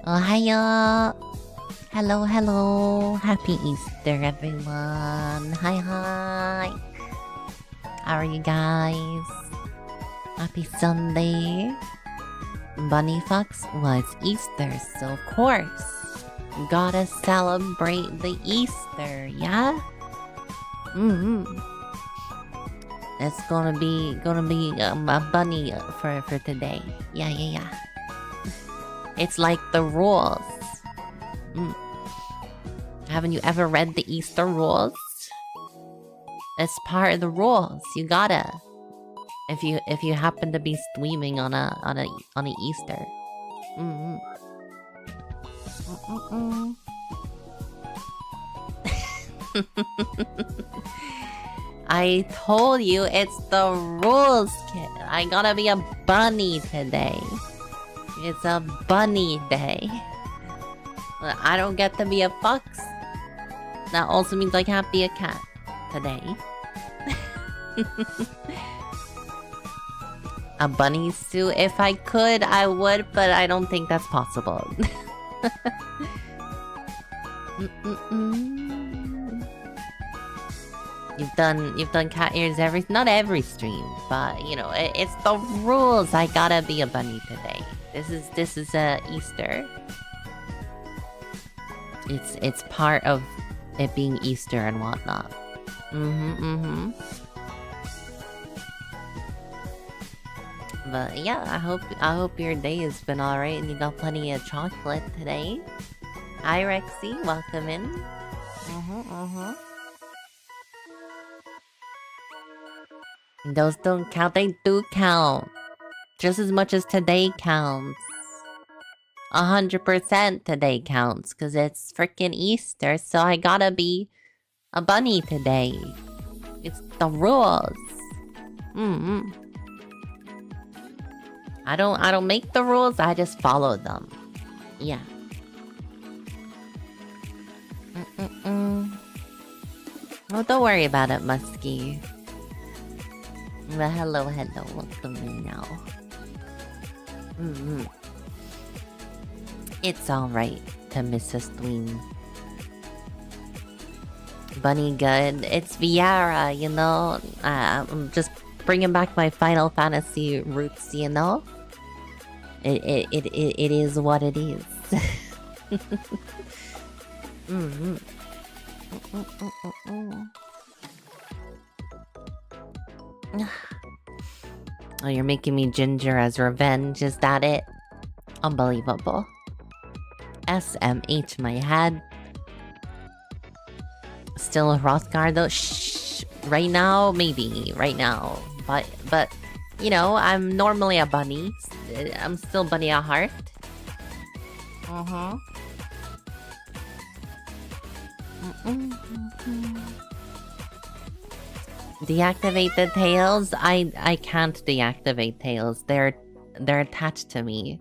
Oh, hiya! Hello, hello! Happy Easter, everyone! Hi, hi! How are you guys? Happy Sunday! Bunny Fox was Easter, so of course, gotta celebrate the Easter, yeah? It's gonna be a bunny for today. Yeah. It's like the rules. Haven't you ever read the Easter rules? It's part of the rules. You gotta. If you happen to be streaming on a Easter. I told you it's the rules, kid. I gotta be a bunny today. It's a bunny day. I don't get to be a fox. That also means I can't be a cat today. A bunny suit. If I could, I would, but I don't think that's possible. You've done cat ears not every stream, but you know it's the rules. I gotta be a bunny today. This is Easter. It's part of it being Easter and whatnot. But yeah, I hope your day has been alright and you got plenty of chocolate today. Hi Rexy, welcome in. Those don't count. They do count. Just as much as today counts. 100% today counts. Because it's freaking Easter. So I gotta be a bunny today. It's the rules. I don't make the rules. I just follow them. Yeah. Oh, don't worry about it, Muskie. Well, hello. Welcome in now. It's alright to Mrs. Tween. Bunny good. It's Viara, you know? I'm just bringing back my Final Fantasy roots, you know? It is what it is. Oh, you're making me ginger as revenge, is that it? Unbelievable. SMH my head. Still a Hrothgar though? Shh. Right now, maybe. Right now. But you know, I'm normally a bunny. I'm still bunny at heart. Deactivate the tails? I can't deactivate tails. They're attached to me.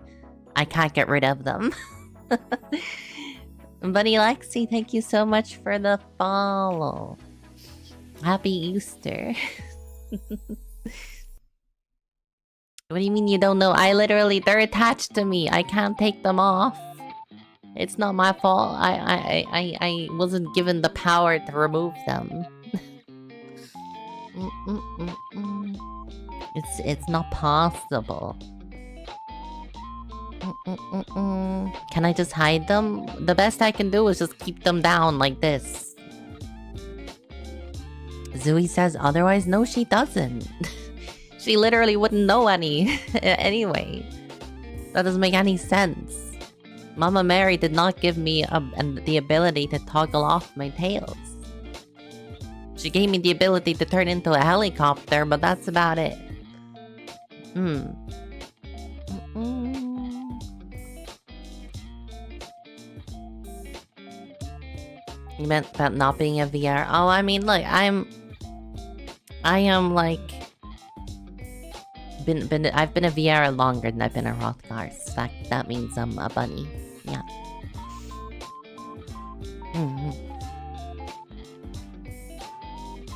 I can't get rid of them. Bunny Lexi, thank you so much for the follow. Happy Easter. What do you mean you don't know? They're attached to me. I can't take them off. It's not my fault. I wasn't given the power to remove them. It's not possible. Can I just hide them? The best I can do is just keep them down like this. Zooey says otherwise. No, she doesn't. She literally wouldn't know any anyway. That doesn't make any sense. Mama Mary did not give me the ability to toggle off my tails. She gave me the ability to turn into a helicopter, but that's about it. You meant about not being a VR? Oh, I mean, look, I am like... I've been a VR longer than I've been a Hrothgar. So that means I'm a bunny. Yeah.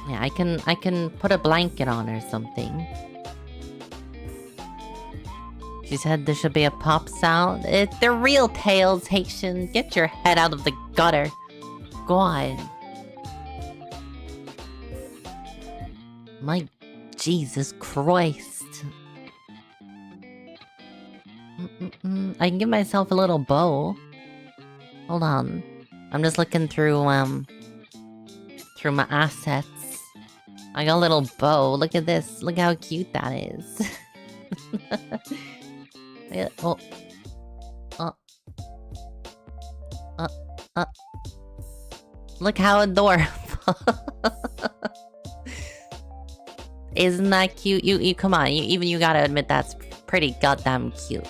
Yeah, I can put a blanket on or something. She said there should be a pop sound. They're real tails, Haitian. Get your head out of the gutter. God. My Jesus Christ. I can give myself a little bow. Hold on. I'm just looking through my assets. I got a little bow. Look at this. Look how cute that is. Look how adorable. Isn't that cute? You come on. Even you gotta admit that's pretty goddamn cute.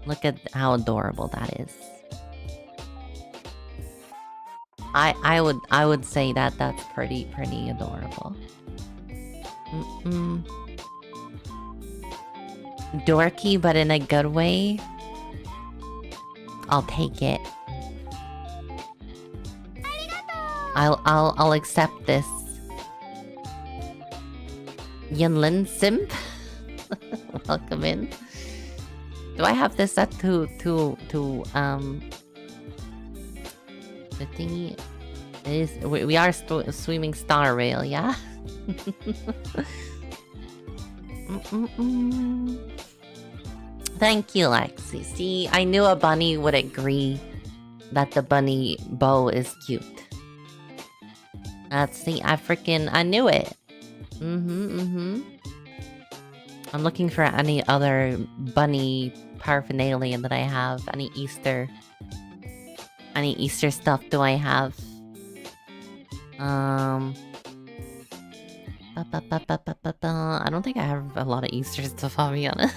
Look at how adorable that is. I would say that that's pretty adorable. Dorky, but in a good way. I'll take it. I'll accept this. Yunlin Simp? Welcome in. Do I have this set to the thingy? It is, we are swimming Star Rail, yeah? Thank you, Lexi. See, I knew a bunny would agree that the bunny bow is cute. See, I knew it. I'm looking for any other bunny paraphernalia that I have. Any Easter stuff do I have? I don't think I have a lot of Easter stuff, I'll be honest.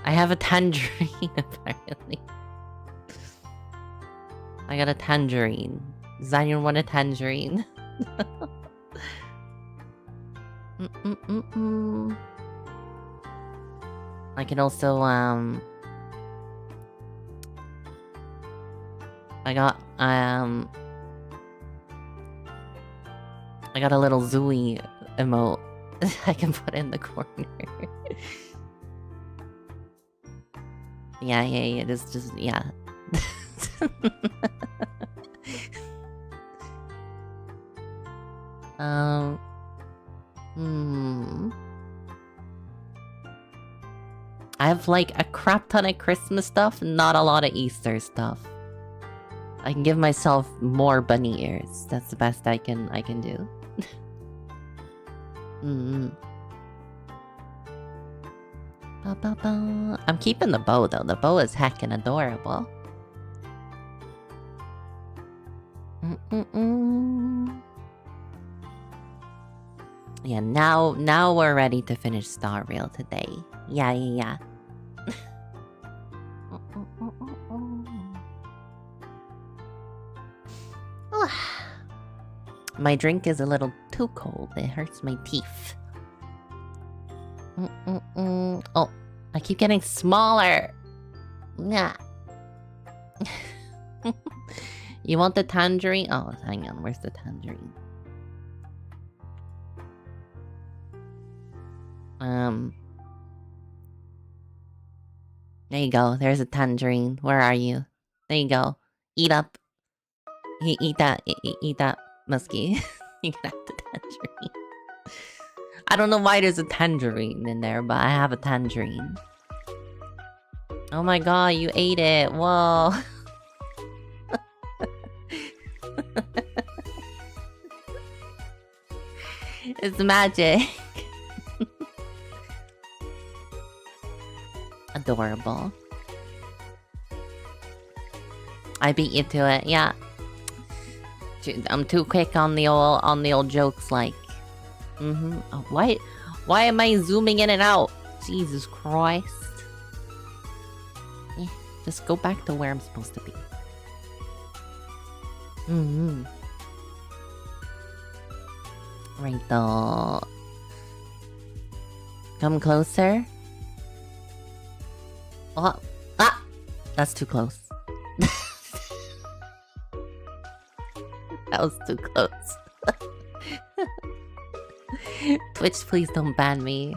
I have a tangerine, apparently. I got a tangerine. Does anyone want a tangerine? I can also, I got a little Zooey emote I can put in the corner. Yeah, just, yeah. I have like a crap ton of Christmas stuff, not a lot of Easter stuff. I can give myself more bunny ears. That's the best I can do. I'm keeping the bow though. The bow is heckin' adorable. Yeah, now we're ready to finish Star Rail today. Yeah. My drink is a little too cold. It hurts my teeth. Oh, I keep getting smaller. Yeah. You want the tangerine? Oh, hang on. Where's the tangerine? There you go. There's a tangerine. Where are you? There you go. Eat up. Eat that. Eat that, Muskie. You can have the tangerine. I don't know why there's a tangerine in there, but I have a tangerine. Oh my god, you ate it. Whoa. It's magic. Adorable. I beat you to it, yeah. I'm too quick on the old jokes, like. Oh, why am I zooming in and out? Jesus Christ. Yeah, just go back to where I'm supposed to be. Right though. Come closer. Oh, that's too close. That was too close. Twitch, please don't ban me.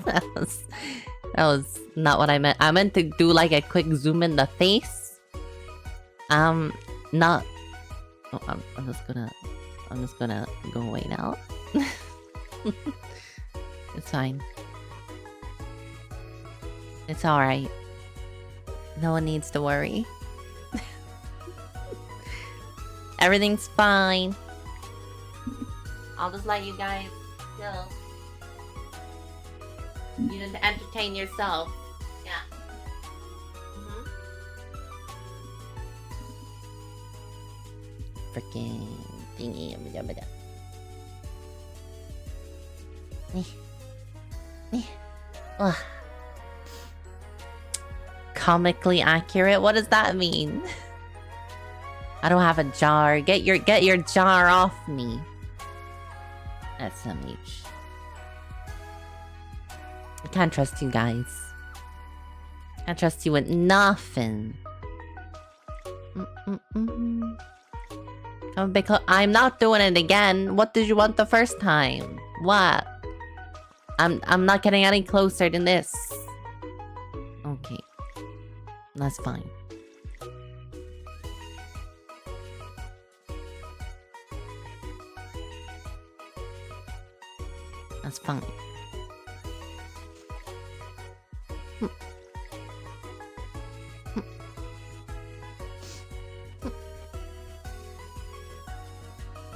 That was not what I meant. I meant to do like a quick zoom in the face. Not. Oh, I'm just gonna go away now. It's fine. It's alright. No one needs to worry. Everything's fine. I'll just let you guys chill. You need to entertain yourself. Yeah. Freaking thingy. Ugh. Comically accurate? What does that mean? I don't have a jar. Get your jar off me. SMH. I can't trust you guys. Can't trust you with nothing. Come back. I'm not doing it again. What did you want the first time? What? I'm not getting any closer than this. Okay. That's fine. That's fine.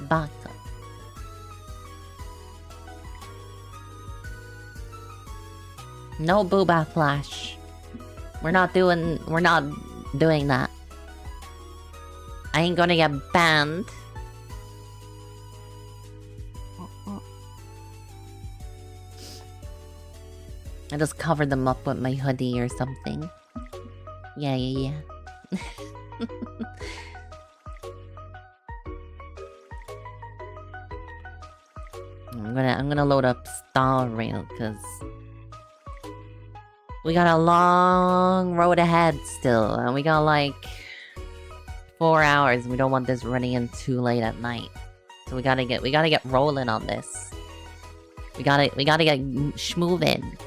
Baka. No booba flash. We're not doing that. I ain't gonna get banned. I just covered them up with my hoodie or something. Yeah. I'm gonna load up Star Rail because we got a long road ahead still, and we got like 4 hours. We don't want this running in too late at night, so we gotta get rolling on this. We gotta get schmoving.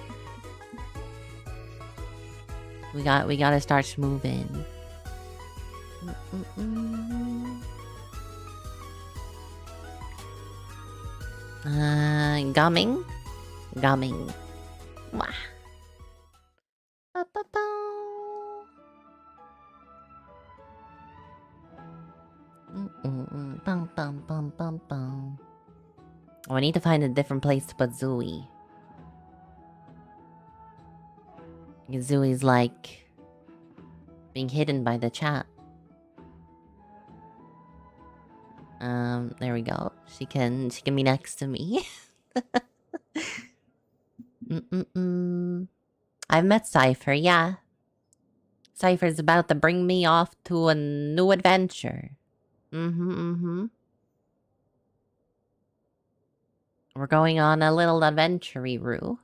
We gotta start schmoving. Gumming. Wah. Bum. Oh, I need to find a different place to put Zooey. Zooey's like being hidden by the chat. There we go. She can be next to me. I've met Cypher, yeah. Cypher's about to bring me off to a new adventure. We're going on a little adventure-roo.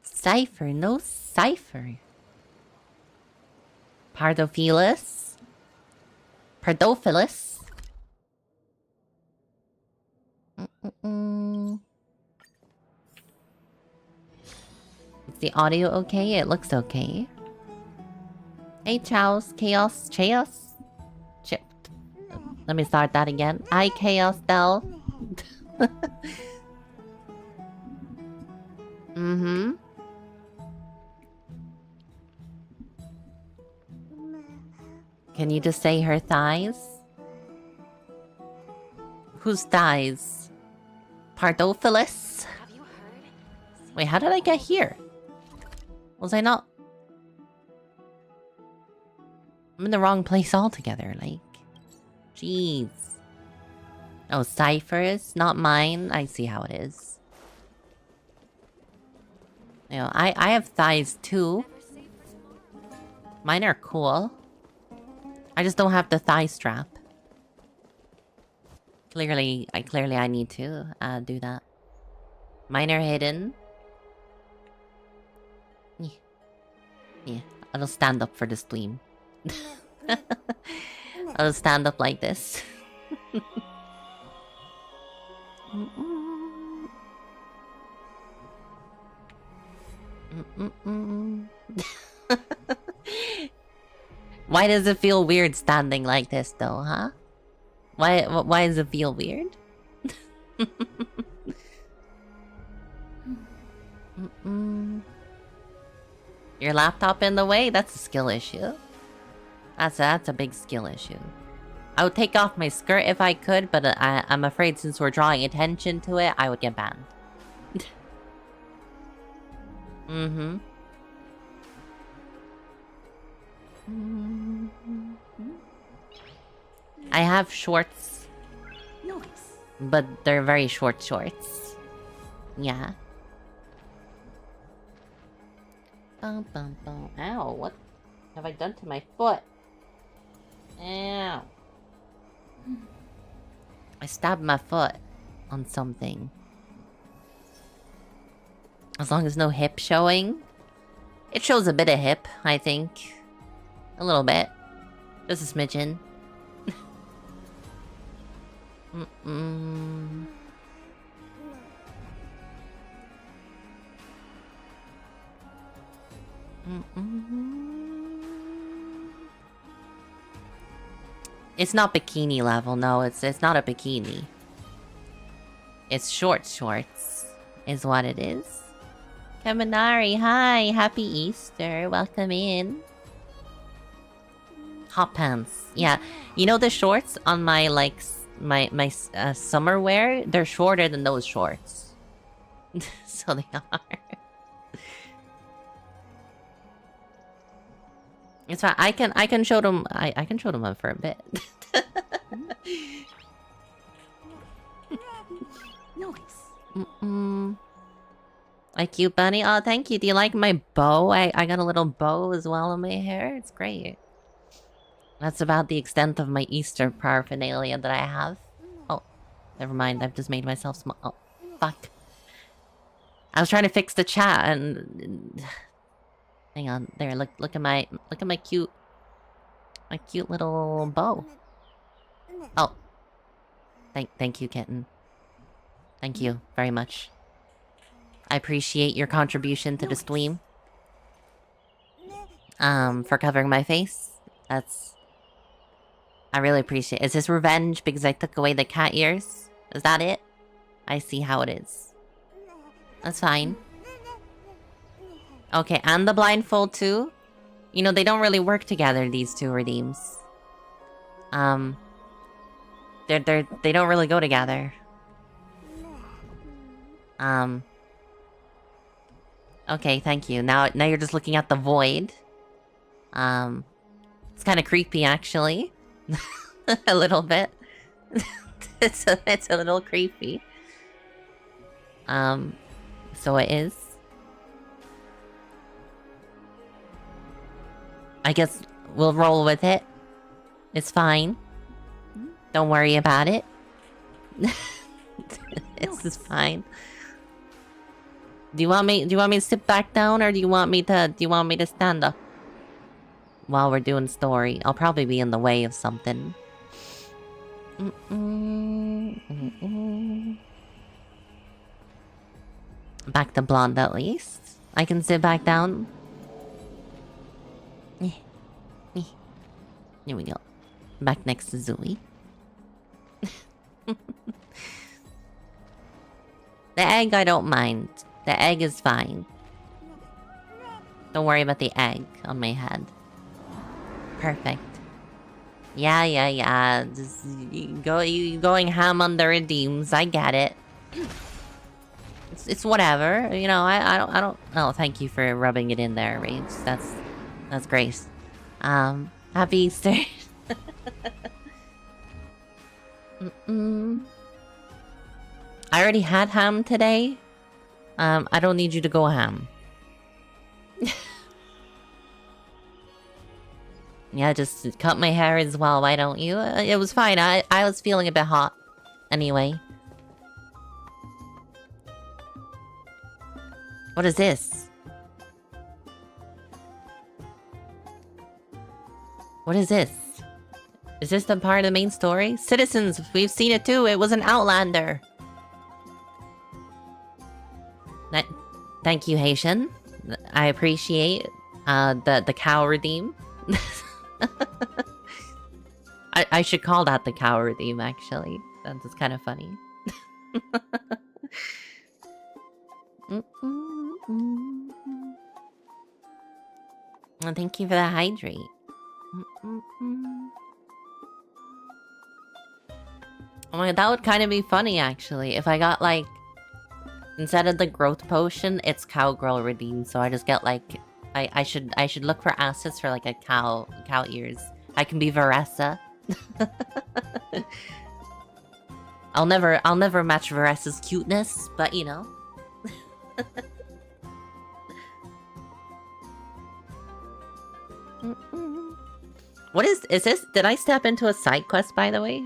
Cypher, no Cypher. Pardophilus? Is the audio okay? It looks okay. Hey, Chaos. Chip. Let me start that again. Hi, Chaos Bell. Can you just say her thighs? Whose thighs? Pardophilus? Wait, how did I get here? Was I not? I'm in the wrong place altogether, like. Jeez. Oh, Cypher's, not mine. I see how it is. You know, I have thighs too. Mine are cool. I just don't have the thigh strap. Clearly I need to do that. Mine are hidden. Yeah, I'll stand up for the stream. I'll stand up like this. Why does it feel weird standing like this though, huh? Why does it feel weird? Your laptop in the way? That's a skill issue. That's a big skill issue. I would take off my skirt if I could, but I'm afraid since we're drawing attention to it, I would get banned. I have shorts. But they're very short shorts. Yeah. Ow, what have I done to my foot? Ow. I stabbed my foot on something. As long as no hip showing. It shows a bit of hip, I think. A little bit. Just a smidgen. It's not bikini level, no, it's not a bikini. It's shorts, is what it is. Kaminari, hi, happy Easter, welcome in. Hot pants, yeah. You know the shorts on my, like, my summer wear? They're shorter than those shorts. So they are. It's fine. I can show them. I can show them up for a bit. Nice. Like you, Bunny. Oh, thank you. Do you like my bow? I got a little bow as well in my hair. It's great. That's about the extent of my Easter paraphernalia that I have. Oh, never mind. I've just made myself small. Oh, fuck. I was trying to fix the chat and hang on. There, look at my cute little bow. Oh. Thank you, kitten. Thank you very much. I appreciate your contribution to the stream. For covering my face. I really appreciate it. Is this revenge because I took away the cat ears? Is that it? I see how it is. That's fine. Okay, and the blindfold too? You know, they don't really work together, these two redeems. They don't really go together. Okay, thank you. Now you're just looking at the void. It's kind of creepy, actually. A little bit. It's a little creepy. So it is. I guess we'll roll with it. It's fine. Don't worry about it. It's just fine. Do you want me to sit back down, or do you want me to stand up while we're doing story? I'll probably be in the way of something. Back to blonde at least. I can sit back down. Here we go. Back next to Zooey. The egg I don't mind. The egg is fine. Don't worry about the egg on my head. Perfect. Yeah. Just you going ham on the redeems. I get it. It's whatever. You know, I don't. Oh, thank you for rubbing it in there, Rage. That's great. Happy Easter. I already had ham today. I don't need you to go ham. Yeah, just cut my hair as well, why don't you? It was fine, I was feeling a bit hot. Anyway. What is this? What is this? Is this the part of the main story? Citizens, we've seen it too. It was an outlander. Thank you, Haitian. I appreciate the cow redeem. I should call that the cow redeem, actually. That's kind of funny. Well, thank you for the hydrate. Oh my god, that would kind of be funny, actually. If I got, like... Instead of the growth potion, it's cowgirl redeemed. So I just get, like... I should look for assets for, like, a cow ears. I can be Varessa. I'll never match Varessa's cuteness, but, you know. What is this? Did I step into a side quest, by the way?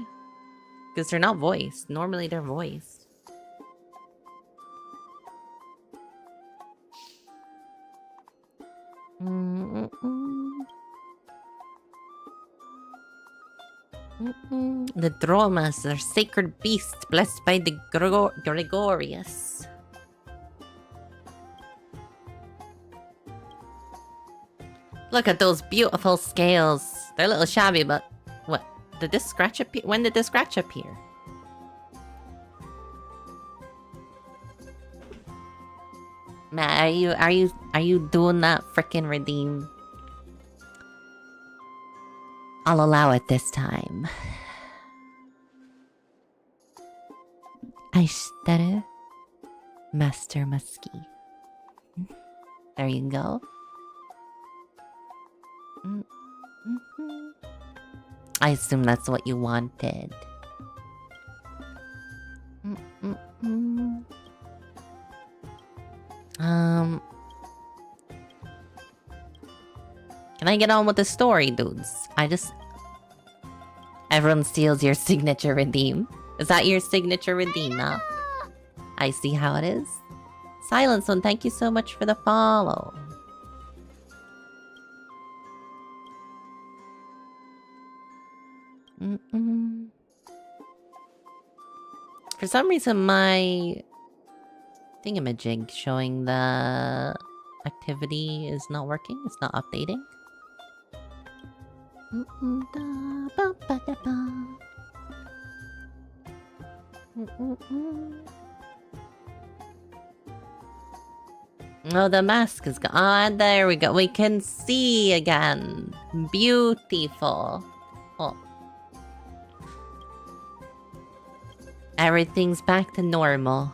Because they're not voiced. Normally they're voiced. The Dromas are sacred beasts blessed by the Gregorious. Look at those beautiful scales. They're a little shabby, but... What? Did this scratch appear? When did this scratch appear? Matt, are you doing that frickin' redeem? I'll allow it this time. Aishiteru, Master Muskie. There you go. I assume that's what you wanted. Can I get on with the story, dudes? Everyone steals your signature redeem. Is that your signature redeem now? I see how it is. Silence One, thank you so much for the follow. For some reason, my thingamajig showing the activity is not working. It's not updating. Oh, the mask is gone. Ah, there we go. We can see again. Beautiful. Oh. Everything's back to normal.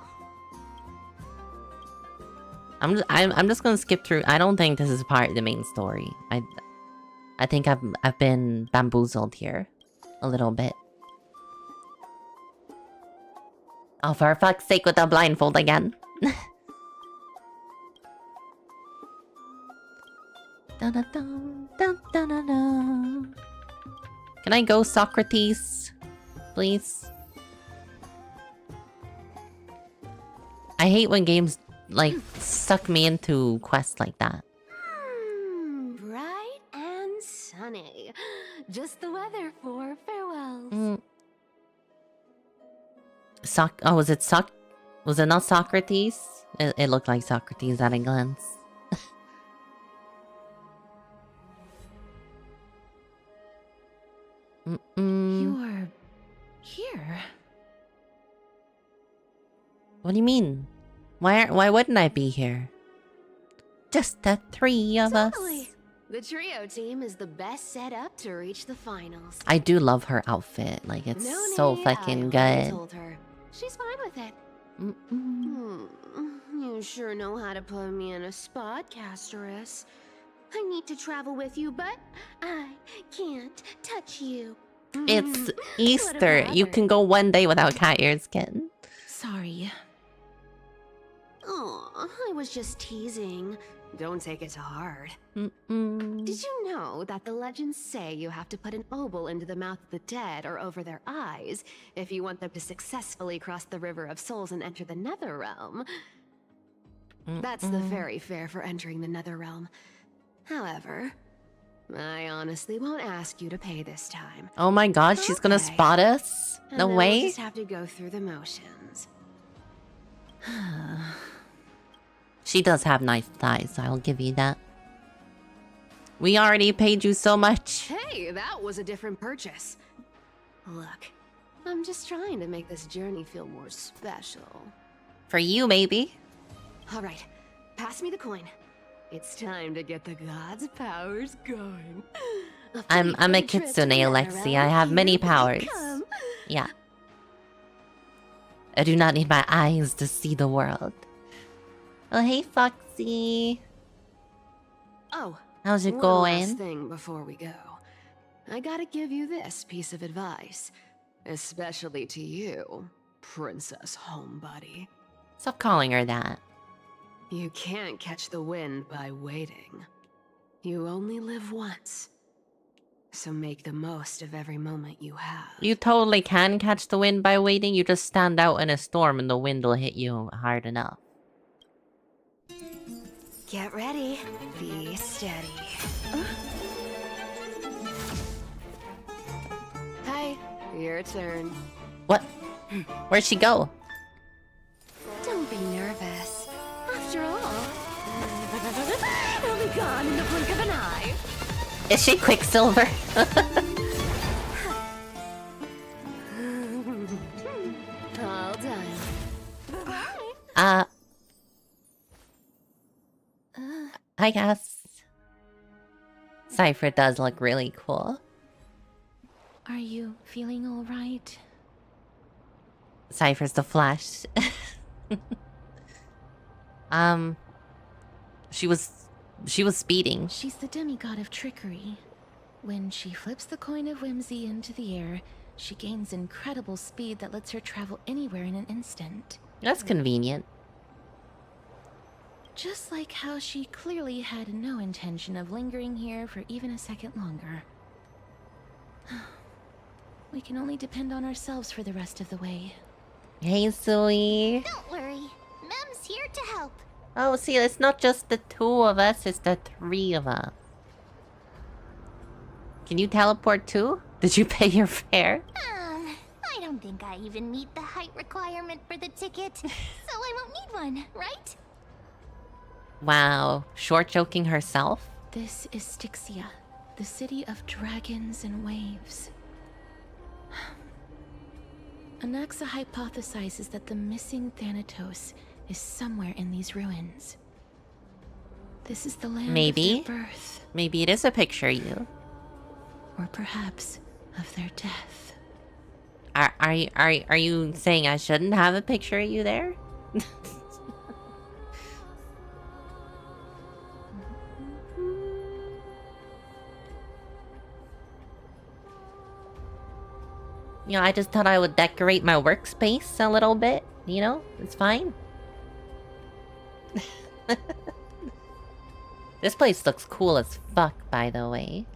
I'm just gonna skip through. I don't think this is part of the main story. I think I've been bamboozled here a little bit. Oh, for fuck's sake, with the blindfold again. Can I go, Socrates? Please? I hate when games, like, suck me into quests like that. Bright and sunny. Just the weather for farewells. Oh, was it Was it not Socrates? It looked like Socrates at a glance. You're here. What do you mean? Why wouldn't I be here? Just the three of us. The trio team is the best set up to reach the finals. I do love her outfit. Like, it's so fucking good. Told her. She's fine with it. You sure know how to put me in a spot, Castorus. I need to travel with you, but I can't touch you. It's Easter. You can go one day without cat ears, kitten. Sorry. Oh, I was just teasing. Don't take it to heart. Did you know that the legends say you have to put an obol into the mouth of the dead or over their eyes if you want them to successfully cross the River of Souls and enter the Netherrealm? That's the fairy fare for entering the Netherrealm. However, I honestly won't ask you to pay this time. Oh my god, she's gonna spot us? No way. We'll just have to go through the motions. She does have nice thighs, I'll give you that. We already paid you so much. Hey, that was a different purchase. Look, I'm just trying to make this journey feel more special. For you, maybe. Alright, pass me the coin. It's time to get the gods' powers going. I'm a kitsune, Alexi. I have many powers. Yeah. I do not need my eyes to see the world. Oh, hey, Foxy. Oh, how's it one going? last thing before we go. I gotta give you this piece of advice. Especially to you, Princess Homebody. Stop calling her that. You can't catch the wind by waiting. You only live once. So make the most of every moment you have. You totally can catch the wind by waiting. You just stand out in a storm and the wind will hit you hard enough. Get ready. Be steady. Hi, your turn. What? Where'd she go? Don't be nervous. After all, it'll be gone in the blink of an eye. Is she Quicksilver? All done. I guess. Cypher does look really cool. Are you feeling all right? Cypher's the Flash. She was speeding. She's the demigod of trickery. When she flips the coin of whimsy into the air, she gains incredible speed that lets her travel anywhere in an instant. That's convenient. Just like how she clearly had no intention of lingering here for even a second longer. We can only depend on ourselves for the rest of the way. Hey, Zoe. Don't worry. Mem's here to help. Oh, see, it's not just the 2 of us, it's the 3 of us. Can you teleport too? Did you pay your fare? I don't think I even meet the height requirement for the ticket, so I won't need one, right? Wow, short joking herself? This is Styxia, the city of dragons and waves. Anaxa hypothesizes that the missing Thanatos is somewhere in these ruins. This is the land of their birth. Maybe it is a picture of you. Or perhaps of their death. Are you saying I shouldn't have a picture of you there? You know, I just thought I would decorate my workspace a little bit. You know, it's fine. This place looks cool as fuck, by the way.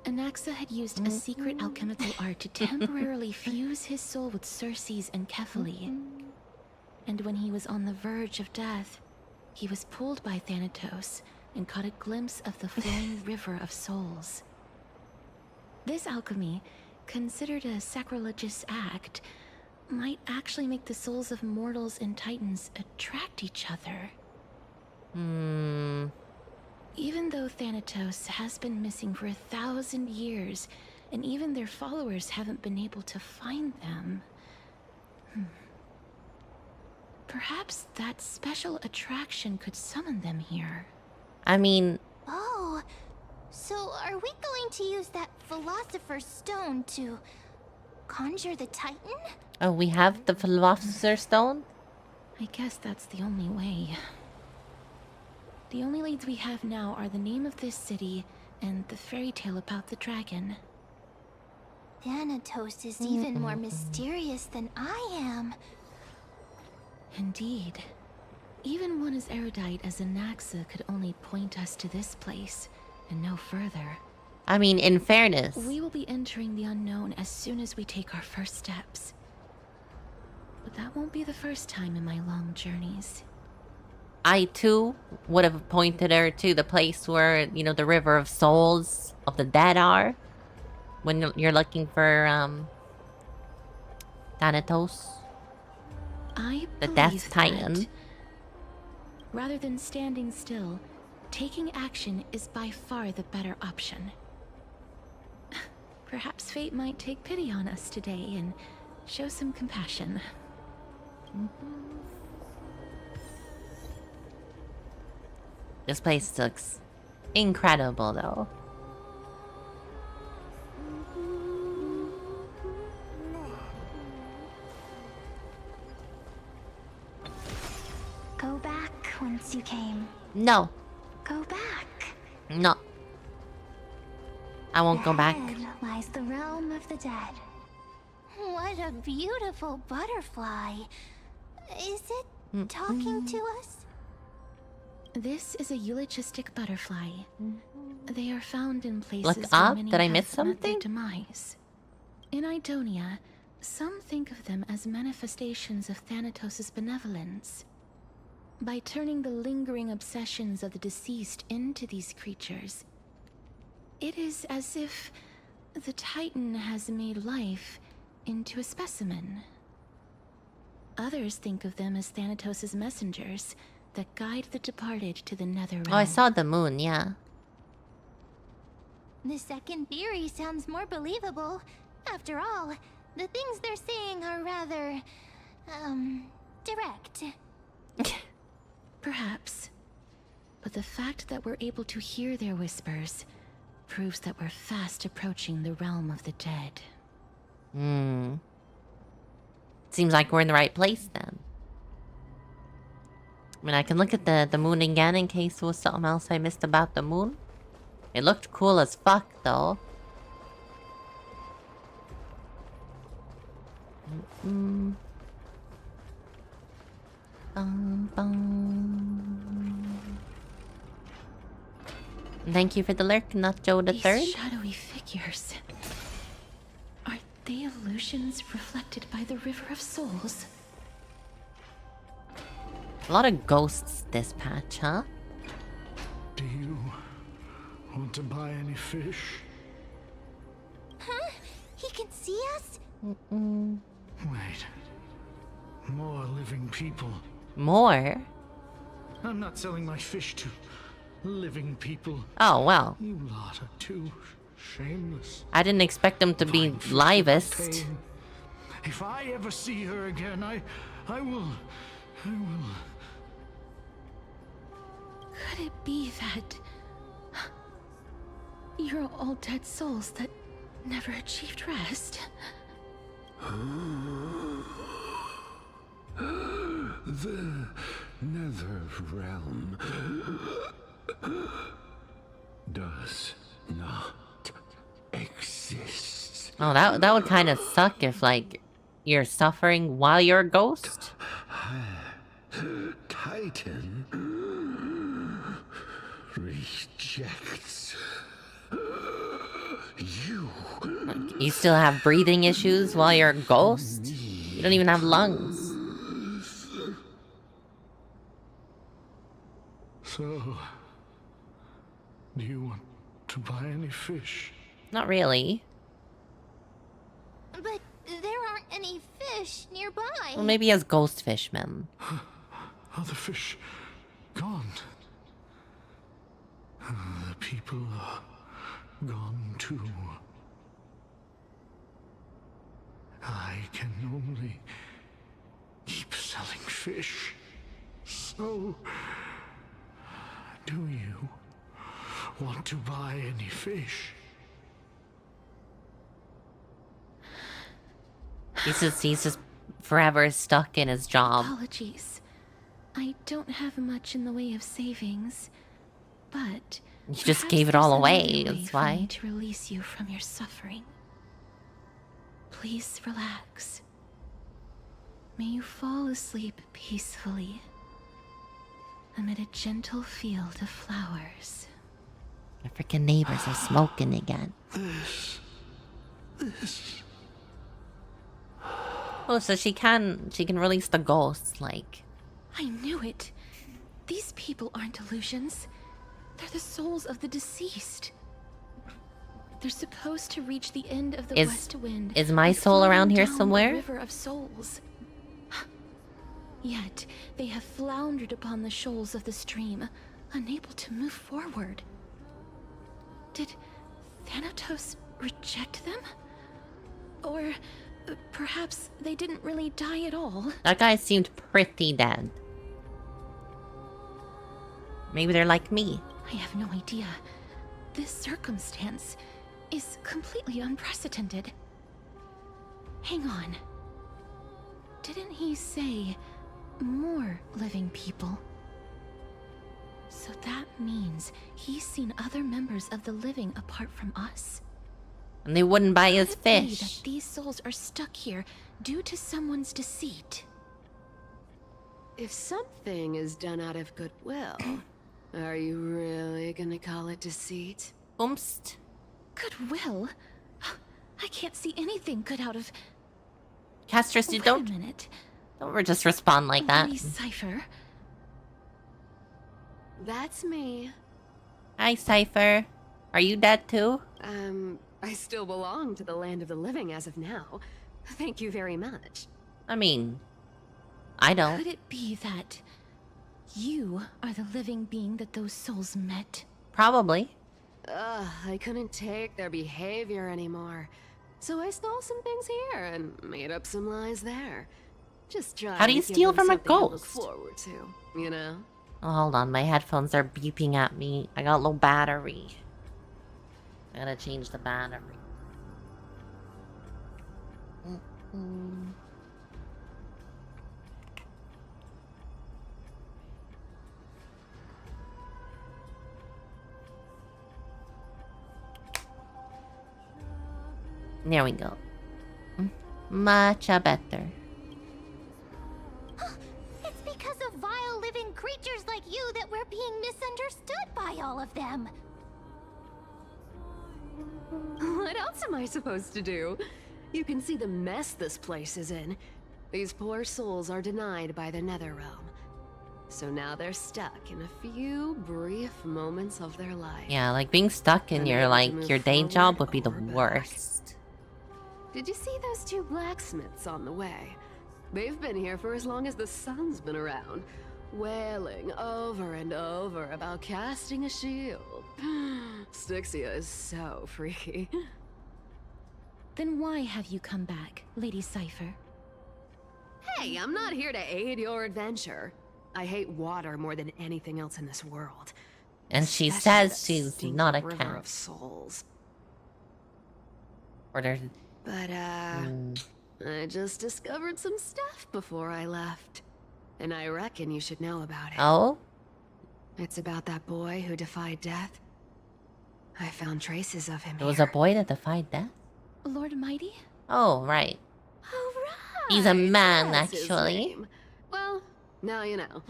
Anaxa had used a secret alchemical art to temporarily fuse his soul with Circe's and Kephae. And when he was on the verge of death, he was pulled by Thanatos and caught a glimpse of the flowing river of souls. This alchemy, considered a sacrilegious act, might actually make the souls of mortals and titans attract each other. Even though Thanatos has been missing for 1,000 years, and even their followers haven't been able to find them, perhaps that special attraction could summon them here. I mean... Oh, so are we going to use that Philosopher's Stone to conjure the Titan? Oh, we have the Philosopher's Stone? I guess that's the only way. The only leads we have now are the name of this city and the fairy tale about the dragon. Thanatos is even more mysterious than I am. Indeed. Even one as erudite as Anaxa could only point us to this place, and no further. I mean, in fairness. We will be entering the unknown as soon as we take our first steps. But that won't be the first time in my long journeys. I, too, would have pointed her to the place where, you know, the River of Souls of the Dead are. When you're looking for, Thanatos. The Death Titan. Rather than standing still, taking action is by far the better option. Perhaps fate might take pity on us today and show some compassion. This place looks incredible, though. Go back whence you came. No. Go back. No. I won't go back. Ahead lies the realm of the dead. What a beautiful butterfly. Is it talking to us? This is a eulogistic butterfly. They are found in places Look where up? many Did I have miss met their something? demise. In Idonia, some think of them as manifestations of Thanatos' benevolence. By turning the lingering obsessions of the deceased into these creatures, it is as if the Titan has made life into a specimen. Others think of them as Thanatos' messengers that guide the departed to the nether realm. Oh, I saw the moon, yeah. The second theory sounds more believable. After all, the things they're saying are rather, direct. Perhaps. But the fact that we're able to hear their whispers proves that we're fast approaching the realm of the dead. Seems like we're in the right place then. mean, I can look at the moon again in case there was something else I missed about the moon. It looked cool as fuck, though. Thank you for the lurk, not Joe the Third. These shadowy figures. Are they illusions reflected by the River of Souls? A lot of ghosts this patch, huh? Do you want to buy any fish? Huh? He can see us? Wait. More living people. More? I'm not selling my fish to living people. Oh, well. You lot are too shameless. I didn't expect them to be Buying fish livest. without paying. If I ever see her again, I will. Could it be that you're all dead souls that never achieved rest? The nether realm does not exist. Oh, that would kind of suck if, like, you're suffering while you're a ghost. Titan rejects you. You still have breathing issues while you're a ghost? You don't even have lungs. So, do you want to buy any fish? Not really. But there aren't any fish nearby. Well, maybe as ghost fishmen. Are the fish gone? The people are gone too. I can only keep selling fish. So, do you want to buy any fish? He's just forever stuck in his job. Apologies. I don't have much in the way of savings, but You just perhaps gave it all there's away, another way that's for me why. to release you from your suffering. Please relax. May you fall asleep peacefully amid a gentle field of flowers. My freaking neighbors are smoking again. This. Oh, so she can release the ghosts, like. I knew it. These people aren't illusions. They're the souls of the deceased. They're supposed to reach the end of the west wind. Is my by soul around flowing here down the somewhere? River of Souls. Yet they have floundered upon the shoals of the stream, unable to move forward. Did Thanatos reject them? Or perhaps they didn't really die at all? That guy seemed pretty dead. Maybe they're like me. I have no idea. This circumstance is completely unprecedented. Hang on. Didn't he say more living people? So that means he's seen other members of the living apart from us? And they wouldn't buy his Could it be fish. that these souls are stuck here due to someone's deceit? If something is done out of goodwill, are you really gonna call it deceit? Oomst. Goodwill? I can't see anything good out of... Castris, you Wait don't a minute. just respond like that. Lady Cypher. That's me. Hi, Cypher. Are you dead too? I still belong to the land of the living as of now. Thank you very much. I mean, I don't. Could it be that you are the living being that those souls met? Probably. I couldn't take their behavior anymore. So I stole some things here and made up some lies there. Just trying How do you to give steal them from a something to look ghost? forward to, you know? Oh, hold on, my headphones are beeping at me. I got low battery. I gotta change the battery. There we go. Much better. It's because of vile living creatures like you that we're being misunderstood by all of them. What else am I supposed to do? You can see the mess this place is in. These poor souls are denied by the Netherrealm. So now they're stuck in a few brief moments of their life. Yeah, like being stuck in your your day job would be the worst. Did you see those two blacksmiths on the way? They've been here for as long as the sun's been around, wailing over and over about casting a shield. Styxia is so freaky. Then why have you come back, Lady Cypher? Hey, I'm not here to aid your adventure. I hate water more than anything else in this world. And she Especially says that she's stinking not a river cat. of souls. Or there's... But, I just discovered some stuff before I left. And I reckon you should know about it. Oh? It's about that boy who defied death. I found traces of him There was here. a boy that defied death? Lord Mighty? Oh, right. Oh, right. He's a man, That's his actually. name. Well, now you know.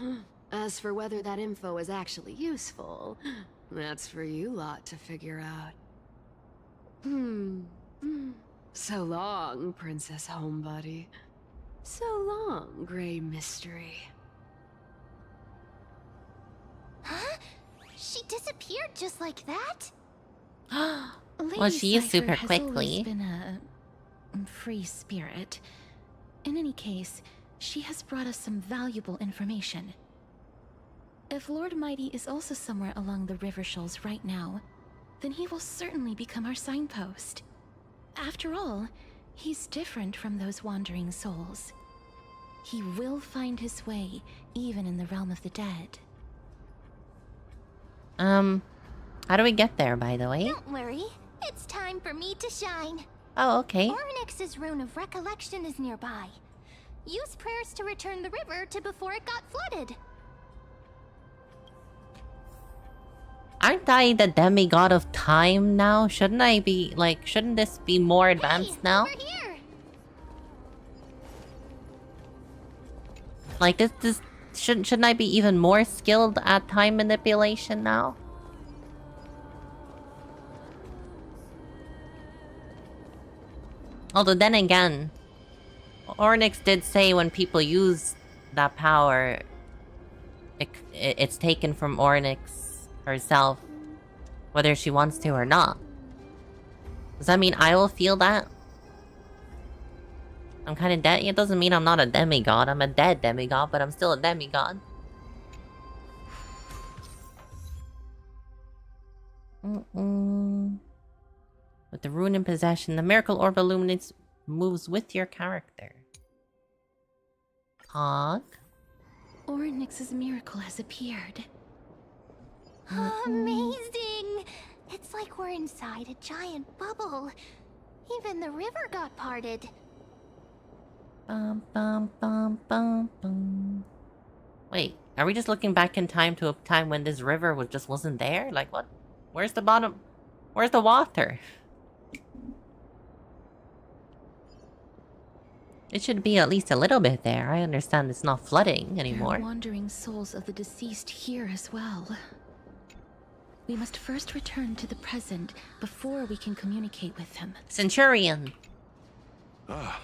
As for whether that info is actually useful, that's for you lot to figure out. So long, Princess Homebody. So long, Grey Mystery. Huh? She disappeared just like that? Lady Well, she is Cypher super has quickly. always been a free spirit. In any case, she has brought us some valuable information. If Lord Mighty is also somewhere along the river shoals right now, then he will certainly become our signpost. After all, he's different from those wandering souls. He will find his way, even in the realm of the dead. How do we get there, by the way? Don't worry. It's time for me to shine. Oh, okay. Ornyx's rune of recollection is nearby. Use prayers to return the river to before it got flooded. Aren't I the demigod of time now? Shouldn't I be, like, shouldn't this be more advanced Hey, now? over here. Like, this shouldn't I be even more skilled at time manipulation now? Although then again, Ornyx did say when people use that power, it's taken from Ornyx herself, whether she wants to or not. Does that mean I will feel that? I'm kind of dead. It doesn't mean I'm not a demigod. I'm a dead demigod, but I'm still a demigod. With the rune in possession, the miracle orb illuminates, moves with your character. Hog. Ornyx's miracle has appeared. Amazing! It's like we're inside a giant bubble. Even the river got parted. Bum, bum, bum, bum, bum. Wait, are we just looking back in time to a time when this river wasn't there? Like, what? Where's the bottom? Where's the water? It should be at least a little bit there. I understand it's not flooding There anymore. are wandering souls of the deceased here as well. We must first return to the present before we can communicate with them. Centurion. Ah,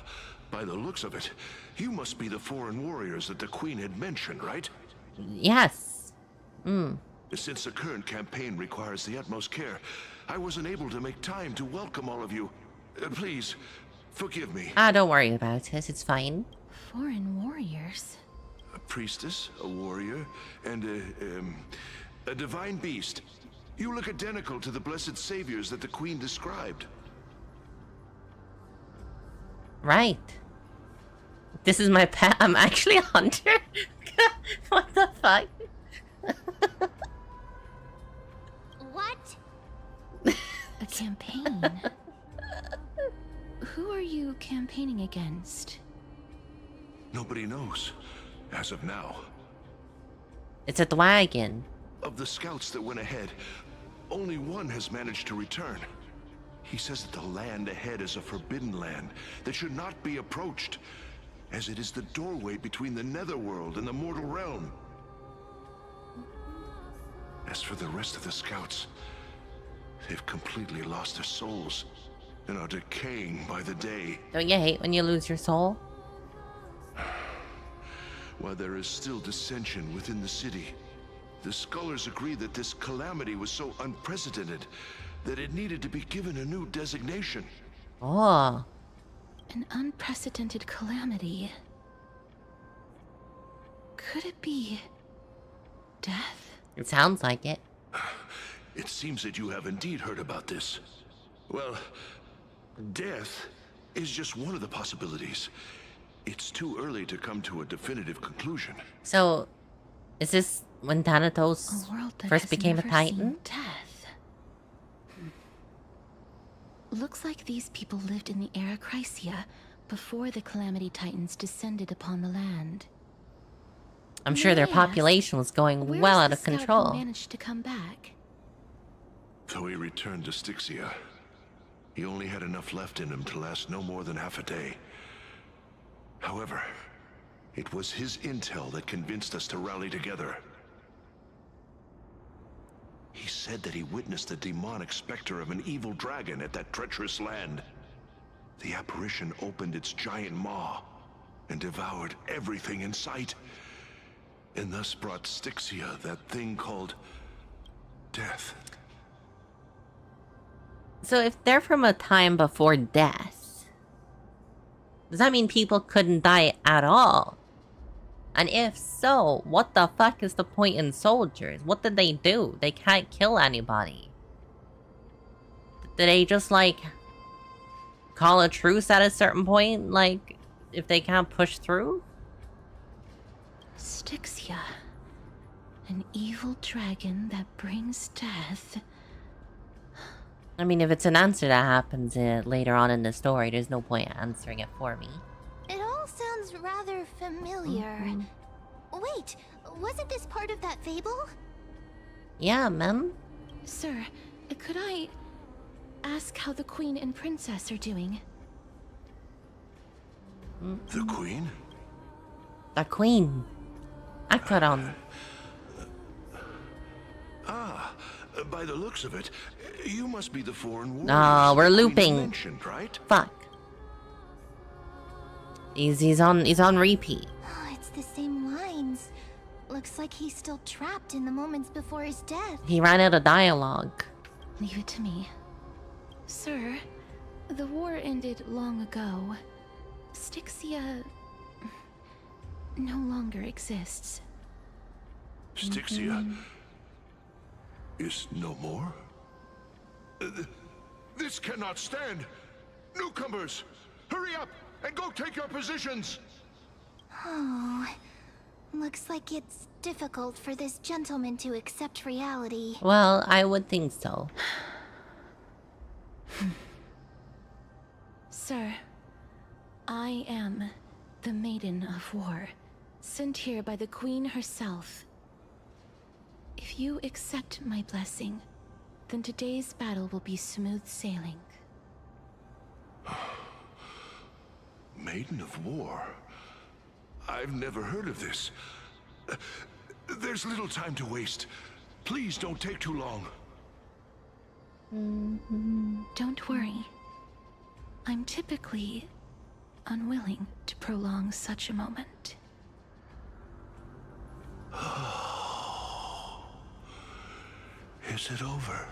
by the looks of it, you must be the foreign warriors that the Queen had mentioned, right? Yes. Since the current campaign requires the utmost care, I wasn't able to make time to welcome all of you. Please, forgive me. Ah, don't worry about it. It's fine. Foreign warriors? A priestess, a warrior, and a divine beast. You look identical to the blessed saviors that the Queen described. Right. This is my pet. I'm actually a hunter. What the fuck? What? A campaign? Who are you campaigning against? Nobody knows, as of now. It's a wagon. Of the scouts that went ahead, only one has managed to return. He says that the land ahead is a forbidden land that should not be approached, as it is the doorway between the netherworld and the mortal realm. As for the rest of the scouts, they've completely lost their souls and are decaying by the day. Don't you hate when you lose your soul? While there is still dissension within the city, the scholars agree that this calamity was so unprecedented that it needed to be given a new designation. Oh. An unprecedented calamity. Could it be death? It sounds like it. It seems that you have indeed heard about this. Well, death is just one of the possibilities. It's too early to come to a definitive conclusion. So, is this when Thanatos first became a Titan? Death. Looks like these people lived in the era Chrysia before the Calamity Titans descended upon the land. I'm sure their population was going well out of control. Who managed to come back? Though he returned to Styxia, he only had enough left in him to last no more than half a day. However, it was his intel that convinced us to rally together. He said that he witnessed the demonic specter of an evil dragon at that treacherous land. The apparition opened its giant maw and devoured everything in sight, and thus brought Styxia that thing called death. So if they're from a time before death, does that mean people couldn't die at all? And if so, what the fuck is the point in soldiers? What did they do? They can't kill anybody. Did they just, like, call a truce at a certain point? Like, if they can't push through? Styxia. An evil dragon that brings death. I mean, if it's an answer that happens later on in the story, there's no point answering it for me. It all sounds rather familiar. Wait, wasn't this part of that fable? Yeah, ma'am. Sir, could I ask how the Queen and Princess are doing? The Queen? The Queen. Akron. By the looks of it, you must be the foreign warriors. No, we're the Queen looping. mentioned, right? Fuck. He's on repeat. Oh, it's the same lines. Looks like he's still trapped in the moments before his death. He ran out of dialogue. Leave it to me. Sir, the war ended long ago. Styxia no longer exists. Styxia is no more? This cannot stand! Newcomers, hurry up and go take your positions! Oh, looks like it's difficult for this gentleman to accept reality. Well, I would think so. Sir, I am the Maiden of War, sent here by the Queen herself. If you accept my blessing, then today's battle will be smooth sailing. Maiden of War? I've never heard of this. There's little time to waste. Please don't take too long. Don't worry. I'm typically unwilling to prolong such a moment. Is it over?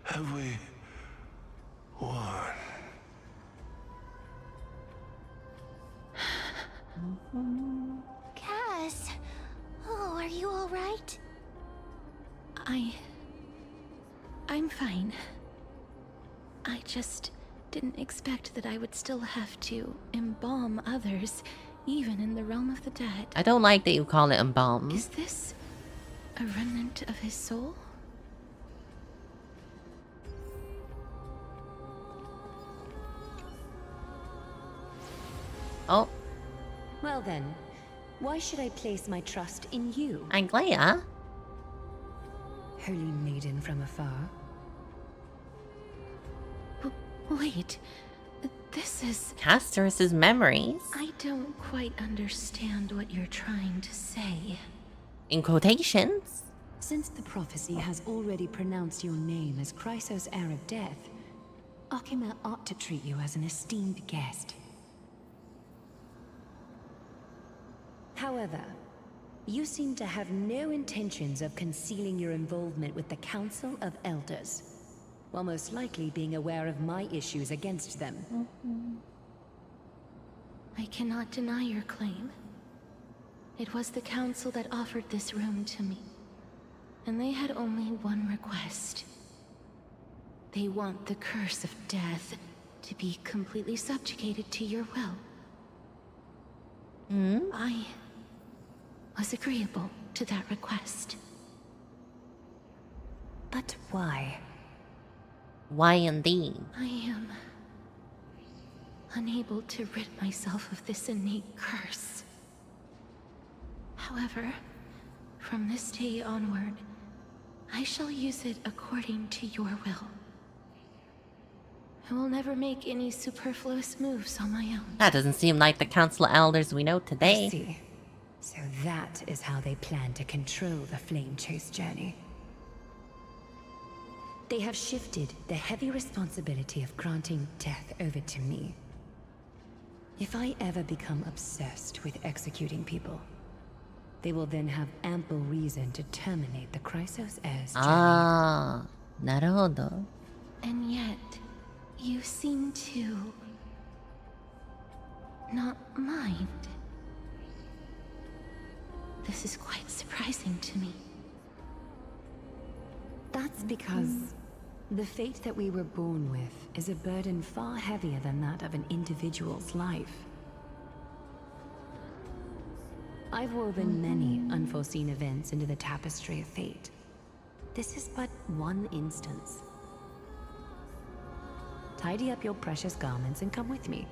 Have we won? Cass, oh, are you all right? I'm fine. I just didn't expect that I would still have to embalm others, even in the realm of the dead. I don't like that you call it embalm. Is this a remnant of his soul? Oh, Well then, why should I place my trust in you, Anglia? holy maiden from afar? Wait, this is... Castor's memories. I don't quite understand what you're trying to say. In quotations. Since the prophecy has already pronounced your name as Chrysos, heir of death, Akima ought to treat you as an esteemed guest. However, you seem to have no intentions of concealing your involvement with the Council of Elders, while most likely being aware of my issues against them. I cannot deny your claim. It was the Council that offered this room to me, and they had only one request. They want the curse of death to be completely subjugated to your will. I was agreeable to that request. But why? Why indeed? I am unable to rid myself of this innate curse. However, from this day onward, I shall use it according to your will. I will never make any superfluous moves on my own. That doesn't seem like the Council of Elders we know I today. see. So that is how they plan to control the Flame Chase journey. They have shifted the heavy responsibility of granting death over to me. If I ever become obsessed with executing people, they will then have ample reason to terminate the Chrysos heir's journey. Ah, naruhodo. And yet, you seem to not mind. This is quite surprising to me. That's because the fate that we were born with is a burden far heavier than that of an individual's life. I've woven many unforeseen events into the tapestry of fate. This is but one instance. Tidy up your precious garments and come with me.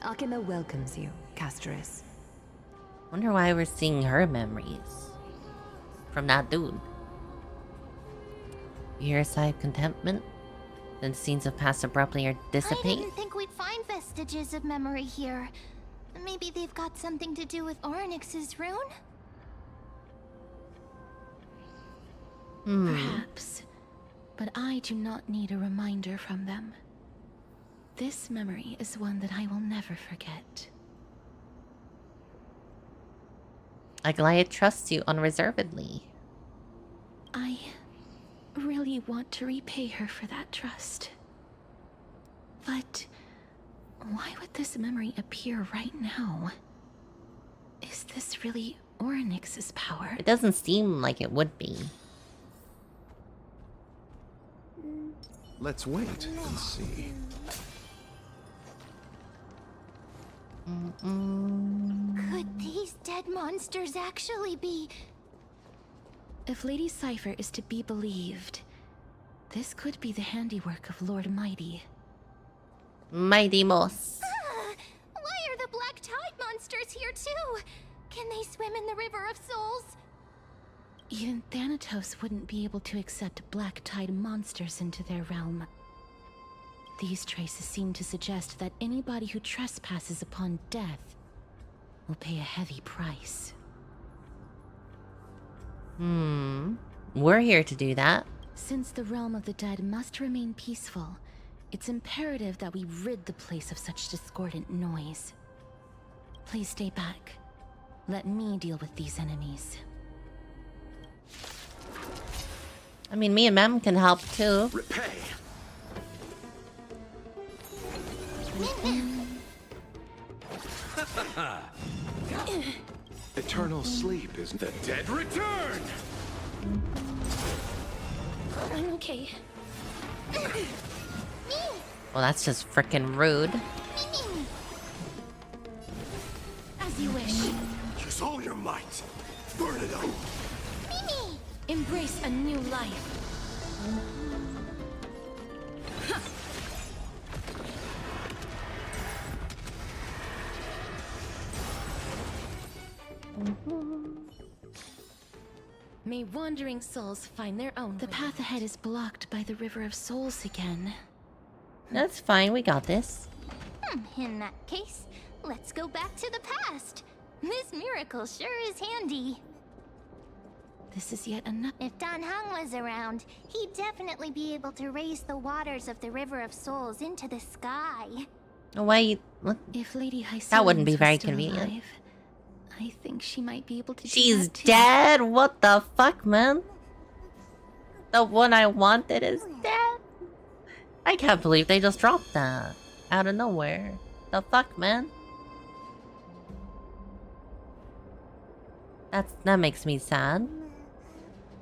Akima welcomes you, Castorus. Wonder why we're seeing her memories from that dude. You hear a sigh of contentment? Then scenes of past abruptly I dissipate? didn't think we'd find vestiges of memory here. Maybe they've got something to do with Oryx's rune? Perhaps, but I do not need a reminder from them. This memory is one that I will never forget. Aglaia trusts you unreservedly. I really want to repay her for that trust. But why would this memory appear right now? Is this really Oryx's power? It doesn't seem like it would be. Let's wait and see. Could these dead monsters actually be... If Lady Cypher is to be believed, this could be the handiwork of Lord Mighty. Mighty Moss. Why are the Black Tide monsters here too? Can they swim in the River of Souls? Even Thanatos wouldn't be able to accept Black Tide monsters into their realm. These traces seem to suggest that anybody who trespasses upon death will pay a heavy price. We're here to do that. Since the realm of the dead must remain peaceful, it's imperative that we rid the place of such discordant noise. Please stay back. Let me deal with these enemies. I mean, me and Mem can help too. Repay! Eternal sleep is the dead return! I'm okay. Well, that's just frickin' rude. As you wish. Use all your might! Burn it up! Embrace a new life. May wandering souls find their own. The path ahead is blocked by the River of Souls again. That's fine, we got this. In that case, let's go back to the past. This miracle sure is handy. This is yet another. If Dan Heng was around, he'd definitely be able to raise the waters of the River of Souls into the sky. Why? What? If Lady Hycelians That wouldn't be was very still convenient. alive, I think she might be able to. She's do that too. dead? What the fuck, man? The one I wanted is dead? I can't believe they just dropped that. Out of nowhere. The fuck, man? That makes me sad.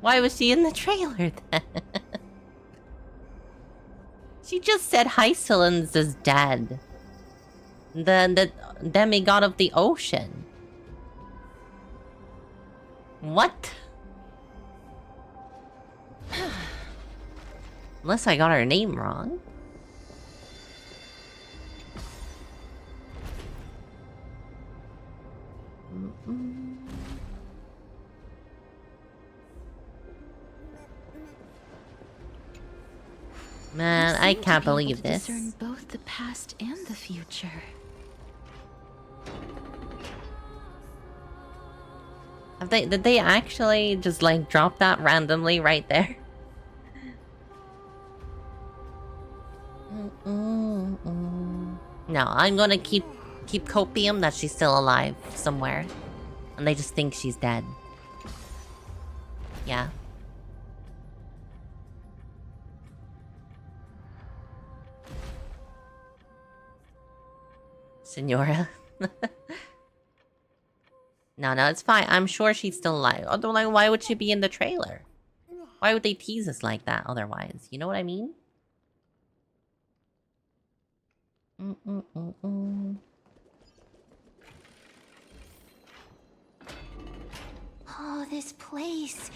Why was she in the trailer then? She just said Hycelians is dead. The demigod of the ocean. What? Unless I got her name wrong. Man, I You seem to can't be able believe to this. discern both the past and the future. Did they actually just like drop that randomly right there? No, I'm gonna keep copium that she's still alive somewhere, and they just think she's dead. Yeah. Senora. No, it's fine. I'm sure she's still alive. Although, like, why would she be in the trailer? Why would they tease us like that otherwise? You know what I mean? Oh, this place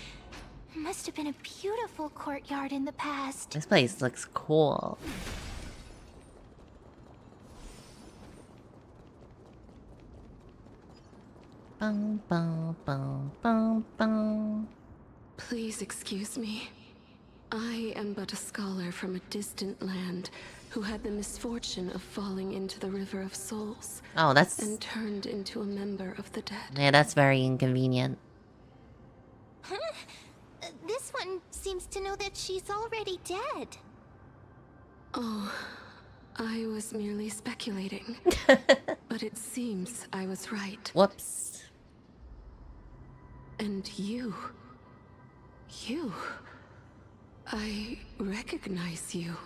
must have been a beautiful courtyard in the past. This place looks cool. Bum, bum, bum, bum, bum. Please excuse me. I am but a scholar from a distant land who had the misfortune of falling into the River of Souls. Oh, that's... and turned into a member of the dead. Yeah, that's very inconvenient. Huh? This one seems to know that she's already dead. Oh, I was merely speculating. But it seems I was right. Whoops. And you... I recognize you.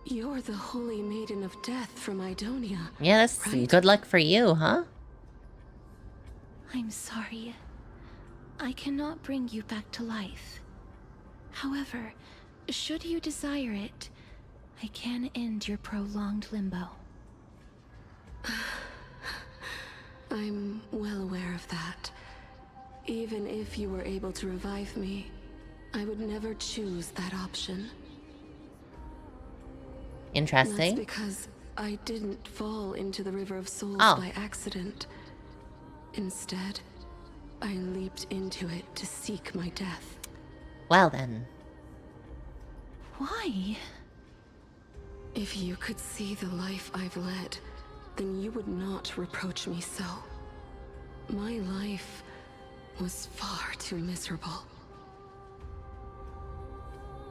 You're the Holy Maiden of Death from Idonia. Yeah, that's right? good luck for you, huh? I'm sorry. I cannot bring you back to life. However, should you desire it, I can end your prolonged limbo. I'm well aware of that. Even if you were able to revive me, I would never choose that option. Interesting. That's because I didn't fall into the River of Souls Oh. by accident. Instead, I leaped into it to seek my death. Well then. Why? If you could see the life I've led, then you would not reproach me so. My life was far too miserable.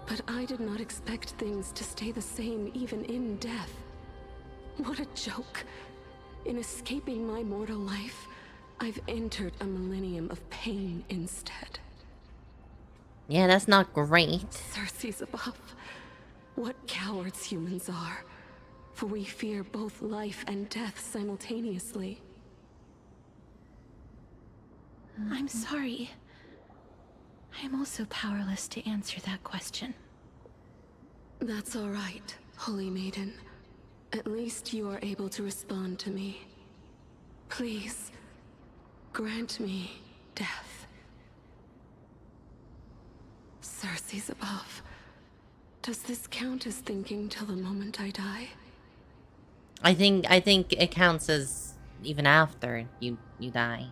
But I did not expect things to stay the same even in death. What a joke. In escaping my mortal life, I've entered a millennium of pain instead. Yeah, that's not great. Circe's above. What cowards humans are. For we fear both life and death simultaneously. I'm sorry. I am also powerless to answer that question. That's all right, Holy Maiden. At least you are able to respond to me. Please, grant me death. Circe's above. Does this count as thinking till the moment I die? I think it counts as even after you die.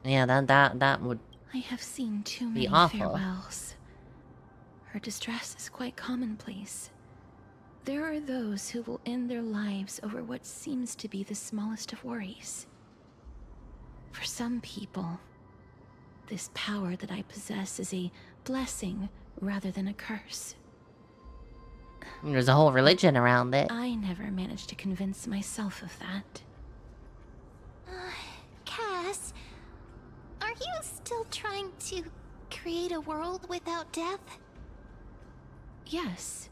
Yeah, that would I have seen too be many awful. farewells. Her distress is quite commonplace. There are those who will end their lives over what seems to be the smallest of worries. For some people, this power that I possess is a blessing rather than a curse. There's a whole religion around it. I never managed to convince myself of that. Cass, are you still trying to create a world without death? Yes,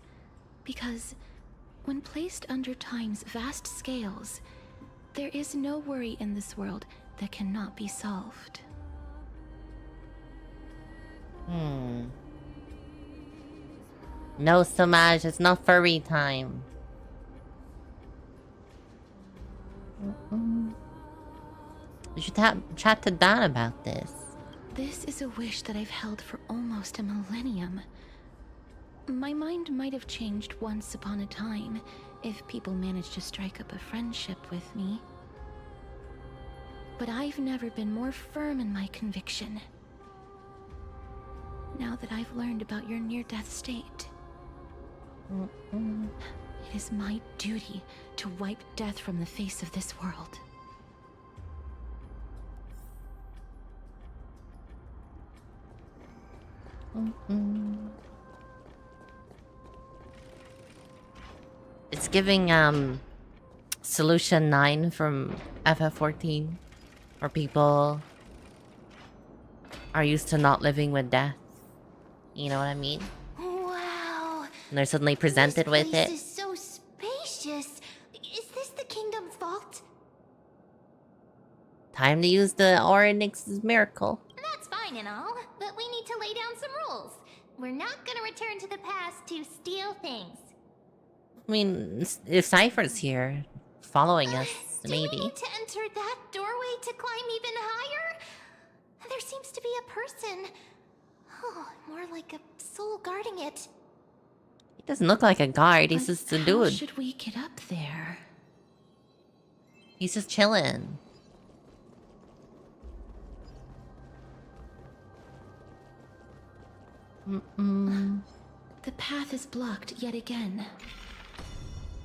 because when placed under time's vast scales, there is no worry in this world that cannot be solved. No, Samaj, it's not furry time. We should chat to Dan about this. This is a wish that I've held for almost a millennium. My mind might have changed once upon a time if people managed to strike up a friendship with me. But I've never been more firm in my conviction. Now that I've learned about your near-death state, it is my duty to wipe death from the face of this world. It's giving Solution 9 from FF14, where people are used to not living with death. You know what I mean? Wow. And they're suddenly presented with it. This is so spacious. Is this the kingdom's vault? Time to use the Oryx's miracle. That's fine and all, but we need to lay down some rules. We're not gonna return to the past to steal things. I mean, if Cypher's here, following us, maybe. Do we need to enter that doorway to climb even higher? There seems to be a person. Oh, more like a soul guarding it. He doesn't look like a guard, he's just a How dude. should we get up there? He's just chilling. The path is blocked yet again.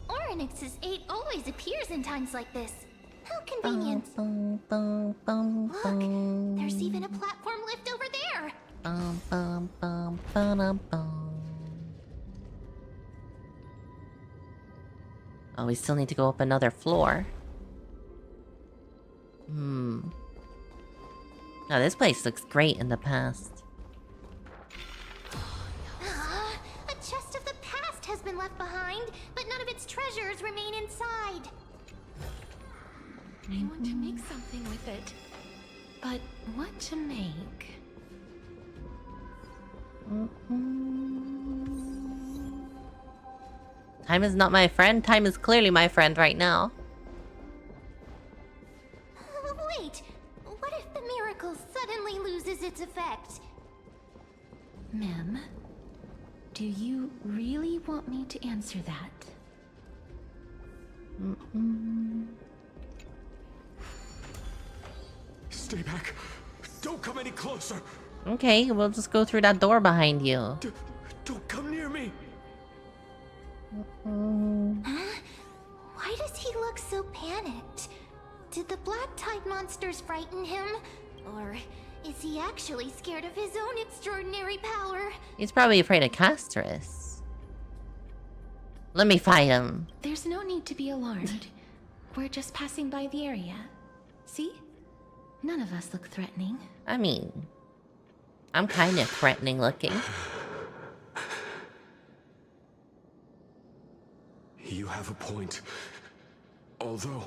Oryx's 8 always appears in times like this. How convenient. Look, there's even a platform lift over there. Oh, we still need to go up another floor. Oh, this place looks great in the past. A chest of the past has been left behind, but none of its treasures remain inside. I want to make something with it. But what to make? Time is not my friend. Time is clearly my friend right now. Wait, what if the miracle suddenly loses its effect? Mem, do you really want me to answer that? Stay back. Don't come any closer. Okay, we'll just go through that door behind you. Don't come near me. Huh? Why does he look so panicked? Did the black tide monsters frighten him? Or is he actually scared of his own extraordinary power? He's probably afraid of Castrus. Let me fight him. There's no need to be alarmed. We're just passing by the area. See? None of us look threatening. I mean, I'm kind of threatening looking. You have a point. Although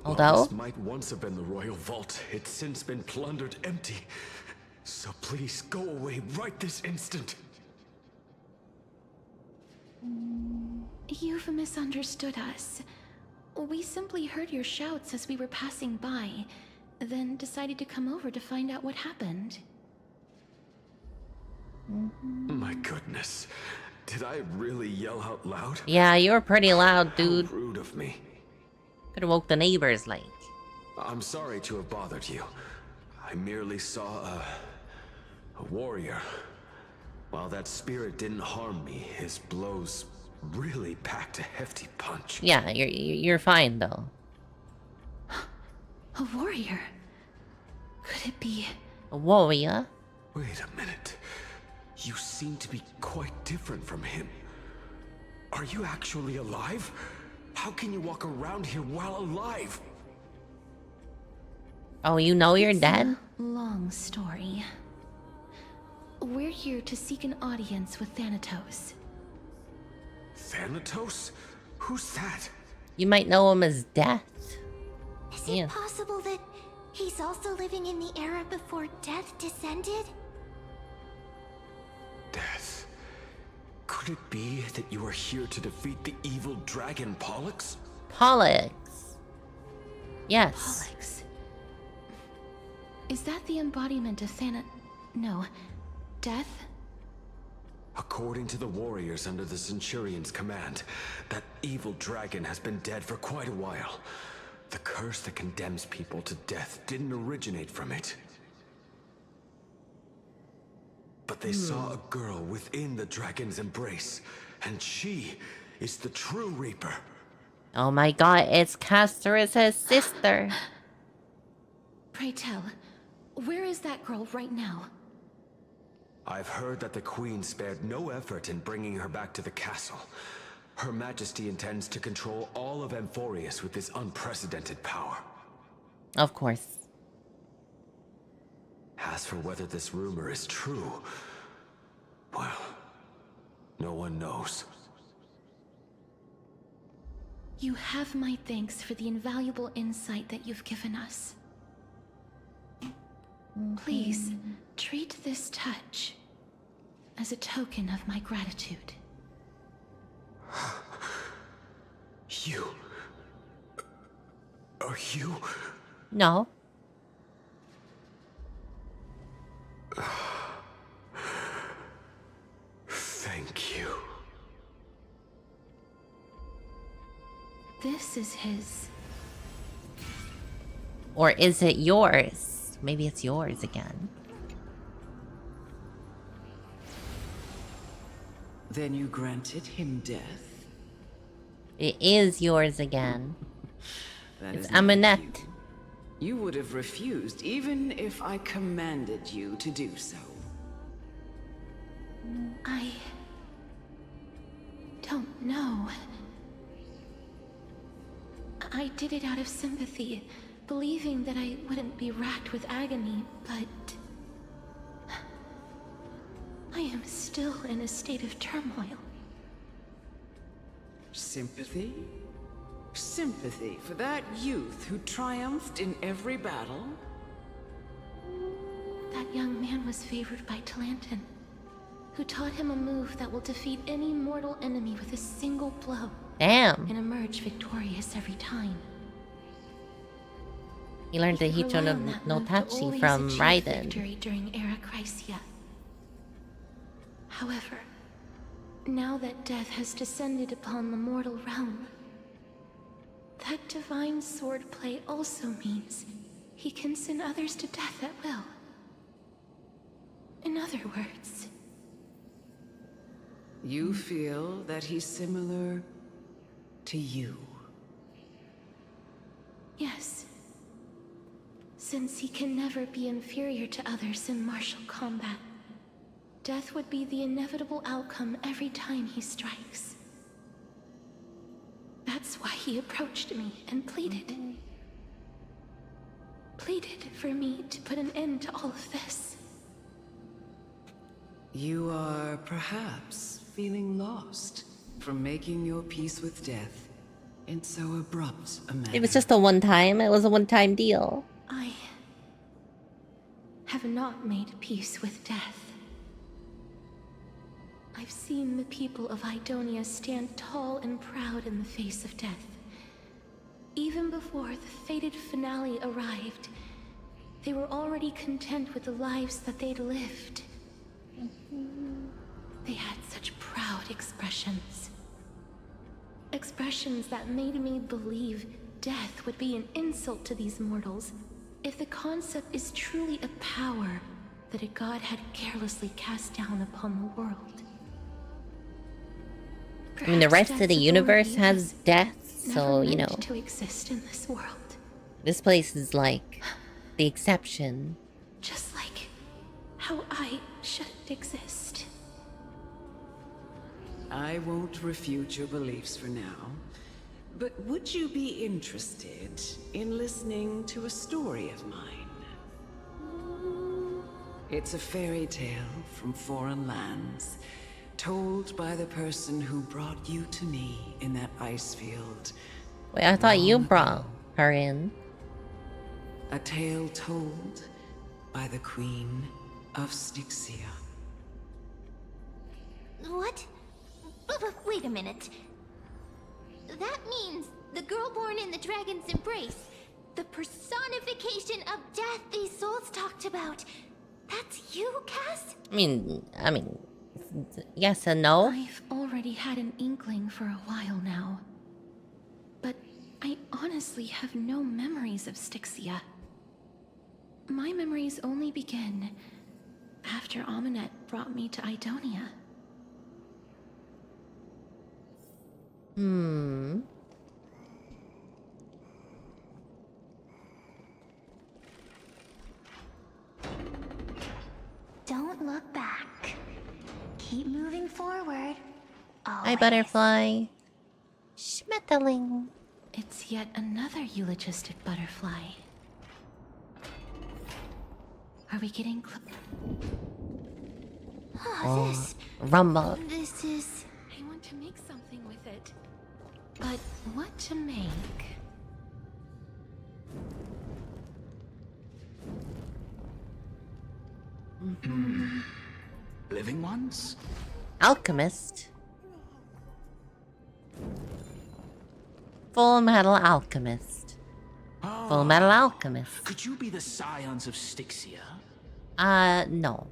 this might once have been the royal vault, it's since been plundered empty. So please go away right this instant. You've misunderstood us. We simply heard your shouts as we were passing by, then decided to come over to find out what happened. My goodness. Did I really yell out loud? Yeah, you were pretty loud, dude. How rude of me. Could have woke the neighbors, like. I'm sorry to have bothered you. I merely saw A warrior. While that spirit didn't harm me, his blows really packed a hefty punch. Yeah, you're fine though. A warrior? Could it be... A warrior? Wait a minute. You seem to be quite different from him. Are you actually alive? How can you walk around here while alive? Oh, you know you're dead? Long story. We're here to seek an audience with Thanatos. Thanatos? Who's that? You might know him as Death. Is it possible that he's also living in the era before death descended? Death. Could it be that you are here to defeat the evil dragon Pollux? Pollux. Yes. Pollux. Is that the embodiment of No. Death? According to the warriors under the Centurion's command, that evil dragon has been dead for quite a while. The curse that condemns people to death didn't originate from it. But they saw a girl within the dragon's embrace, and she is the true Reaper. Oh my god, it's Castorus' sister. Pray tell, where is that girl right now? I've heard that the Queen spared no effort in bringing her back to the castle. Her Majesty intends to control all of Amphorius with this unprecedented power. Of course. As for whether this rumor is true, well, no one knows. You have my thanks for the invaluable insight that you've given us. Please, treat this touch as a token of my gratitude. You... Are you... No. Thank you. This is his. Or is it yours? Maybe it's yours again. Then you granted him death? It is yours again. That It's is not Amunet. You would have refused even if I commanded you to do so. I don't know. I did it out of sympathy, believing that I wouldn't be racked with agony, but I am still in a state of turmoil. Sympathy? Sympathy for that youth who triumphed in every battle? That young man was favored by Talantin, who taught him a move that will defeat any mortal enemy with a single blow. Damn. And emerge victorious every time. He learned the Hicho no Tachi from Raiden. Victory during Era Chrysia. However, now that death has descended upon the mortal realm, that divine swordplay also means he can send others to death at will. In other words... You feel that he's similar to you? Yes. Since he can never be inferior to others in martial combat, death would be the inevitable outcome every time he strikes. That's why he approached me and pleaded. Pleaded for me to put an end to all of this. You are perhaps feeling lost from making your peace with death in so abrupt a manner. It was just a one-time. It was a one-time deal. I have not made peace with death. I've seen the people of Idonia stand tall and proud in the face of death. Even before the fated finale arrived, they were already content with the lives that they'd lived. They had such proud expressions. Expressions that made me believe death would be an insult to these mortals if the concept is truly a power that a god had carelessly cast down upon the world. I mean, the rest of the universe has death, so, you know. To exist in this world. This place is like the exception. Just like how I shouldn't exist. I won't refute your beliefs for now, but would you be interested in listening to a story of mine? It's a fairy tale from foreign lands, told by the person who brought you to me in that ice field. Wait, I thought you brought her in. A tale told by the Queen of Styxia. What? Wait a minute. That means the girl born in the dragon's embrace, the personification of death these souls talked about. That's you, Cass? I mean, yes and no. I've already had an inkling for a while now. But I honestly have no memories of Styxia. My memories only begin after Amunet brought me to Idonia. Don't look back. Keep moving forward. Hi, butterfly. Schmetterling. It's yet another eulogistic butterfly. Are we getting This Rumble. is... I want to make something with it. But what to make? Living ones? Alchemist. Full Metal Alchemist. Full Metal Alchemist. Could you be the scions of Styxia? No.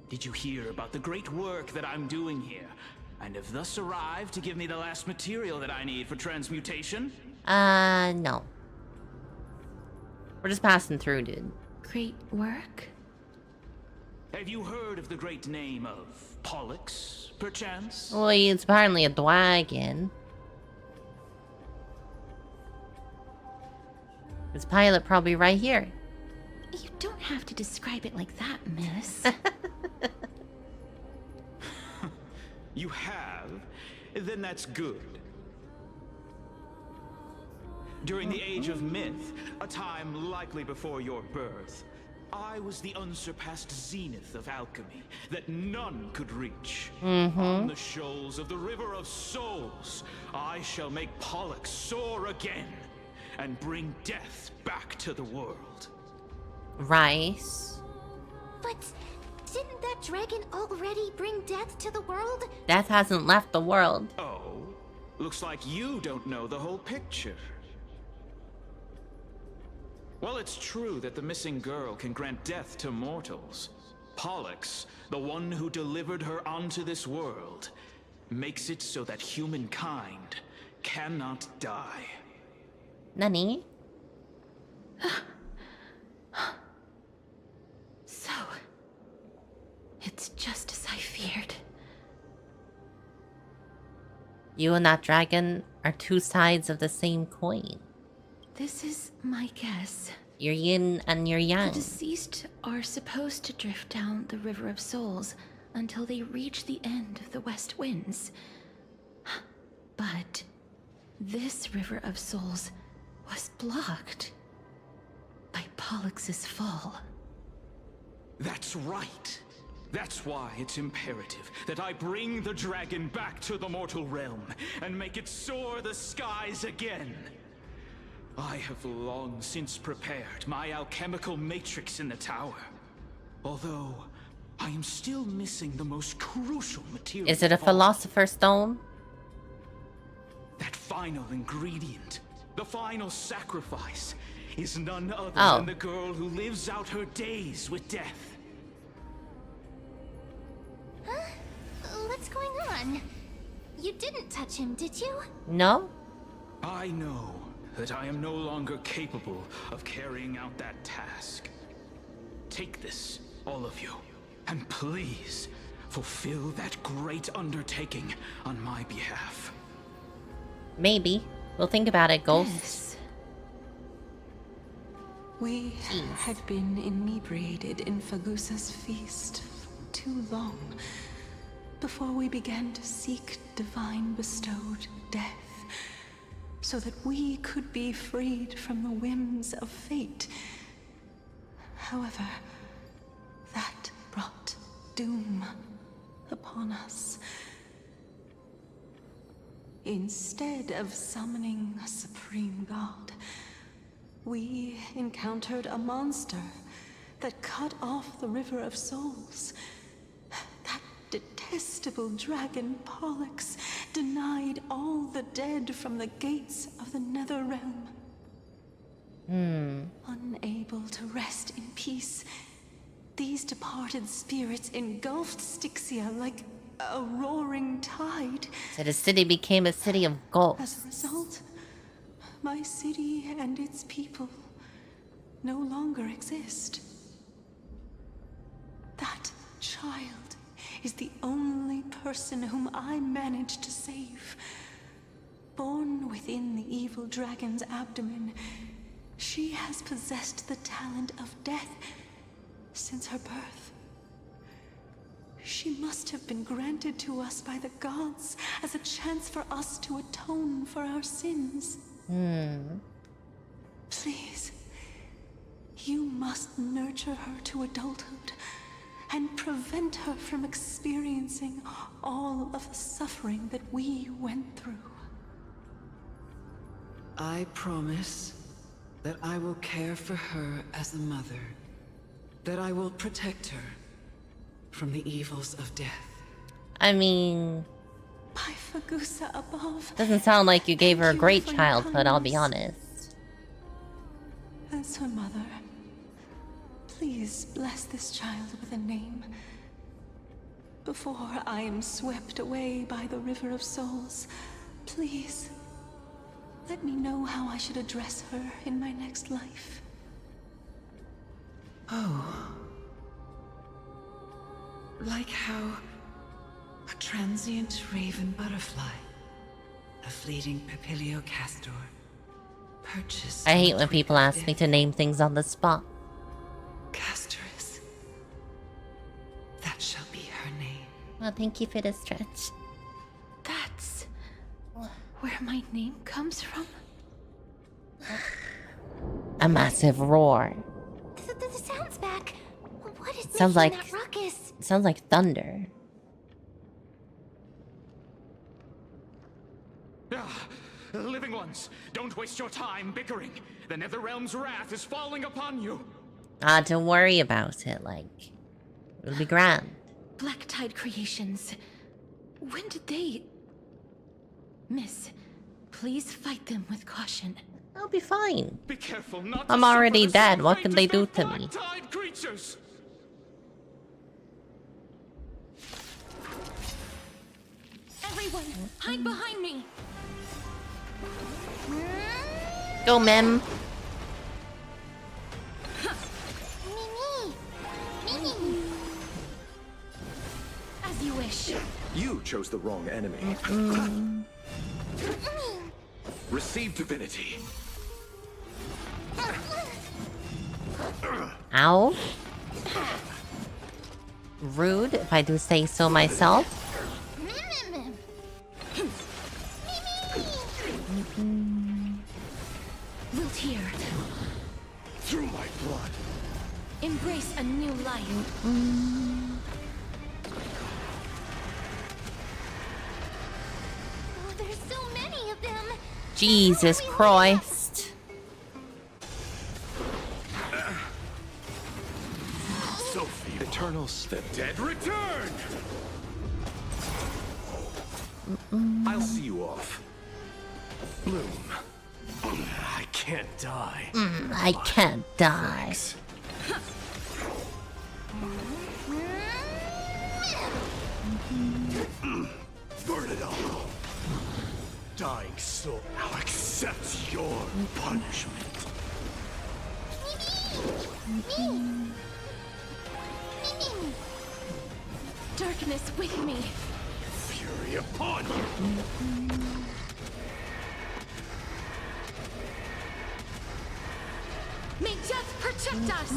Did you hear about the great work that I'm doing here? And have thus arrived to give me the last material that I need for transmutation? No. We're just passing through, dude. Great work? Have you heard of the great name of Pollux, perchance? Well, it's apparently a dragon. This pilot probably right here. You don't have to describe it like that, miss. You have? Then that's good. During the Age of Myth, a time likely before your birth, I was the unsurpassed zenith of alchemy that none could reach. On the shoals of the River of Souls, I shall make Pollux soar again and bring death back to the world. Rice. But didn't that dragon already bring death to the world? Death hasn't left the world. Oh, looks like you don't know the whole picture. Well, it's true that the missing girl can grant death to mortals. Pollux, the one who delivered her onto this world, makes it so that humankind cannot die. Nani? So, it's just as I feared. You and that dragon are two sides of the same coin. This is my guess. You're yin and you're yang. The deceased are supposed to drift down the River of Souls until they reach the end of the West Winds. But this River of Souls was blocked by Pollux's fall. That's right. That's why it's imperative that I bring the dragon back to the mortal realm and make it soar the skies again. I have long since prepared my alchemical matrix in the tower. Although, I am still missing the most crucial material. Is it a philosopher's stone? That final ingredient, the final sacrifice, is none other than the girl who lives out her days with death. Huh? What's going on? You didn't touch him, did you? No? I know that I am no longer capable of carrying out that task. Take this all of you. And please, fulfill that great undertaking on my behalf. Maybe. We'll think about it, Ghost. Yes. We had been inebriated in Fagusa's feast for too long before we began to seek divine bestowed death, so that we could be freed from the whims of fate. However, that brought doom upon us. Instead of summoning a supreme god, we encountered a monster that cut off the River of Souls. That detestable dragon Pollux denied all the dead from the gates of the Nether Realm. Unable to rest in peace, these departed spirits engulfed Styxia like a roaring tide. So the city became a city of ghosts. As a result, my city and its people no longer exist. That child is the only person whom I managed to save. Born within the evil dragon's abdomen, she has possessed the talent of death since her birth. She must have been granted to us by the gods as a chance for us to atone for our sins. Please, you must nurture her to adulthood and prevent her from experiencing all of the suffering that we went through. I promise that I will care for her as a mother, that I will protect her from the evils of death. I mean, By Fagusa above, doesn't sound like you gave her a thank you great for your childhood, I'll be kindness. honest. As her mother, please bless this child with a name before I am swept away by the River of Souls. Please, let me know how I should address her in my next life. Oh. Like how a transient raven butterfly, a fleeting papilio castor, purchased... I hate when people ask me to name things on the spot. Castorus. That shall be her name. Well, thank you for the stretch. That's where my name comes from? A massive roar. The sound's back. What is Sounds making like that ruckus? sounds like thunder. Living ones, don't waste your time bickering. The Netherrealm's wrath is falling upon you. Don't worry about it. Like, it'll be grand. Black Tide Creations. When did they... Miss, please fight them with caution. I'll be fine. Be careful not to I'm suffer already the dead. same What fate can as they their do to me? Black Tide creatures. Everyone, hide behind me! Go, Mem. Mimi! As you wish. You chose the wrong enemy. Receive divinity. Ow. Rude, if I do say so myself. Wilt here. Through my blood. Embrace a new life. Oh, there's so many of them. Jesus Christ. Sophie, Eternals, the dead return! I'll see you off. Bloom. I can't die. I can't die. Thanks. Burn it all. Dying soul, I'll accept your punishment. darkness with me. Fury upon you! May death protect us!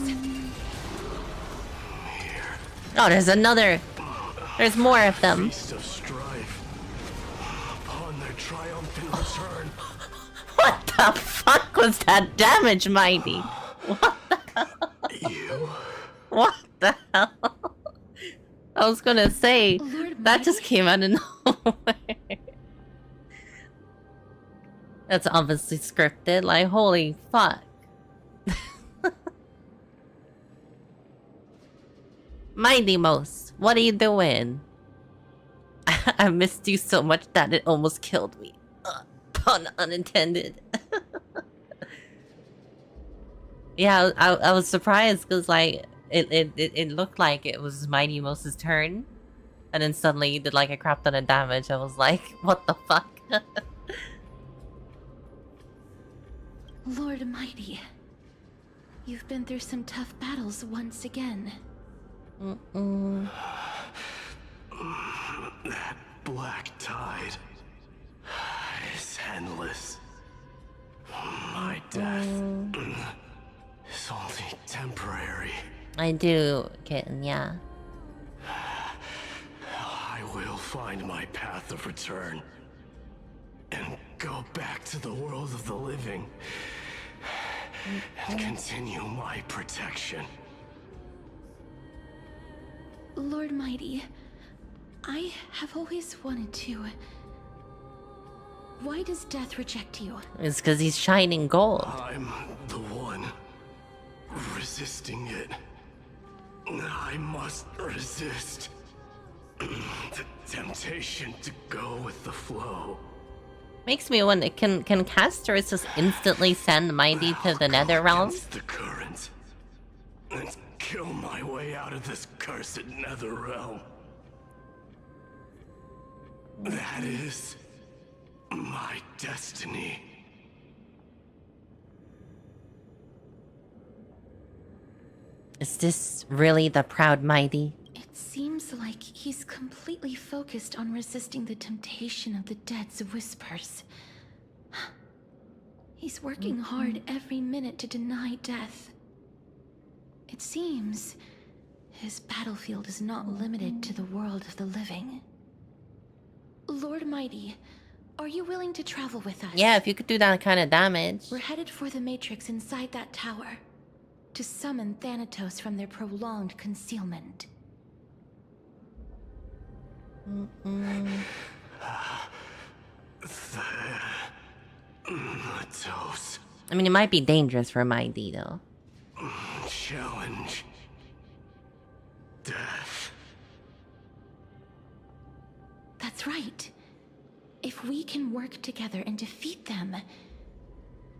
Oh, there's another. There's more of them. Feast of strife. Upon their triumphant return. What the fuck was that damage, Mighty? What the hell? You? What the hell? I was gonna say, that just came out of nowhere. That's obviously scripted, like, holy fuck. Mighty Mouse, what are you doing? I missed you so much that it almost killed me. Pun unintended. Yeah, I was surprised because like it looked like it was Mighty Mouse's turn, and then suddenly he did like a crap ton of damage. I was like, what the fuck? Lord Mighty, you've been through some tough battles once again. That black tide is endless. My death is only temporary. I do, kitten, yeah. I will find my path of return and go back to the world of the living and continue my protection. Lord Mighty, I have always wanted to. Why does death reject you? It's because he's shining gold. I'm the one resisting it. I must resist the temptation to go with the flow. Makes me wonder, can Castorus just instantly send Mighty to the Nether Realm? The current and kill my way out of this cursed Nether Realm. That is my destiny. Is this really the proud Mighty? It seems like he's completely focused on resisting the temptation of the dead's whispers. He's working hard every minute to deny death. It seems his battlefield is not limited to the world of the living. Lord Mighty, are you willing to travel with us? Yeah, if you could do that kind of damage. We're headed for the Matrix inside that tower, to summon Thanatos from their prolonged concealment. Thanatos. I mean, it might be dangerous for Mighty, though. Challenge. Death. That's right. If we can work together and defeat them,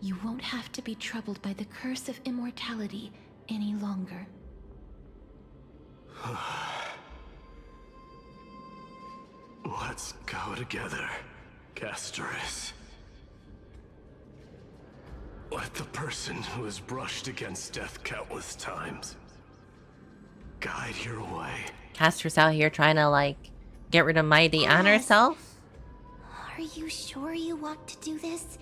you won't have to be troubled by the curse of immortality any longer. Let's go together, Castorus. Let the person who has brushed against death countless times guide your way. Castor's out here trying to, like, get rid of Mighty and herself? Are you sure you want to do this?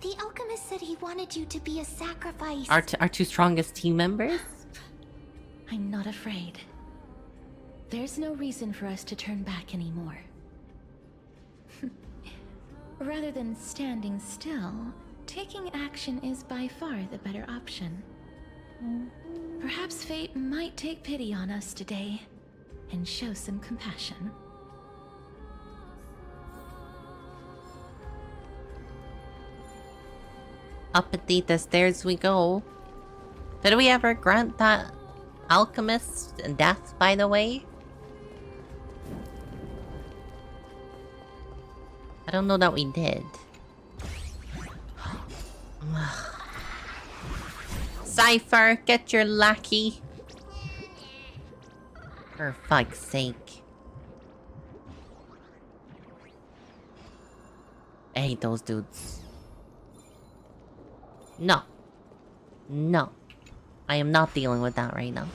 The alchemist said he wanted you to be a sacrifice. Our two strongest team members? I'm not afraid. There's no reason for us to turn back anymore. Rather than standing still, taking action is by far the better option. Perhaps fate might take pity on us today and show some compassion. Up the stairs we go. Did we ever grant that alchemist death, by the way? I don't know that we did. Cypher, get your lackey. For fuck's sake. I hate those dudes. No. No. I am not dealing with that right now.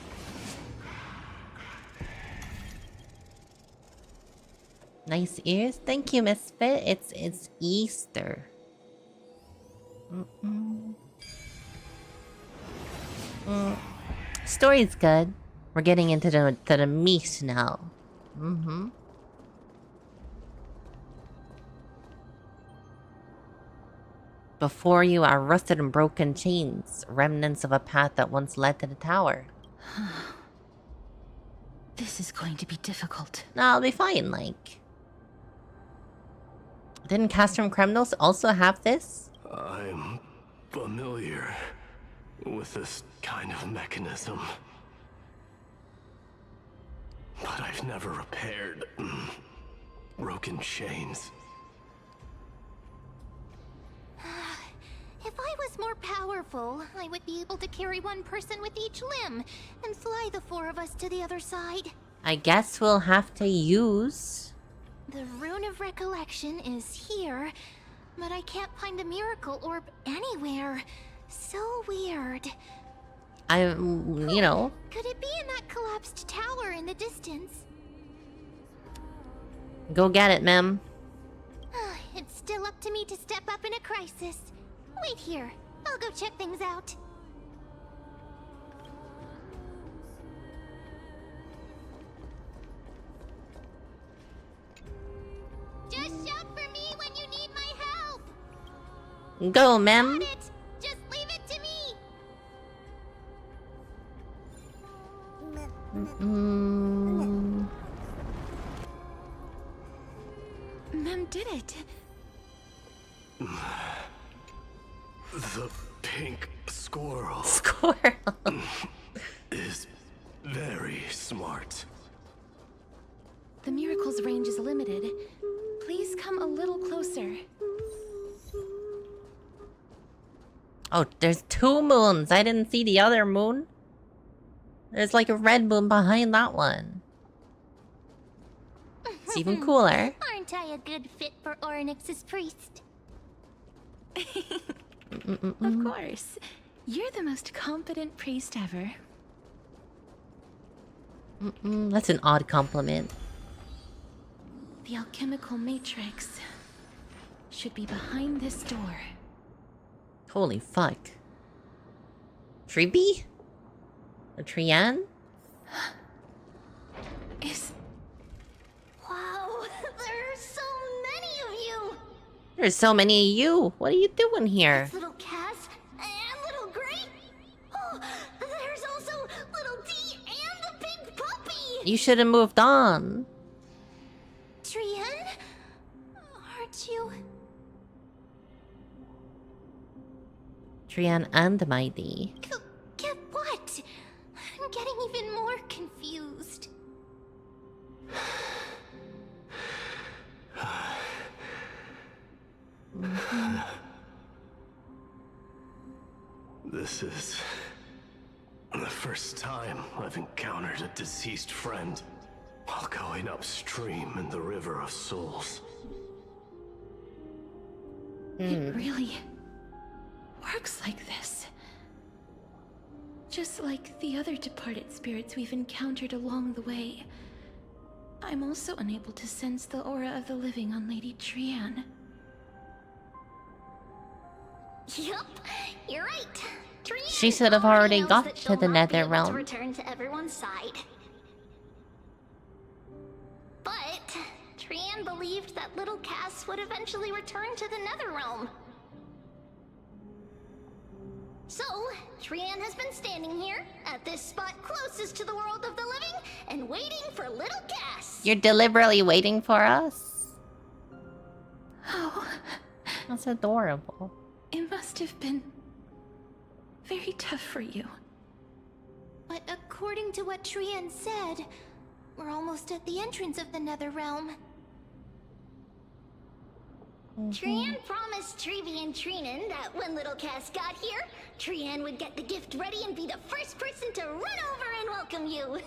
Nice ears. Thank you, Misfit. It's Easter. Story's good. We're getting into the meat now. Before you are rusted and broken chains, remnants of a path that once led to the tower. This is going to be difficult. No, I'll be fine, like. Didn't Castrum Kremnos also have this? I'm familiar with this kind of mechanism. But I've never repaired broken chains. If I was more powerful, I would be able to carry one person with each limb and fly the four of us to the other side. I guess we'll have to use... The Rune of Recollection is here, but I can't find the miracle orb anywhere. So weird. you know... Could it be in that collapsed tower in the distance? Go get it, ma'am. It's still up to me to step up in a crisis. Wait here. I'll go check things out. Just shout for me when you need my help. Go, ma'am. Got it. Just leave it to me. Mem did it. The pink squirrel. Squirrel. Is very smart. The miracle's range is limited. Please come a little closer. Oh, there's 2 moons. I didn't see the other moon. There's like a red moon behind that one. It's even cooler. Aren't I a good fit for Orynyx's priest? Of course. You're the most competent priest ever. That's an odd compliment. The alchemical matrix should be behind this door. Holy fuck. Trippy? A Trian? Wow, there are so many of you! There's so many of you. What are you doing here? It's little Cass and little Gray. Oh, there's also little D and the big puppy! You should have moved on. Trian? Aren't you... Trian and Mighty. Get what? I'm getting even more confused. This is the first time I've encountered a deceased friend while going upstream in the River of Souls. It really works like this. Just like the other departed spirits we've encountered along the way. I'm also unable to sense the aura of the living on Lady Trian. Yup, you're right. Trian She should have already knows got that to she'll the not be nether able realm. to return to everyone's side. But Trian believed that little Cass would eventually return to the nether realm. So, Trian has been standing here, at this spot closest to the world of the living, and waiting for little Cass. You're deliberately waiting for us? Oh, That's adorable. it must have been very tough for you. But according to what Trian said, we're almost at the entrance of the nether realm. Trian promised Trevi and Trinan that when little Cass got here, Trian would get the gift ready and be the first person to run over and welcome you.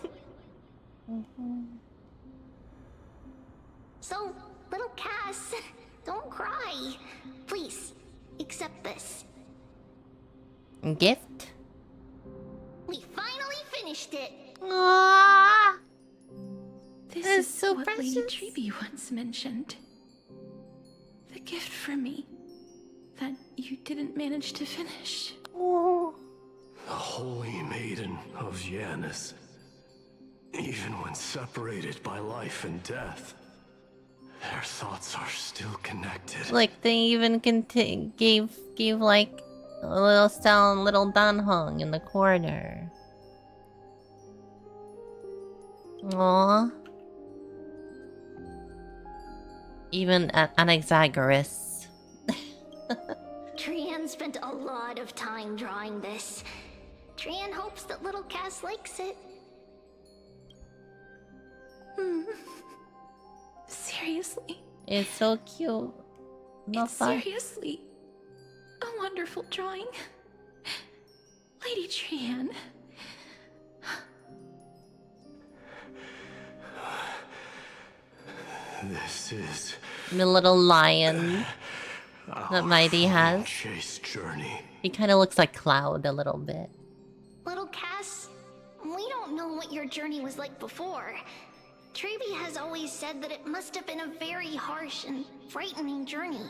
So, little Cass, don't cry. Please, accept this. Gift? We finally finished it. Aww. This That is is so what precious. Lady Treby once mentioned. The gift for me that you didn't manage to finish. Oh. The Holy Maiden of Janus. Even when separated by life and death, their thoughts are still connected. Like they even gave like a little sound, little danhong in the corner. Aww. Even Anaxagoras. Trian spent a lot of time drawing this. Trian hopes that little Cass likes it. Seriously. It's so cute. It's seriously a wonderful drawing. Lady Trian. This is The little lion that Mighty has. Chase journey. He kind of looks like Cloud a little bit. Little Cass, we don't know what your journey was like before. Treby has always said that it must have been a very harsh and frightening journey.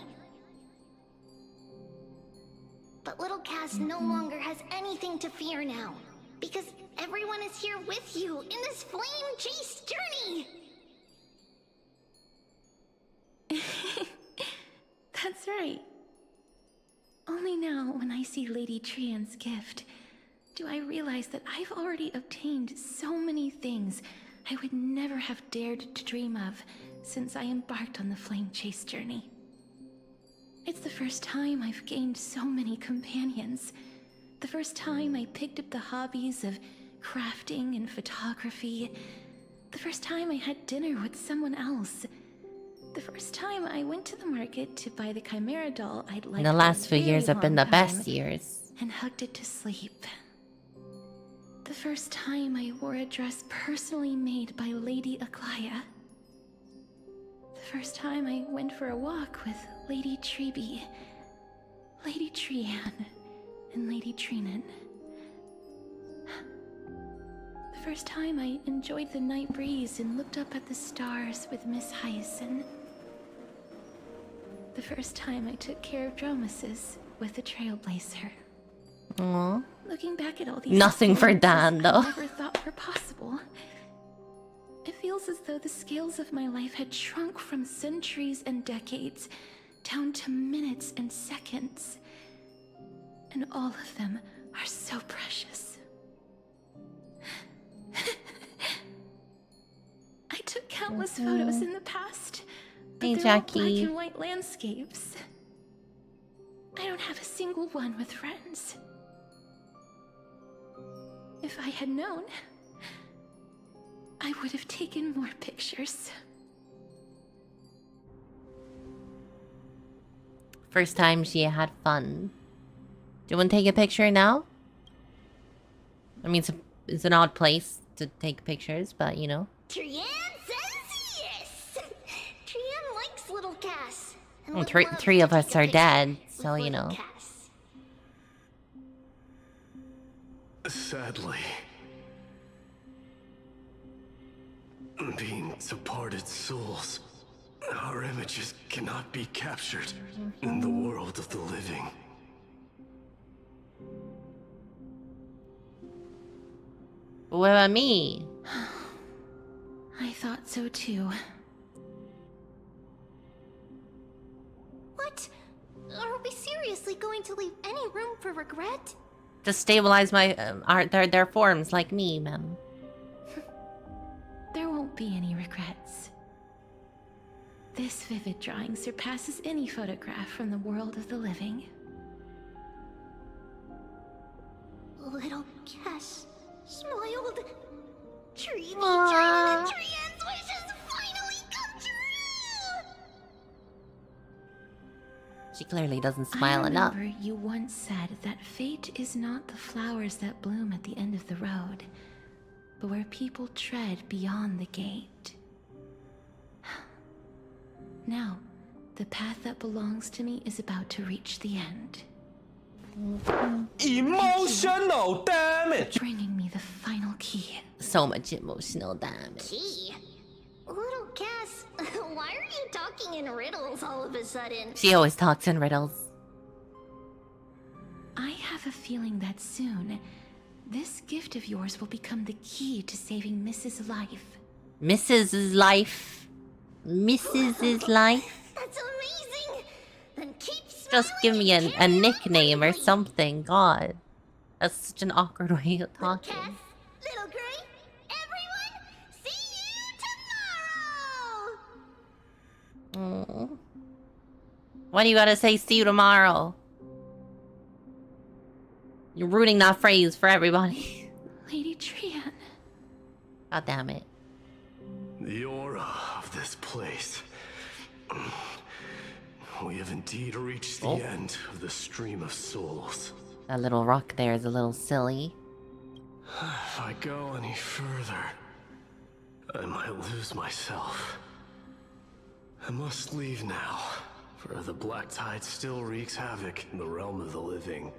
But little Cass no longer has anything to fear now, because everyone is here with you in this flame chase journey! That's right. Only now, when I see Lady Trian's gift, do I realize that I've already obtained so many things I would never have dared to dream of since I embarked on the flame chase journey. It's the first time I've gained so many companions. The first time I picked up the hobbies of crafting and photography. The first time I had dinner with someone else. The first time I went to the market to buy the Chimera doll I'd liked The last for a few years very have been long the best time years. and hugged it to sleep. The first time I wore a dress personally made by Lady Aglaya. The first time I went for a walk with Lady Treby, Lady Trian, and Lady Trinan. The first time I enjoyed the night breeze and looked up at the stars with Miss Hyacinth. The first time I took care of Dromasis with the Trailblazer. Aww. Looking back at all these Nothing for experiences Dan, though. I never thought were possible. It feels as though the scales of my life had shrunk from centuries and decades down to minutes and seconds. And all of them are so precious. I took countless photos in the past, but Hey, they're all Jackie. black and white landscapes. I don't have a single one with friends. If I had known, I would have taken more pictures. First time she had fun. Do you want to take a picture now? I mean, it's an odd place to take pictures, but you know. Trian says yes! Trian likes little Cass. and Well, would three love three to of us take a are picture dead, with so you little know. Cass. Sadly, being departed souls, our images cannot be captured in the world of the living. What about me? I thought so too. What? Are we seriously going to leave any room for regret? To stabilize my their forms like me, ma'am. There won't be any regrets. This vivid drawing surpasses any photograph from the world of the living. Little Cass smiled. Treby, Trian, and Trian's wishes finally come true! She clearly doesn't smile enough. I remember you once said that fate is not the flowers that bloom at the end of the road, but where people tread beyond the gate. Now, the path that belongs to me is about to reach the end. Emotional damage! Bringing me the final key. So much emotional damage. Key? talking in riddles all of a sudden? She always talks in riddles. I have a feeling that soon, this gift of yours will become the key to saving Mrs. Life. Mrs.'s life. Mrs.'s life. That's amazing! Then keep Just give me a nickname or something. God. That's such an awkward way of talking. Little Gray, everyone, see you tomorrow! Why do you gotta say see you tomorrow? You're ruining that phrase for everybody. Lady Trian. God damn it. The aura of this place. We have indeed reached the end of the stream of souls. That little rock there is a little silly. If I go any further, I might lose myself. I must leave now, for the black tide still wreaks havoc in the realm of the living.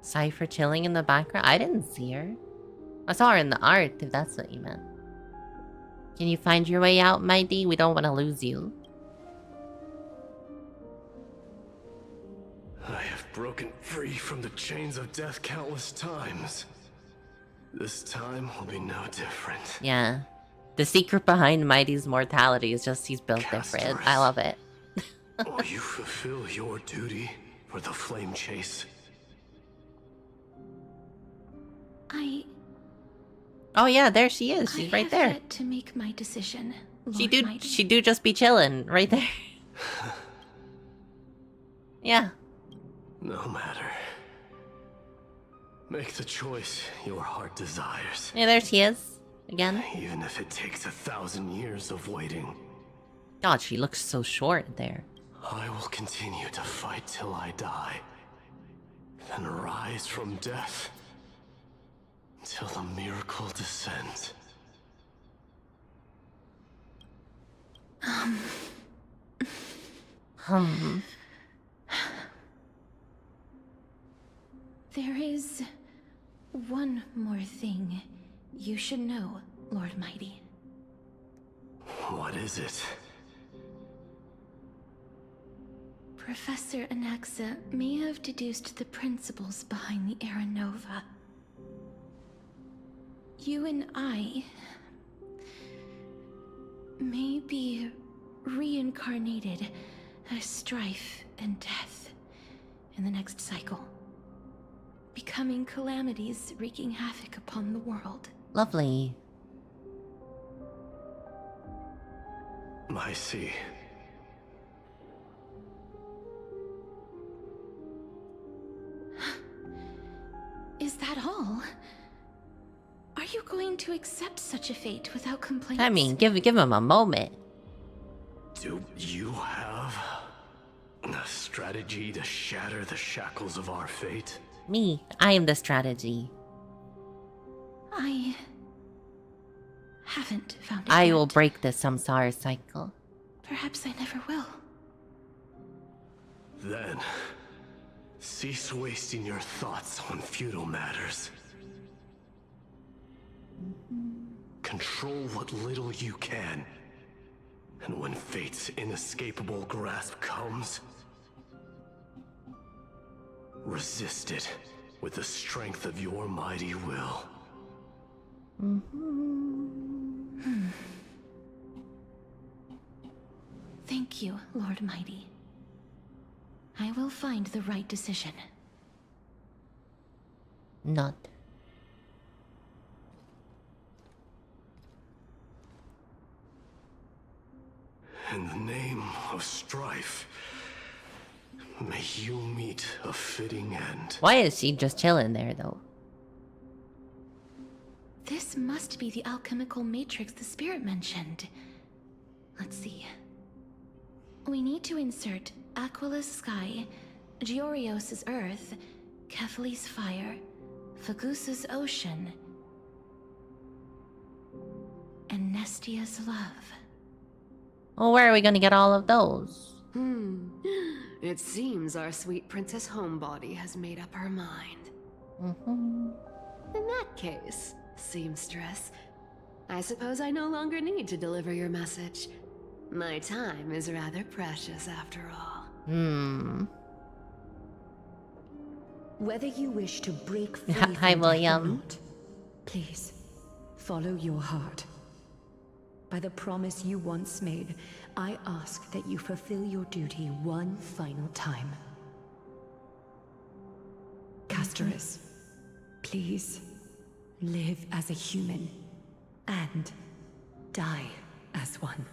Cypher chilling in the background? I didn't see her. I saw her in the art, if that's what you meant. Can you find your way out, Mighty? We don't want to lose you. I have broken free from the chains of death countless times. This time will be no different. Yeah. The secret behind Mighty's mortality is just he's built different. I love it. Will you fulfill your duty for the flame chase? Oh yeah, there she is. She's right there. I have yet to make my decision. She do just be chilling right there. Yeah. No matter. Make the choice your heart desires. Yeah, there she is. Again. Even if it takes 1,000 years of waiting. God, she looks so short there. I will continue to fight till I die. Then rise from death. Till the miracle descends. There is one more thing you should know, Lord Mighty. What is it? Professor Anaxa may have deduced the principles behind the Era Nova. You and I may be reincarnated as strife and death in the next cycle, becoming calamities wreaking havoc upon the world. Lovely. I see. Is that all? Are you going to accept such a fate without complaints? I mean, give him a moment. Do you have a strategy to shatter the shackles of our fate? Me, I am the strategy. I haven't found it I yet. will break the samsara cycle. Perhaps I never will. Then, cease wasting your thoughts on futile matters. Control what little you can. And when fate's inescapable grasp comes, resist it with the strength of your mighty will. Thank you, Lord Mighty. I will find the right decision. Not. In the name of strife, may you meet a fitting end. Why is she just chilling there, though? This must be the alchemical matrix the spirit mentioned. Let's see. We need to insert Aquila's sky, Giorios' earth, Kefali's fire, Fagusa's ocean, and Nestia's love. Well, where are we gonna get all of those? It seems our sweet Princess Homebody has made up her mind. In that case, seamstress, I suppose I no longer need to deliver your message. My time is rather precious after all. Whether you wish to break free Hi, from death or William. not, please follow your heart. By the promise you once made, I ask that you fulfill your duty one final time. Castorus, please live as a human and die as one.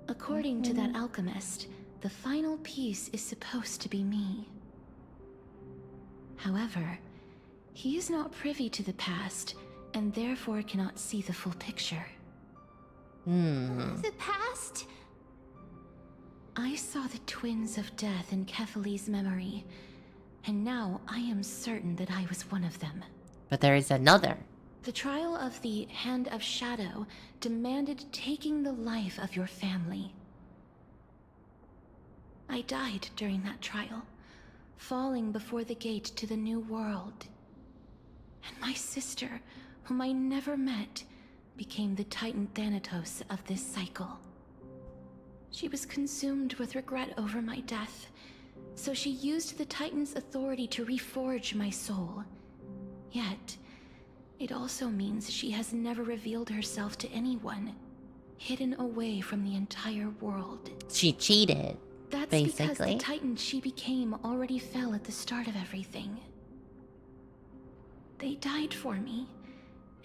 According to that alchemist, the final piece is supposed to be me. However, he is not privy to the past, and therefore cannot see the full picture. The past? I saw the twins of death in Kefali's memory, and now I am certain that I was one of them. But there is another. The trial of the Hand of Shadow demanded taking the life of your family. I died during that trial, falling before the gate to the new world. And my sister, whom I never met, became the Titan Thanatos of this cycle. She was consumed with regret over my death, so she used the Titan's authority to reforge my soul. Yet, it also means she has never revealed herself to anyone, hidden away from the entire world. She cheated, That's basically. because the Titan she became already fell at the start of everything. They died for me,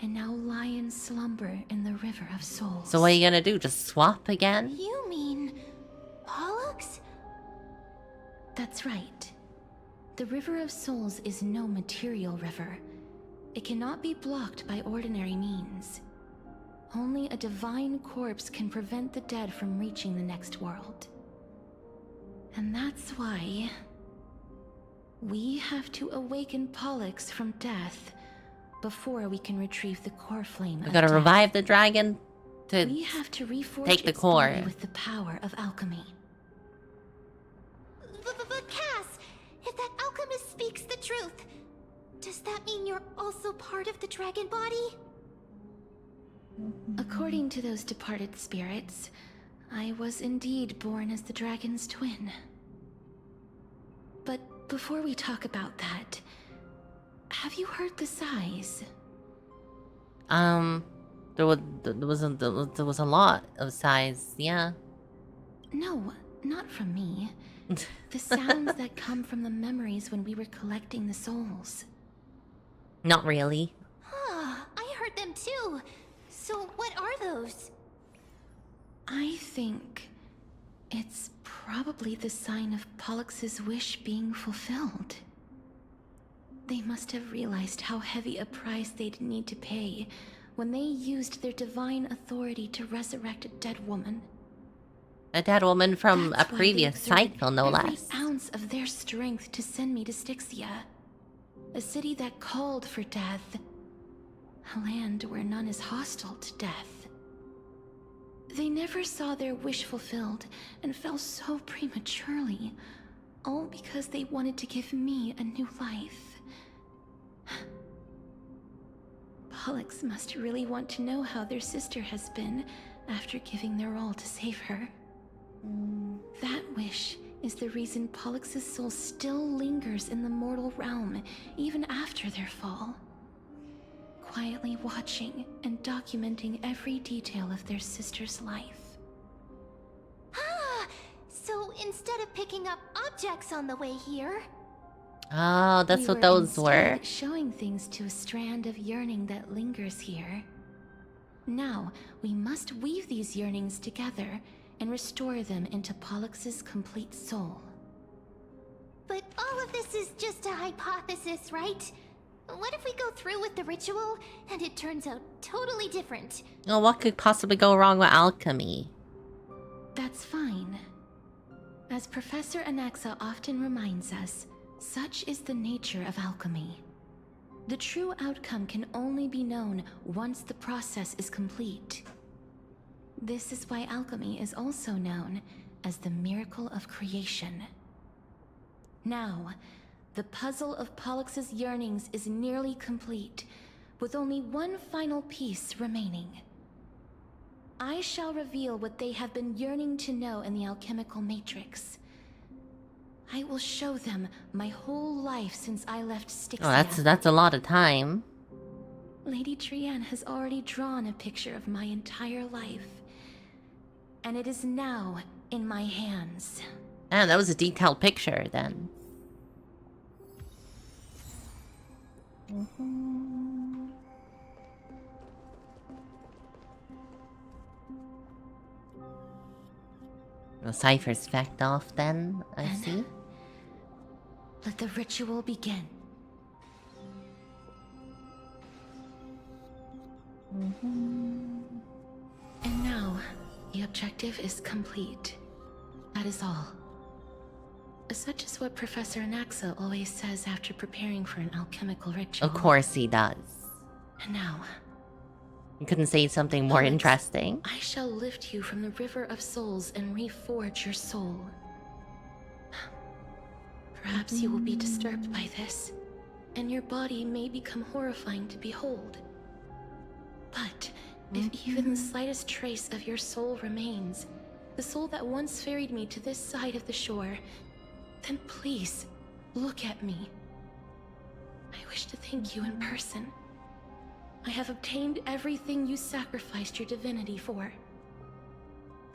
and now lie in slumber in the River of Souls. So what are you gonna do? Just swap again? You mean... Pollux? That's right. The River of Souls is no material river. It cannot be blocked by ordinary means. Only a divine corpse can prevent the dead from reaching the next world. And that's why... we have to awaken Pollux from death before we can retrieve the core flame We of gotta death. revive the dragon to We have to reforge take the its core. body with the power of alchemy. But Cass, if that alchemist speaks the truth, does that mean you're also part of the dragon body? According to those departed spirits, I was indeed born as the dragon's twin. But before we talk about that, have you heard the sighs? There was a lot of sighs, yeah. No, not from me. The sounds that come from the memories when we were collecting the souls. Not really. I heard them too. So what are those? I think it's probably the sign of Pollux's wish being fulfilled. They must have realized how heavy a price they'd need to pay when they used their divine authority to resurrect a dead woman. A dead woman from That's a why previous they exerted cycle, no every less. ounce of their strength to send me to Styxia, a city that called for death, a land where none is hostile to death. They never saw their wish fulfilled and fell so prematurely, all because they wanted to give me a new life. Pollux must really want to know how their sister has been after giving their all to save her. That wish is the reason Pollux's soul still lingers in the mortal realm even after their fall, quietly watching and documenting every detail of their sister's life. So instead of picking up objects on the way here... Oh, that's We what those were. instead showing things to a strand of yearning that lingers here. Now, we must weave these yearnings together and restore them into Pollux's complete soul. But all of this is just a hypothesis, right? What if we go through with the ritual and it turns out totally different? Oh, what could possibly go wrong with alchemy? That's fine. As Professor Anaxa often reminds us, such is the nature of alchemy. The true outcome can only be known once the process is complete. This is why alchemy is also known as the miracle of creation. Now, the puzzle of Pollux's yearnings is nearly complete, with only one final piece remaining. I shall reveal what they have been yearning to know in the alchemical matrix. I will show them my whole life since I left Styxia. Oh, that's a lot of time. Lady Trienne has already drawn a picture of my entire life, and it is now in my hands. Ah, that was a detailed picture then. The cipher's fecked off then, I see. Let the ritual begin. And now, the objective is complete. That is all. Such is what Professor Anaxa always says after preparing for an alchemical ritual. Of course he does. And now, You couldn't say something more interesting. I shall lift you from the river of souls and reforge your soul. Perhaps you will be disturbed by this, and your body may become horrifying to behold. But if even the slightest trace of your soul remains, the soul that once ferried me to this side of the shore, then please, look at me. I wish to thank you in person. I have obtained everything you sacrificed your divinity for.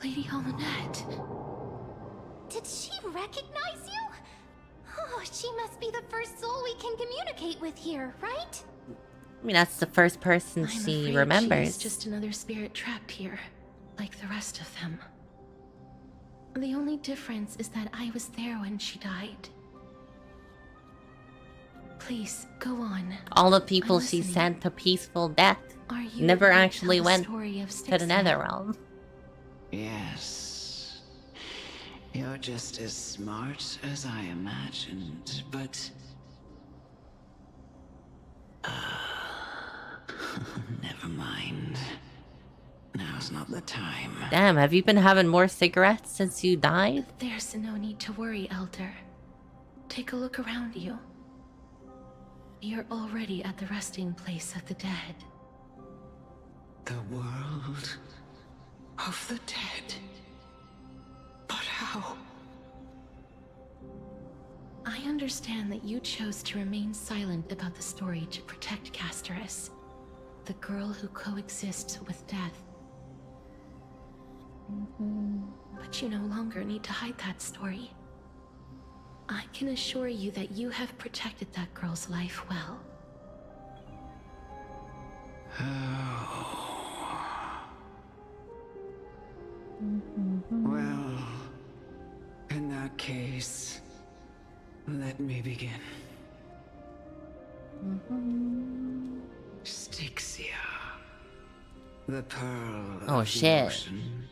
Lady Alanette. Did she recognize you? Oh, she must be the first soul we can communicate with here, right? I mean, that's the first person she remembers. She is just another spirit trapped here, like the rest of them. The only difference is that I was there when she died. Please, go on. All the people she sent to peaceful death never actually went to the Netherrealm. Yes. You're just as smart as I imagined, but... never mind. Now's not the time. Damn, have you been having more cigarettes since you died? There's no need to worry, Elder. Take a look around you. You're already at the resting place of the dead. The world of the dead? But how? I understand that you chose to remain silent about the story to protect Casterus, the girl who coexists with death. But you no longer need to hide that story. I can assure you that you have protected that girl's life well. Well, in that case, let me begin. Styxia, the pearl of the ocean,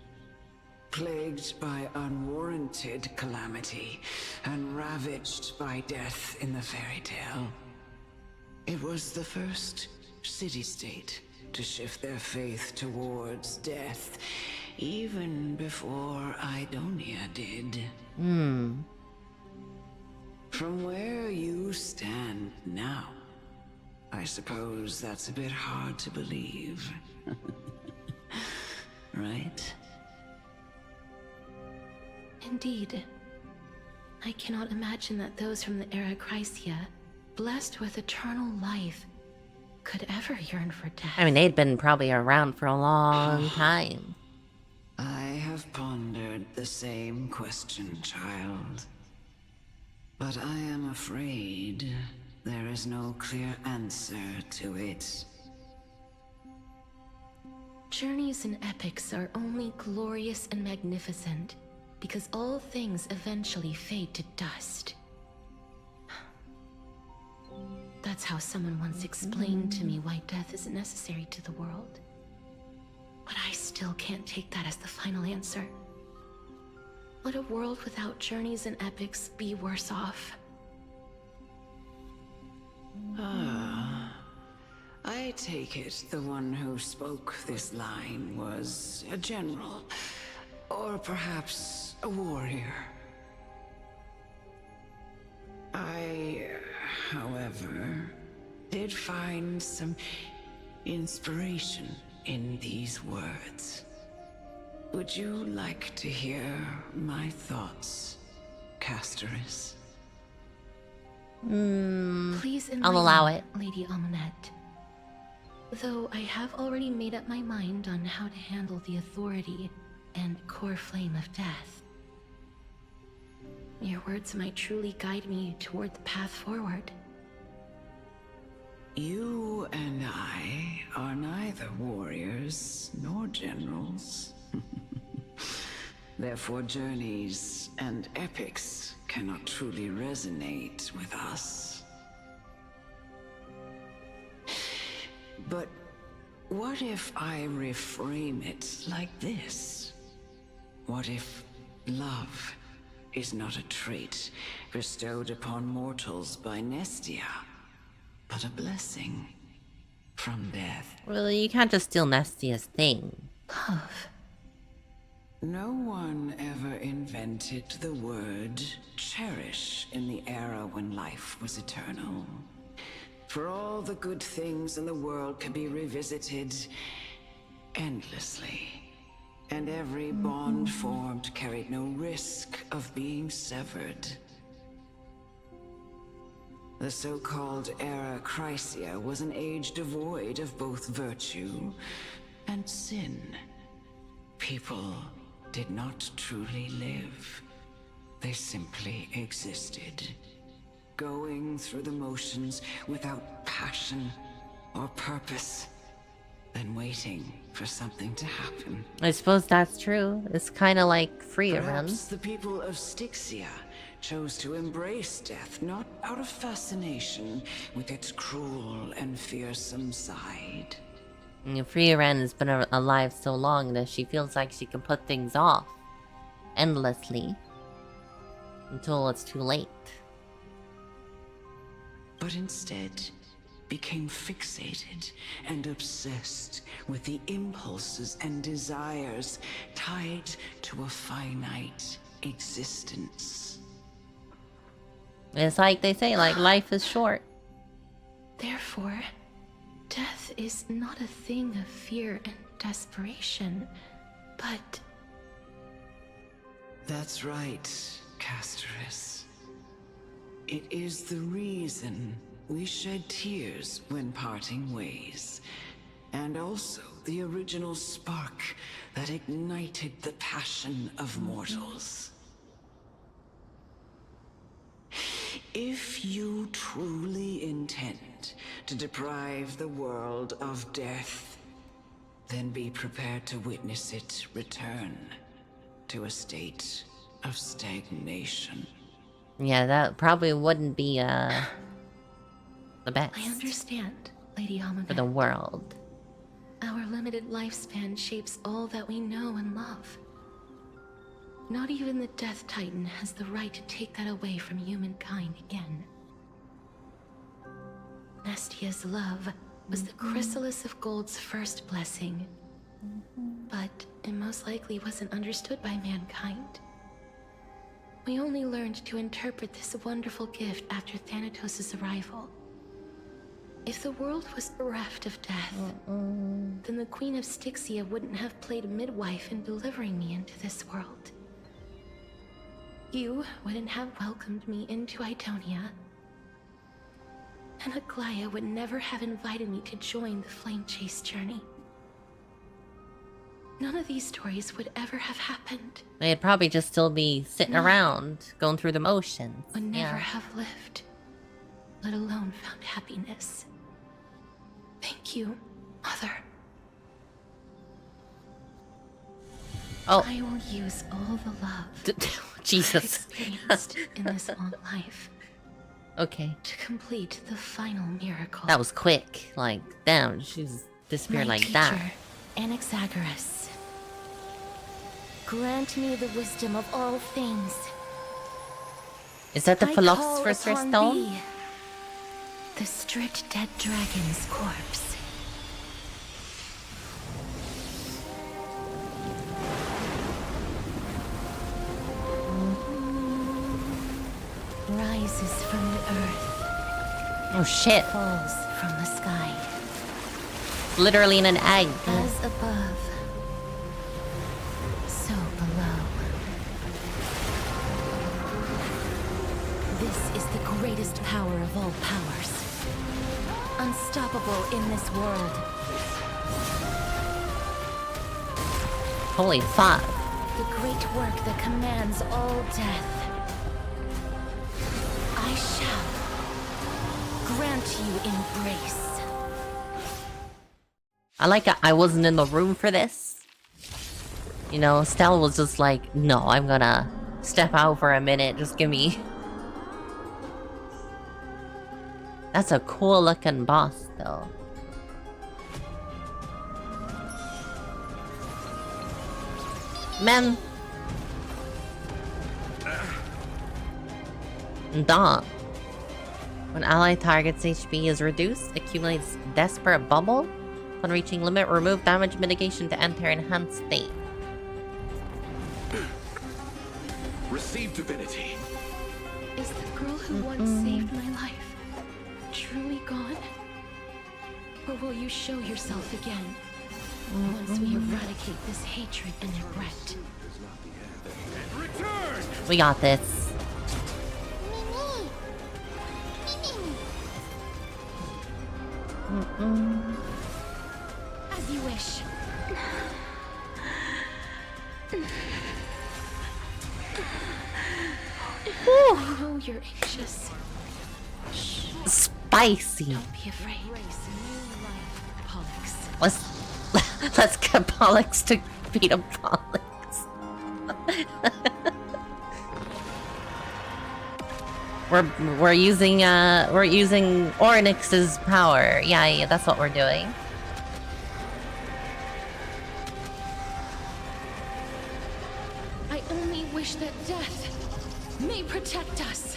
plagued by unwarranted calamity and ravaged by death in the fairy tale. It was the first city-state to shift their faith towards death, even before Idonia did. From where you stand now, I suppose that's a bit hard to believe. Right? Indeed. I cannot imagine that those from the era Chrysia, blessed with eternal life, could ever yearn for death. I mean, they'd been probably around for a long time. I have pondered the same question, child. But I am afraid there is no clear answer to it. Journeys and epics are only glorious and magnificent because all things eventually fade to dust. That's how someone once explained to me why death is necessary to the world. But I still can't take that as the final answer. Would a world without journeys and epics be worse off? I take it the one who spoke this line was a general, or perhaps a warrior. I, however, did find some inspiration in these words. Would you like to hear my thoughts, Castoris? Please I'll allow enlighten, it. Lady Amunet. Though I have already made up my mind on how to handle the authority and core flame of death. Your words might truly guide me toward the path forward. You and I are neither warriors nor generals. Therefore, journeys and epics cannot truly resonate with us. But what if I reframe it like this? What if love is not a trait bestowed upon mortals by Nestia, but a blessing from death? Well, you can't just steal Nestia's thing. Love. No one ever invented the word cherish in the era when life was eternal. For all the good things in the world can be revisited endlessly, and every bond formed carried no risk of being severed. The so-called Era Chrysia was an age devoid of both virtue and sin. People did not truly live. They simply existed, going through the motions without passion or purpose, then waiting for something to happen. I suppose that's true. It's kind of like free run. Perhaps the people of Styxia chose to embrace death, not out of fascination with its cruel and fearsome side. Free Ren has been alive so long that she feels like she can put things off endlessly until it's too late. But instead became fixated and obsessed with the impulses and desires tied to a finite existence. It's like they say, like, life is short. Therefore, death is not a thing of fear and desperation, but... That's right, Castoris. It is the reason we shed tears when parting ways, and also the original spark that ignited the passion of mortals. If you truly intend to deprive the world of death, then be prepared to witness it return to a state of stagnation. Yeah, that probably wouldn't be the best. I understand, Lady Amunet. For the world. Our limited lifespan shapes all that we know and love. Not even the Death Titan has the right to take that away from humankind again. Nestia's love was the chrysalis of Gold's first blessing, but it most likely wasn't understood by mankind. We only learned to interpret this wonderful gift after Thanatos' arrival. If the world was bereft of death, then the Queen of Styxia wouldn't have played a midwife in delivering me into this world. You wouldn't have welcomed me into Idonia, and Aglaya would never have invited me to join the Flame Chase journey. None of these stories would ever have happened. They'd probably just still be sitting around, going through the motions. Would never have lived, let alone found happiness. Thank you, Mother. Oh. I will use all the love Jesus. I've experienced in this long life. Okay. To complete the final miracle. That was quick. Like, damn, she's disappeared My like teacher, that. Anaxagoras. Grant me the wisdom of all things. Is that the I Philosopher's call upon Stone? thee, the stripped dead dragon's corpse. Rises from the earth. Oh shit. Falls from the sky. Literally in an egg. As above, so below. This is the greatest power of all powers. Unstoppable in this world. Holy fuck. The great work that commands all death. I shall grant you embrace. I like I wasn't in the room for this. You know, Stella was just like, no, I'm gonna step out for a minute. Just give me... That's a cool looking boss, though. Men. Duh. When ally target's HP is reduced, accumulates Desperate Bubble. Upon reaching limit, remove damage mitigation to enter enhanced state. Receive divinity. Is the girl who once saved my life truly gone? Or will you show yourself again? Once we eradicate this hatred and regret. We got this. As you wish. I know you're anxious. Spicy. Don't be afraid. Pollux. Let's get Pollux to beat up Pollux. we're using Ornyx's power. Yeah, that's what we're doing. I only wish that death may protect us.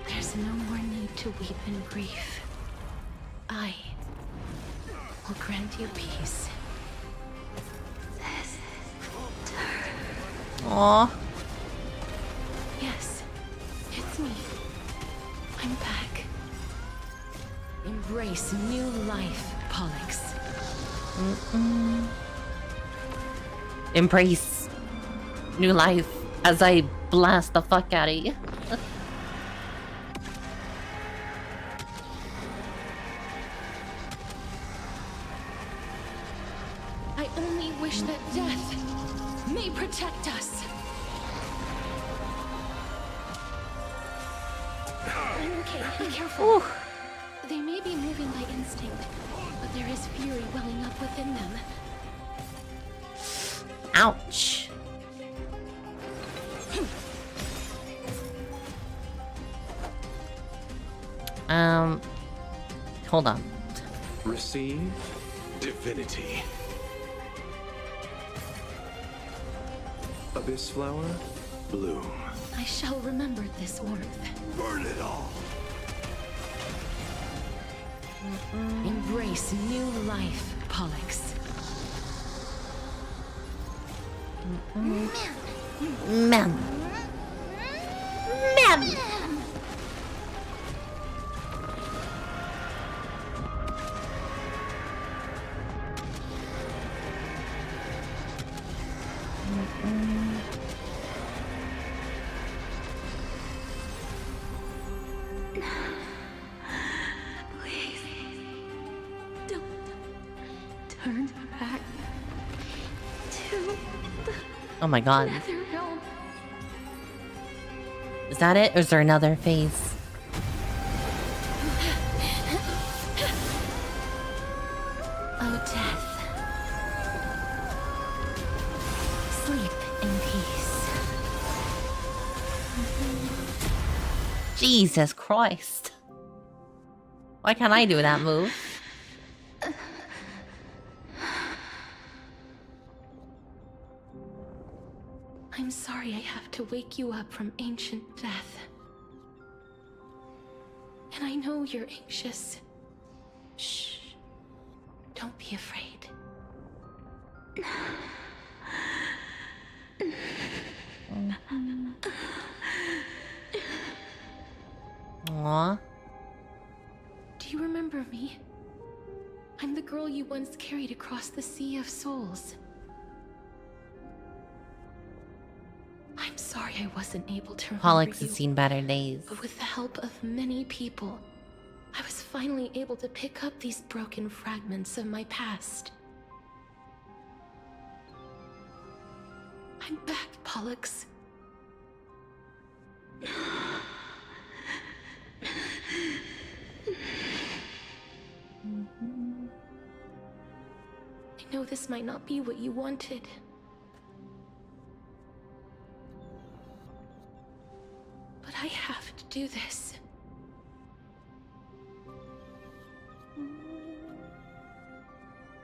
There's no more need to weep in grief. I will grant you peace. Aww. Yes, it's me. I'm back. Embrace new life, Pollux. Embrace new life as I blast the fuck out of you. I only wish that death may protect us. I'm okay. Be careful. They may be moving by instinct, but there is fury welling up within them. Ouch. Hold on. Receive divinity. Abyss flower, bloom. I shall remember this warmth. Burn it all. Embrace new life, Pollux. Mem. Turn back to the Oh my god. nether realm. Is that it? Or is there another phase? Oh, death. Sleep in peace. Jesus Christ. Why can't I do that move? I'm sorry I have to wake you up from ancient death. And I know you're anxious. Shh. Don't be afraid. Aw. Do you remember me? I'm the girl you once carried across the Sea of Souls. I'm sorry I wasn't able to remember Pollux you, has seen better days. but with the help of many people, I was finally able to pick up these broken fragments of my past. I'm back, Pollux. I know this might not be what you wanted. But I have to do this.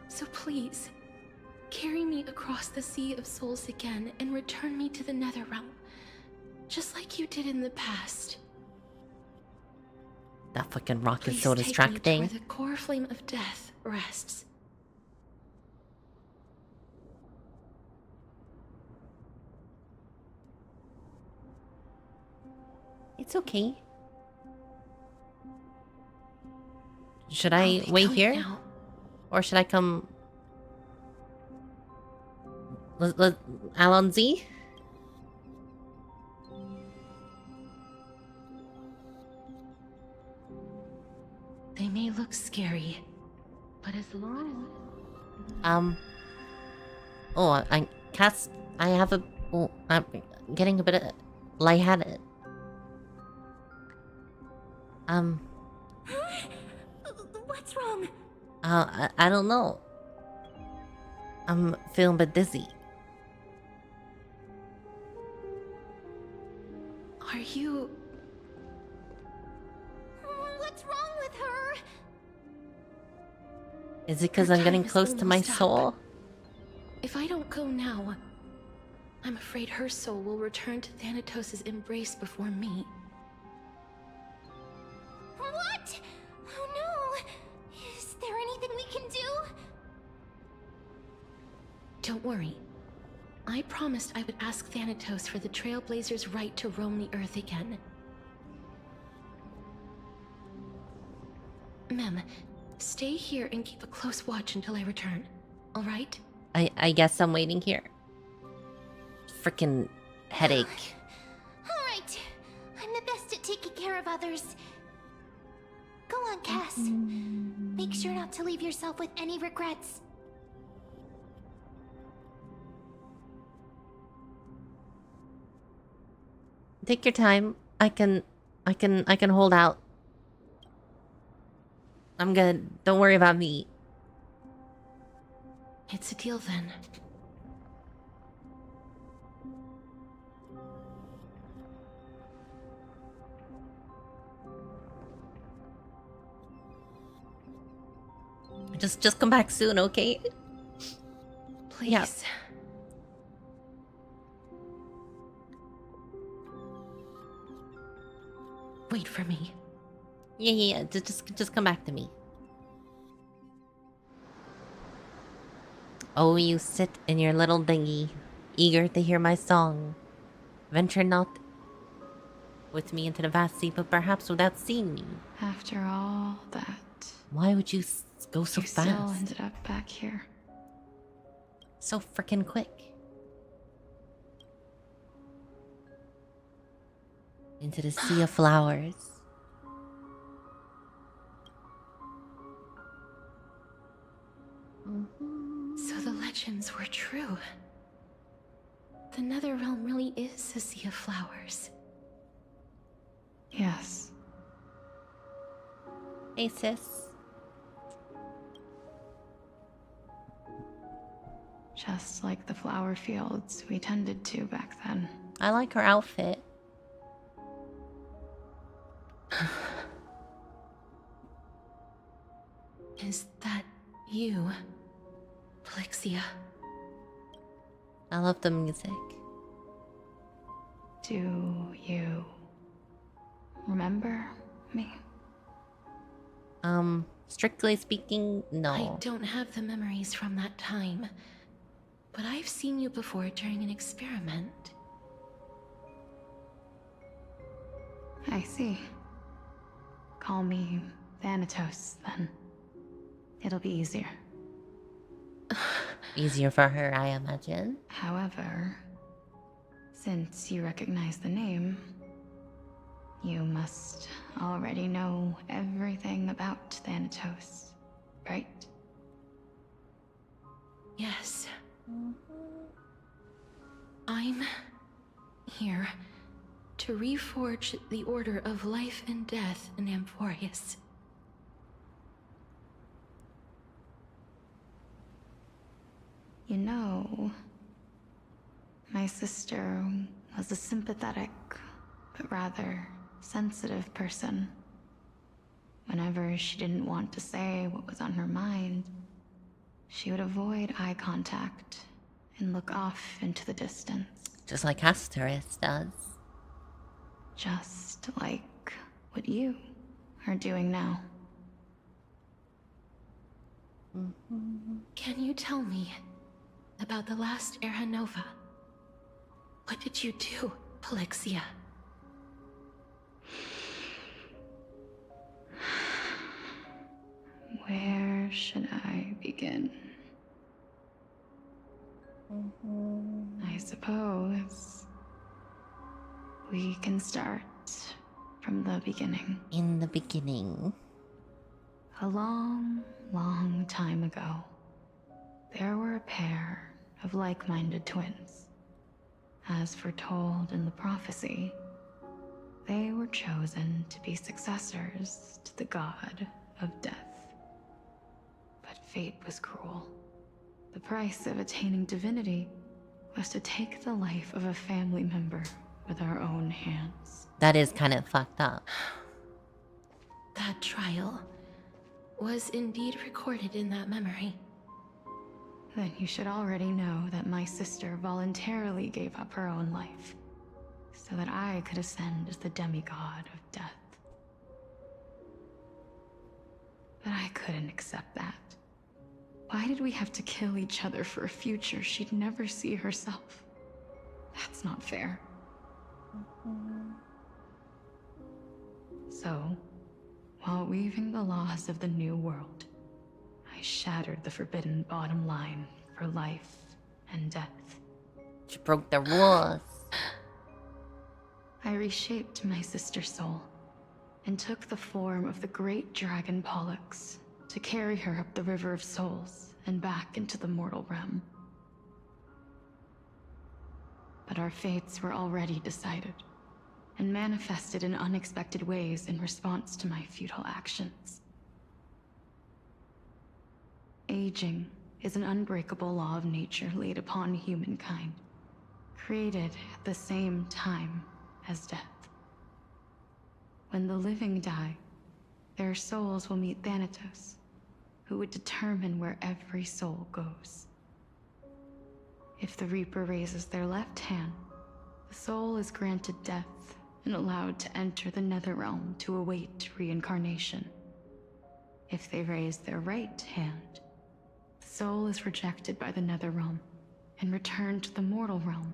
So please, carry me across the Sea of Souls again and return me to the Netherrealm, just like you did in the past. That fucking rock Please is so take distracting. me to where the core flame of death rests. It's okay. Should I'll I be wait going here? now. Or should I come... Alonzi? They may look scary, but as long Oh, I have a... Oh, I'm getting a bit of lightheaded. What's wrong? I don't know. I'm feeling a bit dizzy. Are you... What's wrong with her? Is it because Her I'm getting time is close to my almost up. soul? If I don't go now, I'm afraid her soul will return to Thanatos' embrace before me. What? Oh no! Is there anything we can do? Don't worry. I promised I would ask Thanatos for the Trailblazers' right to roam the Earth again. Mem, stay here and keep a close watch until I return, alright? I guess I'm waiting here. Freaking headache. Alright. I'm the best at taking care of others. Go on, Cass. Make sure not to leave yourself with any regrets. Take your time. I can hold out. I'm good. Don't worry about me. It's a deal then. Just come back soon, okay? Please. Yeah. Wait for me. Yeah. Just come back to me. Oh, you sit in your little dinghy, eager to hear my song. Venture not with me into the vast sea, but perhaps without seeing me. After all that, Why would you go so you fast? still ended up back here. So freaking quick. Into the sea of flowers. So the legends were true. The Netherrealm really is a sea of flowers. Yes. Hey, sis. Just like the flower fields we tended to back then. I like her outfit. Is that you, Plixia? I love the music. Do you remember me? Strictly speaking, no. I don't have the memories from that time, but I've seen you before during an experiment. I see. Call me Thanatos, then. It'll be easier. Easier for her, I imagine. However, since you recognize the name, you must already know everything about Thanatos, right? Yes. I'm here to reforge the order of life and death in Amphorius. You know, my sister was a sympathetic, but rather sensitive person. Whenever she didn't want to say what was on her mind, she would avoid eye contact and look off into the distance. Just like Asteris does. Just like what you are doing now. Can you tell me about the last Era Nova? What did you do, Polixia? Where should I begin? I suppose we can start from the beginning. In the beginning. A long, long time ago, there were a pair of like-minded twins. As foretold in the prophecy, they were chosen to be successors to the god of death. But fate was cruel. The price of attaining divinity was to take the life of a family member with our own hands. That is kind of fucked up. That trial was indeed recorded in that memory. Then you should already know that my sister voluntarily gave up her own life, so that I could ascend as the demigod of death. But I couldn't accept that. Why did we have to kill each other for a future she'd never see herself? That's not fair. So, while weaving the laws of the new world, I shattered the forbidden bottom line for life and death. She broke the rules. I reshaped my sister's soul and took the form of the great dragon Pollux to carry her up the River of Souls and back into the mortal realm. But our fates were already decided and manifested in unexpected ways in response to my futile actions. Aging is an unbreakable law of nature laid upon humankind, created at the same time as death. When the living die, their souls will meet Thanatos, who would determine where every soul goes. If the Reaper raises their left hand, the soul is granted death and allowed to enter the Netherrealm to await reincarnation. If they raise their right hand, the soul is rejected by the Netherrealm and returned to the mortal realm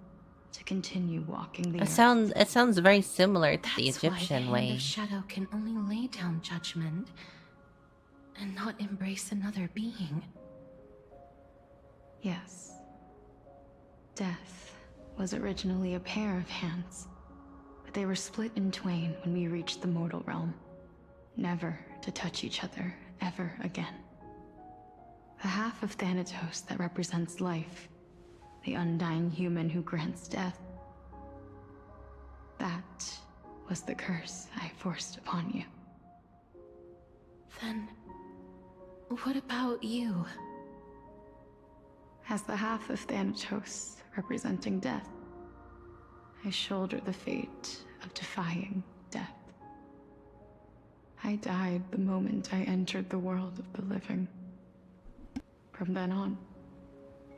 to continue walking the earth. It sounds very similar to the That's why Egyptian the way. Hand of Shadow can only lay down judgment and not embrace another being. Yes. Death was originally a pair of hands, but they were split in twain when we reached the mortal realm, never to touch each other ever again. The half of Thanatos that represents life, the undying human who grants death, that was the curse I forced upon you. Then, what about you? As the half of Thanatos representing death, I shoulder the fate of defying death. I died the moment I entered the world of the living. From then on,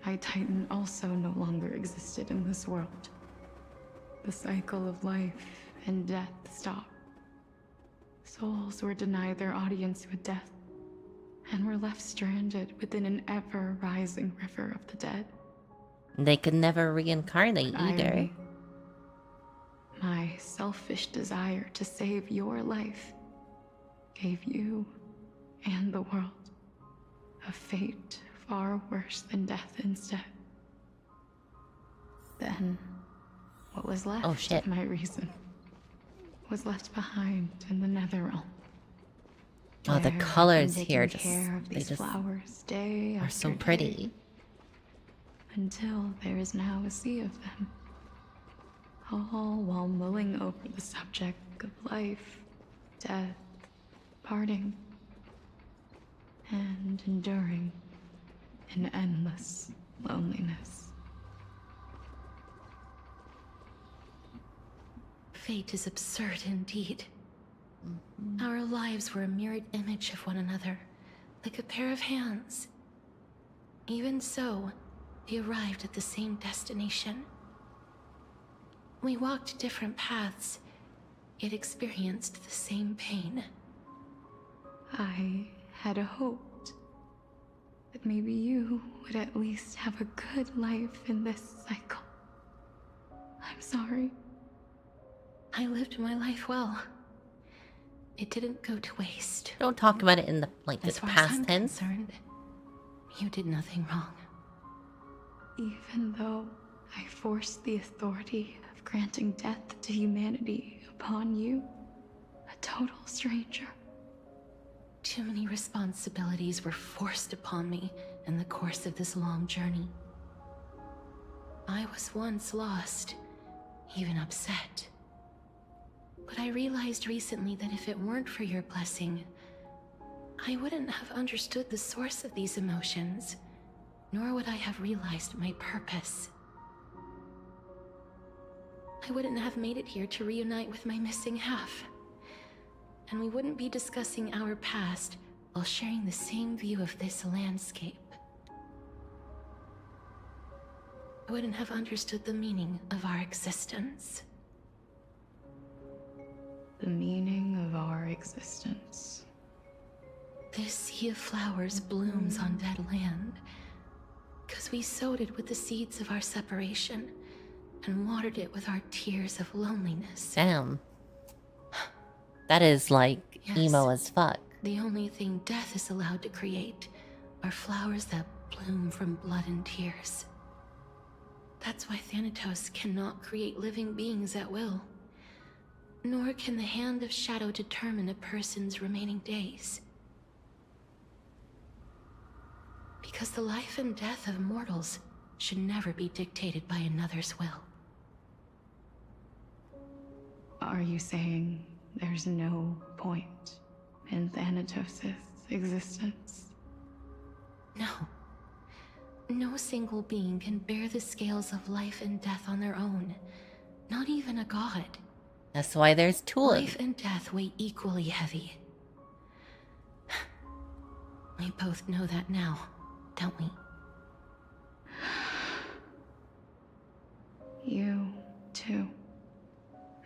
Titan also no longer existed in this world. The cycle of life and death stopped. Souls were denied their audience with death, and were left stranded within an ever-rising river of the dead. They could never reincarnate either. Irony. My selfish desire to save your life gave you and the world a fate far worse than death instead. Then, what was left of my reason was left behind in the Netherrealm. Oh, the colors here flowers day are so pretty. Until there is now a sea of them. All while mulling over the subject of life, death, parting, and enduring an endless loneliness. Fate is absurd indeed. Our lives were a mirrored image of one another, like a pair of hands. Even so, we arrived at the same destination. We walked different paths, yet experienced the same pain. I had hoped that maybe you would at least have a good life in this cycle. I'm sorry. I lived my life well. It didn't go to waste. Don't talk about it in the As far past as I'm tense. concerned, you did nothing wrong. Even though I forced the authority of granting death to humanity upon you, a total stranger. Too many responsibilities were forced upon me in the course of this long journey. I was once lost, even upset. But I realized recently that if it weren't for your blessing, I wouldn't have understood the source of these emotions, nor would I have realized my purpose. I wouldn't have made it here to reunite with my missing half. And we wouldn't be discussing our past while sharing the same view of this landscape. I wouldn't have understood the meaning of our existence. The meaning of our existence. This sea of flowers blooms on dead land, because we sowed it with the seeds of our separation and watered it with our tears of loneliness. Damn. That is like Yes. emo as fuck. The only thing death is allowed to create are flowers that bloom from blood and tears. That's why Thanatos cannot create living beings at will. Nor can the hand of shadow determine a person's remaining days. Because the life and death of mortals should never be dictated by another's will. Are you saying there's no point in Thanatos' existence? No. No single being can bear the scales of life and death on their own. Not even a god. That's why there's two of Life and death weigh equally heavy. We both know that now, don't we? You, too,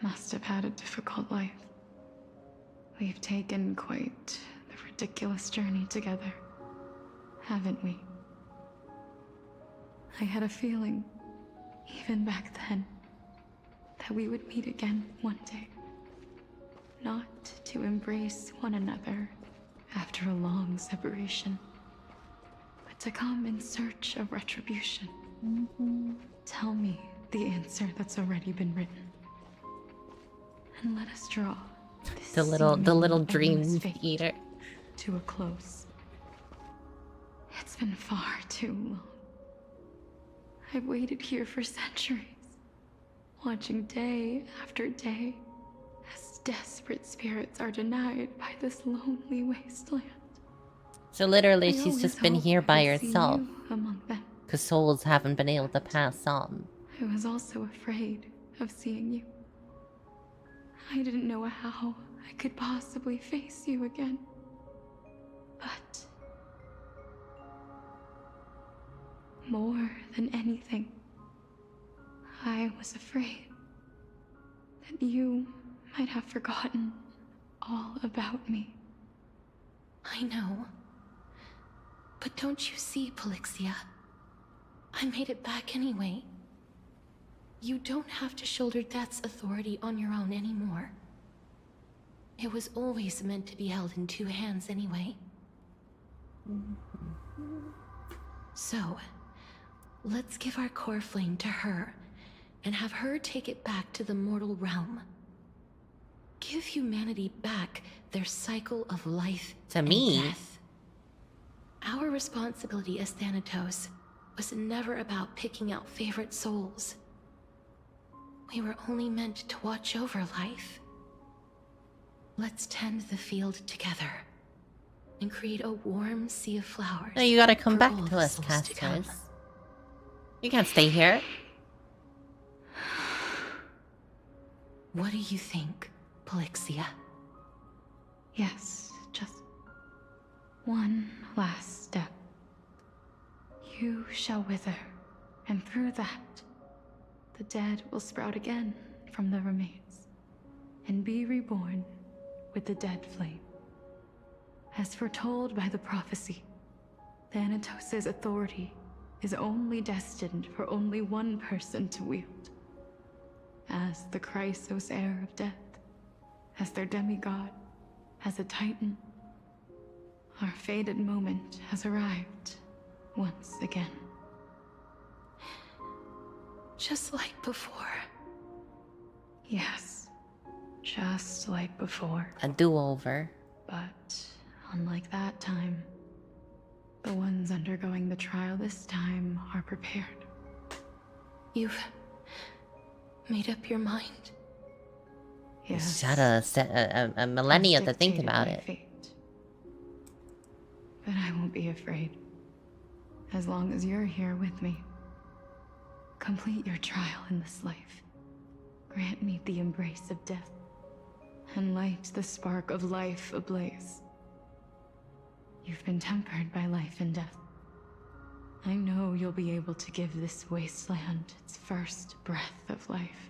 must have had a difficult life. We've taken quite the ridiculous journey together, haven't we? I had a feeling, even back then, that we would meet again one day. Not to embrace one another after a long separation, but to come in search of retribution. Tell me the answer that's already been written. And let us draw the little dream eater to a close. It's been far too long. I've waited here for centuries, watching day after day as desperate spirits are denied by this lonely wasteland. So literally, I she's always just been hoped here I by would see herself. you among them. Because souls haven't been able to pass on. I was also afraid of seeing you. I didn't know how I could possibly face you again. But more than anything, I was afraid that you might have forgotten all about me. I know. But don't you see, Polixia? I made it back anyway. You don't have to shoulder death's authority on your own anymore. It was always meant to be held in two hands anyway. So, let's give our core flame to her, and have her take it back to the mortal realm. Give humanity back their cycle of life To and me? death. Our responsibility as Thanatos was never about picking out favorite souls. We were only meant to watch over life. Let's tend the field together and create a warm sea of flowers. No, you gotta come for back all to the us, souls to come. casters. You can't stay here. What do you think, Polixia? Yes, just one last step. You shall wither, and through that, the dead will sprout again from the remains, and be reborn with the dead flame. As foretold by the prophecy, Thanatos' authority is only destined for only one person to wield. As the Chrysos heir of death, as their demigod, as a titan, our fated moment has arrived once again. Just like before. Yes, just like before. A do-over. But unlike that time, the ones undergoing the trial this time are prepared. You've made up your mind? Yes. You had a millennia to think about it. Fate. But I won't be afraid. As long as you're here with me. Complete your trial in this life. Grant me the embrace of death. And light the spark of life ablaze. You've been tempered by life and death. I know you'll be able to give this wasteland its first breath of life.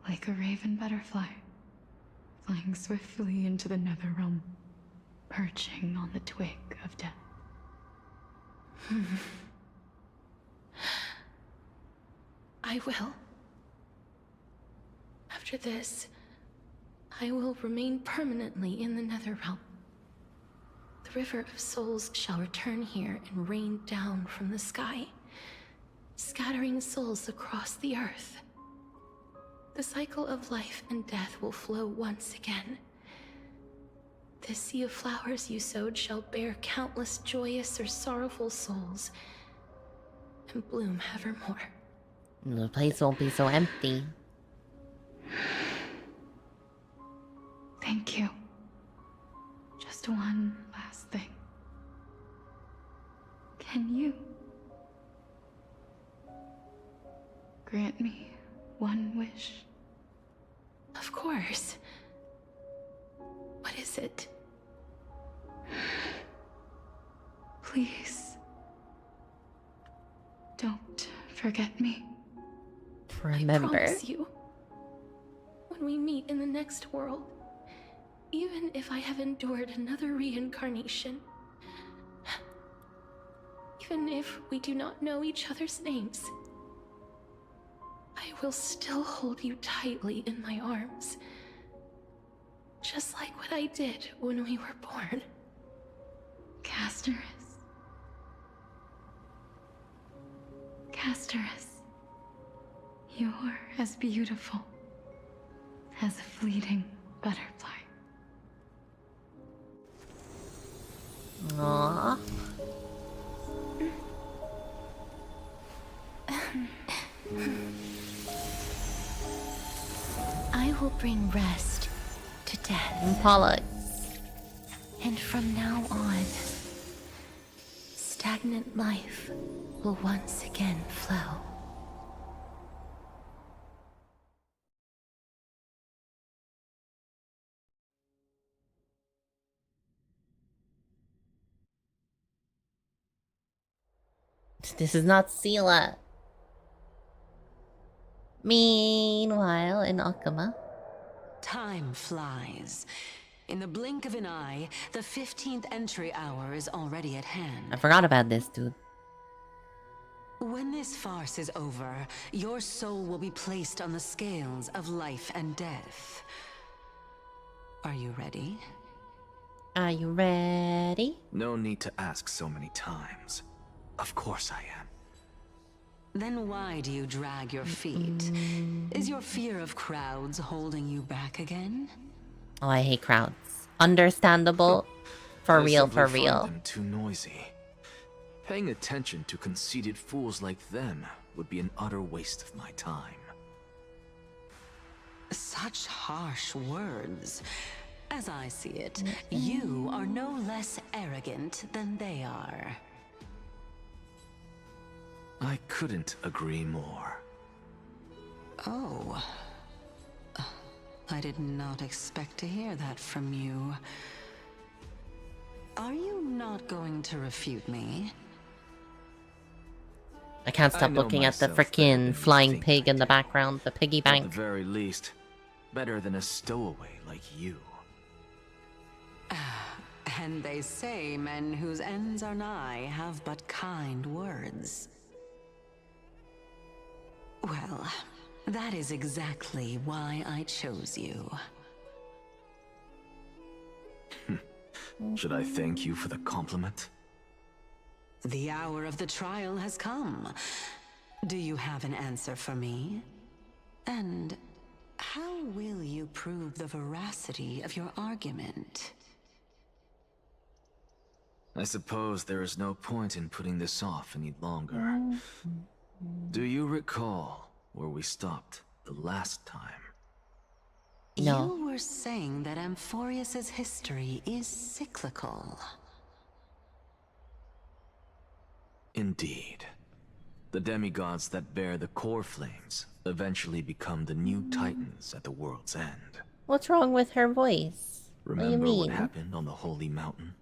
Like a raven butterfly, flying swiftly into the netherrealm, perching on the twig of death. I will. After this, I will remain permanently in the Netherrealm. The River of Souls shall return here and rain down from the sky, scattering souls across the earth. The cycle of life and death will flow once again. This sea of flowers you sowed shall bear countless joyous or sorrowful souls, and bloom evermore. The place won't be so empty. Thank you. Just one last thing. Can you grant me one wish? Of course. What is it? Please. Don't forget me. Remember. I promise you. When we meet in the next world, even if I have endured another reincarnation, even if we do not know each other's names, I will still hold you tightly in my arms. Just like what I did when we were born. Casterus. Casterus. You're as beautiful as a fleeting butterfly. Aww. I will bring rest to death. And Pollux. And from now on, stagnant life will once again flow. This is not Sela. Meanwhile, in Akama. Time flies. In the blink of an eye, the 15th entry hour is already at hand. I forgot about this, dude. When this farce is over, your soul will be placed on the scales of life and death. Are you ready? Are you ready? No need to ask so many times. Of course I am. Then why do you drag your feet? Is your fear of crowds holding you back again? Oh, I hate crowds. Understandable. For real, for I simply real. find them too noisy. Paying attention to conceited fools like them would be an utter waste of my time. Such harsh words. As I see it, you are no less arrogant than they are. I couldn't agree more. Oh. I did not expect to hear that from you. Are you not going to refute me? I can't stop looking at the frickin' flying pig in the background, the piggy At bank. the very least, better than a stowaway like you. And they say men whose ends are nigh have but kind words. Well, that is exactly why I chose you. Should I thank you for the compliment? The hour of the trial has come. Do you have an answer for me? And how will you prove the veracity of your argument? I suppose there is no point in putting this off any longer. Do you recall where we stopped the last time? No. You were saying that Amphorius's history is cyclical. Indeed. The demigods that bear the core flames eventually become the new titans at the world's end. What's wrong with her voice? Remember what do you what mean? happened on the Holy Mountain?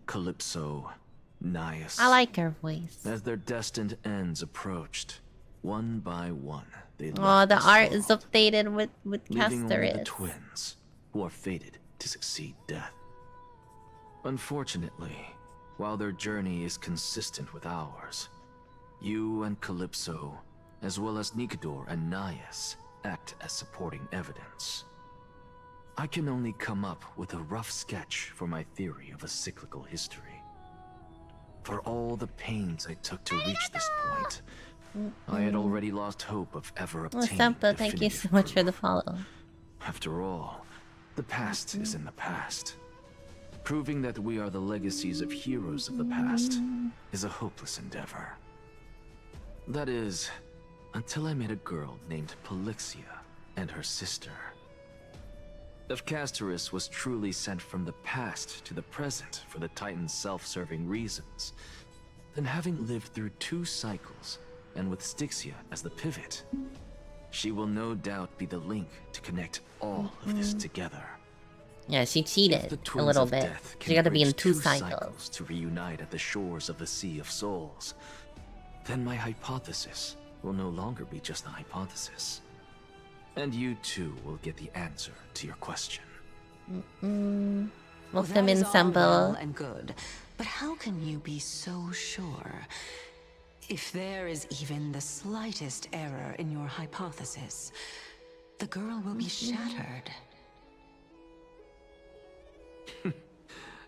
Calypso, Naias... I like her voice. As their destined ends approached, one by one, they left Oh, the us art all, is updated with leaving only the Castoris. twins, who are fated to succeed death. Unfortunately, while their journey is consistent with ours, you and Calypso, as well as Nikador and Naias, act as supporting evidence. I can only come up with a rough sketch for my theory of a cyclical history. For all the pains I took to reach this point, I had already lost hope of ever Oh, obtaining Sampa, thank you so much for the follow. After all, the past is in the past. Proving that we are the legacies of heroes of the past is a hopeless endeavor. That is, until I met a girl named Polixia and her sister. If Castoris was truly sent from the past to the present for the Titan's self-serving reasons, then having lived through 2 cycles, and with Styxia as the pivot, she will no doubt be the link to connect all of this together. Yeah, she If cheated the a twins little of bit. death She can got to be in bridge 2 cycles. to reunite at the shores of the Sea of Souls, then my hypothesis will no longer be just a hypothesis. And you too will get the answer to your question. Welcome in, That is all Sampa. well and good, but how can you be so sure? If there is even the slightest error in your hypothesis, the girl will be shattered.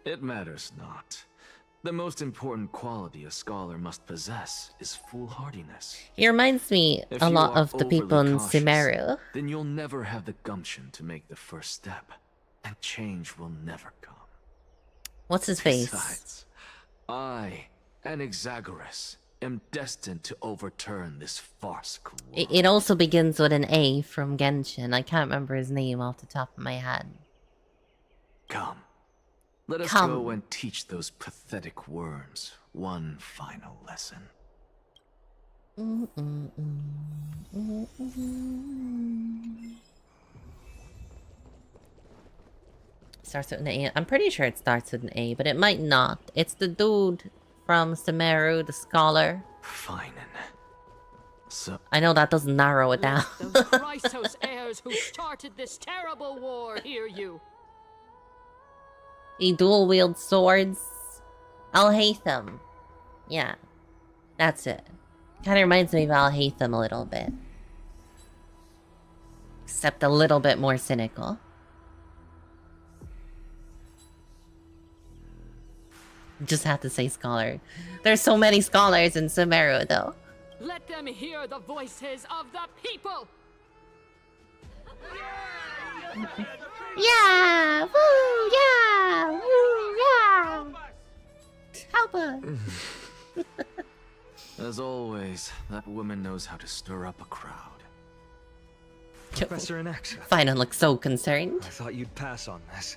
It matters not. The most important quality a scholar must possess is foolhardiness. He reminds me If a you lot are of the people in overly cautious, Sumeru. then you'll never have the gumption to make the first step, and change will never come. What's his face? Besides, I, Anaxagoras, am destined to overturn this farcical world. It also begins with an A from Genshin. I can't remember his name off the top of my head. Come. Let us Come. go and teach those pathetic worms one final lesson. Starts with an A. I'm pretty sure it starts with an A, but it might not. It's the dude from Sumeru, the scholar. Fine. So I know that doesn't narrow it down. Those Chrysos heirs who started this terrible war hear you. He dual wields swords. Alhaitham. Yeah. That's it. Kind of reminds me of Alhaitham a little bit. Except a little bit more cynical. Just have to say scholar. There's so many scholars in Sumeru, though. Let them hear the voices of the people! Yeah! Woo! Yeah! Woo! Yeah! Help us! As always, that woman knows how to stir up a crowd. Professor Anaxa. Finan looks so concerned. I thought you'd pass on this.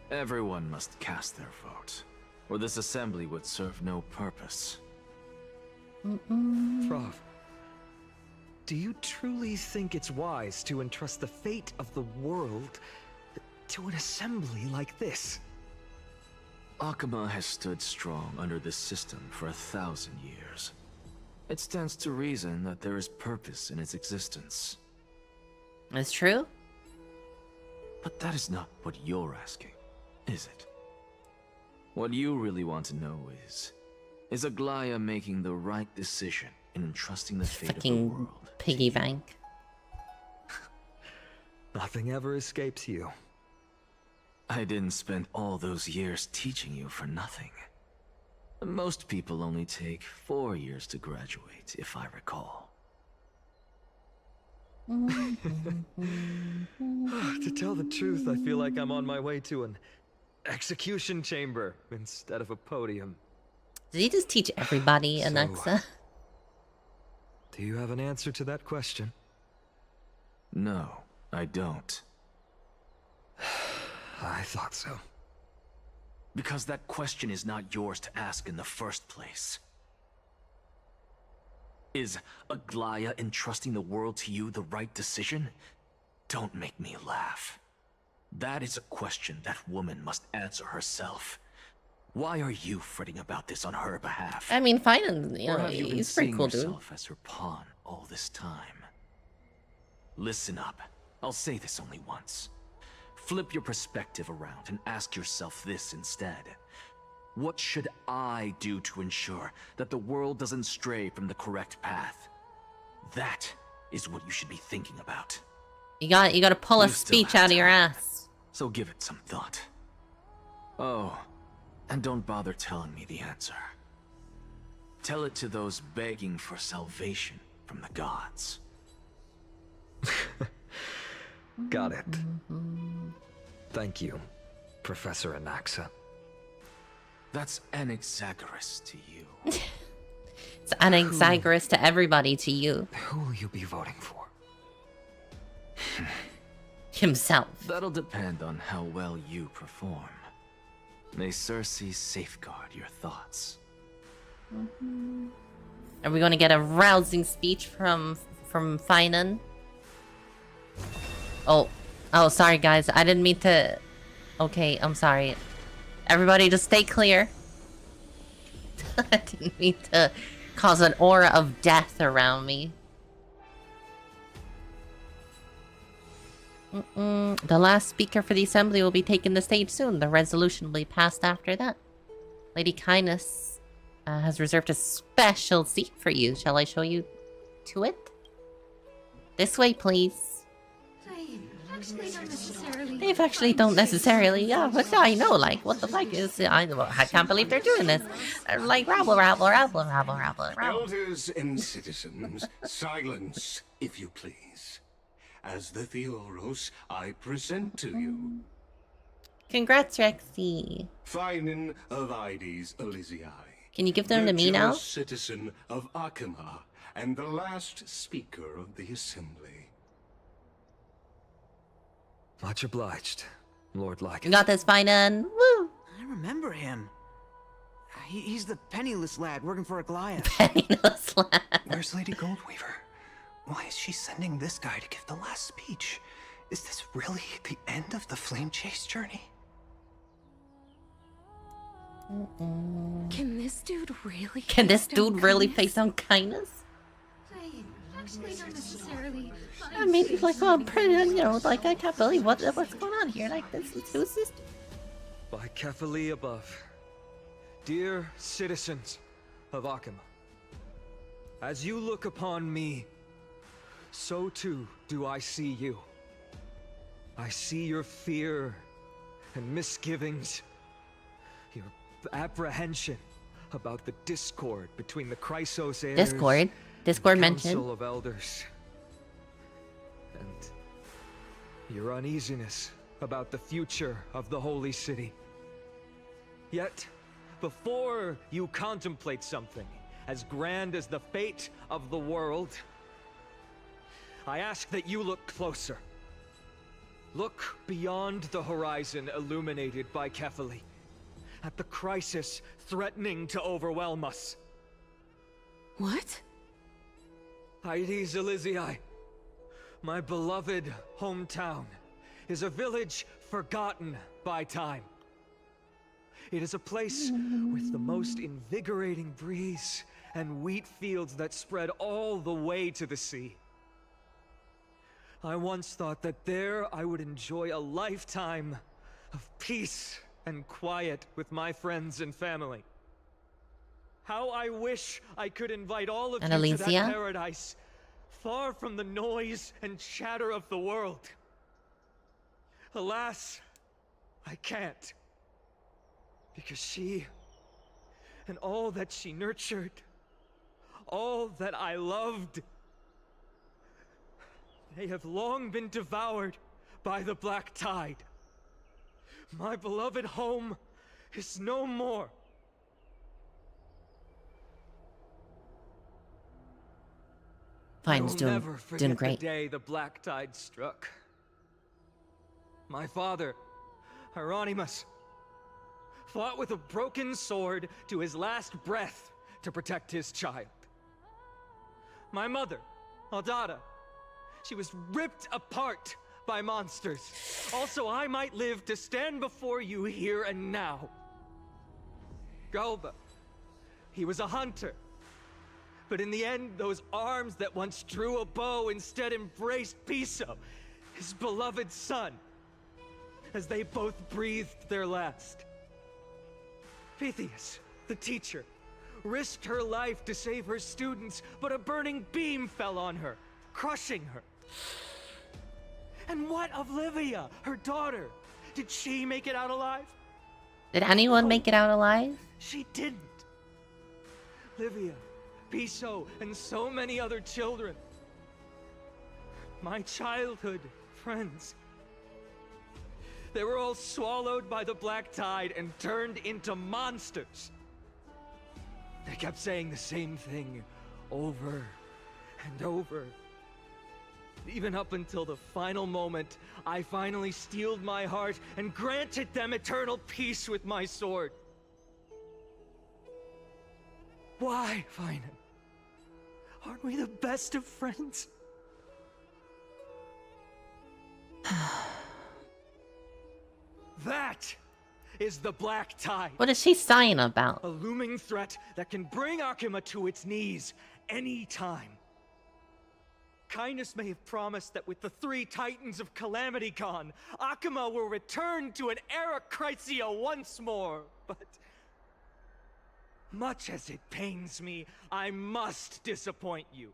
Everyone must cast their vote, or this assembly would serve no purpose. Prof, do you truly think it's wise to entrust the fate of the world to an assembly like this? Akuma has stood strong under this system for 1,000 years. It stands to reason that there is purpose in its existence. That's true. But that is not what you're asking, is it? What you really want to know is Aglaya making the right decision in entrusting the fate of the world? Piggy bank. Nothing ever escapes you. I didn't spend all those years teaching you for nothing. Most people only take 4 years to graduate, if I recall. To tell the truth, I feel like I'm on my way to an execution chamber instead of a podium. Did he just teach everybody, Anaxa? Do you have an answer to that question? No, I don't. I thought so. Because that question is not yours to ask in the first place. Is Aglaya entrusting the world to you the right decision? Don't make me laugh. That is a question that woman must answer herself. Why are you fretting about this on her behalf? I mean, Finan, you Or know, have you been he's pretty seeing cool, dude. yourself as her pawn all this time? Listen up. I'll say this only once. Flip your perspective around and ask yourself this instead. What should I do to ensure that the world doesn't stray from the correct path? That is what you should be thinking about. You gotta pull a You still speech have out of your time, ass. So give it some thought. Oh, and don't bother telling me the answer. Tell it to those begging for salvation from the gods. Got it. Thank you, Professor Anaxa. That's Anaxagoras to you. It's Anaxagoras to everybody, to you. Who will you be voting for? Himself. That'll depend on how well you perform. May Cersei safeguard your thoughts. Are we gonna get a rousing speech from Finan? Oh, sorry guys, I didn't mean to. Okay, I'm sorry. Everybody, just stay clear. I didn't mean to cause an aura of death around me. The last speaker for the assembly will be taking the stage soon. The resolution will be passed after that. Lady Kindness has reserved a special seat for you. Shall I show you to it? This way, please. They actually don't necessarily. Yeah, but I know. Like, what the fuck is? I can't believe they're doing this. Like, rabble. Elders and citizens, silence, if you please. As the Theoros, I present to you Congrats, Rexy. Finan of Ides Elysiae. Can you give them to me now? virtuous citizen of Akuma, and the last speaker of the assembly. Much obliged, Lord Lycan. You got this, Finan. Woo! I remember him. He's the penniless lad working for Aglaya. Penniless lad. Where's Lady Goldweaver? Why is she sending this guy to give the last speech? Is this really the end of the Flame Chase journey? Can this dude really? Can this dude really face on kindness? Actually, not necessarily. Maybe like, oh, I'm pretty, you know, like I can't believe what's going on here. Like this, who's this? By Kefali above, dear citizens of Akuma, as you look upon me, so too do I see you. I see your fear and misgivings, your apprehension about the discord between the Chrysos heirs Discord and the mentioned. Council of Elders. And your uneasiness about the future of the Holy City. Yet, before you contemplate something as grand as the fate of the world, I ask that you look closer. Look beyond the horizon illuminated by Kefali, at the crisis threatening to overwhelm us. What? Hydes Elysiae, my beloved hometown, is a village forgotten by time. It is a place with the most invigorating breeze and wheat fields that spread all the way to the sea. I once thought that there I would enjoy a lifetime of peace and quiet with my friends and family. How I wish I could invite all of you to that paradise, far from the noise and chatter of the world. Alas, I can't. Because she, and all that she nurtured, all that I loved, they have long been devoured by the black tide. My beloved home is no more. Fine, I he's will never forget doing great. the day the black tide struck. My father, Hieronymus, fought with a broken sword to his last breath to protect his child. My mother, Aldada, she was ripped apart by monsters. Also, I might live to stand before you here and now. Galba, he was a hunter. But in the end, those arms that once drew a bow instead embraced Piso, his beloved son, as they both breathed their last. Pythias, the teacher, risked her life to save her students, but a burning beam fell on her, crushing her. And what of Livia, her daughter? Did she make it out alive? Did anyone make it out alive? She didn't. Livia, Piso, and so many other children. My childhood friends. They were all swallowed by the black tide and turned into monsters. They kept saying the same thing over and over. Even up until the final moment, I finally steeled my heart and granted them eternal peace with my sword. Why, Finan? Aren't we the best of friends? That is the black tide. What is she sighing about? A looming threat that can bring Akuma to its knees any time. Kindness may have promised that with the 3 Titans of Calamity Con, Akuma will return to an era Chrysia once more, but much as it pains me, I must disappoint you.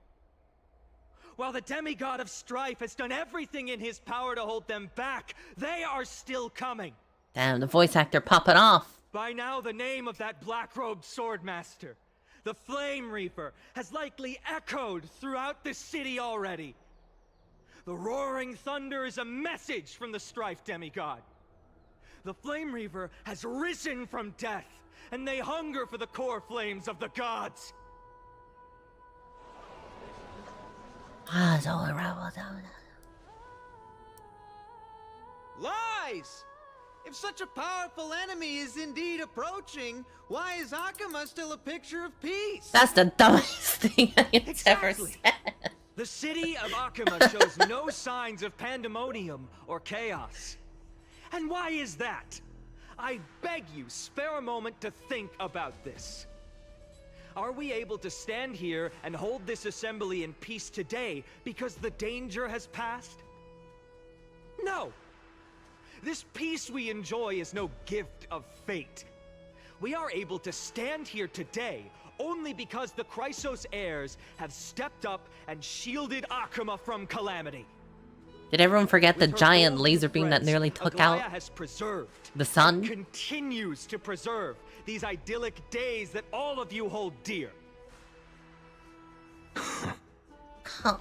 While the demigod of strife has done everything in his power to hold them back, they are still coming. Damn, the voice actor popping off. By now, the name of that black-robed swordmaster, the Flame Reaper, has likely echoed throughout the city already. The roaring thunder is a message from the strife demigod. The Flame Reaper has risen from death, and they hunger for the core flames of the gods. Lies! If such a powerful enemy is indeed approaching, why is Akuma still a picture of peace? That's the dumbest thing anyone's ever said. The city of Akuma shows no signs of pandemonium or chaos. And why is that? I beg you, spare a moment to think about this. Are we able to stand here and hold this assembly in peace today because the danger has passed? No! This peace we enjoy is no gift of fate. We are able to stand here today only because the Chrysos heirs have stepped up and shielded Akuma from calamity. Did everyone forget the giant laser beam that nearly took out has preserved the sun? Continues to preserve these idyllic days that all of you hold dear. The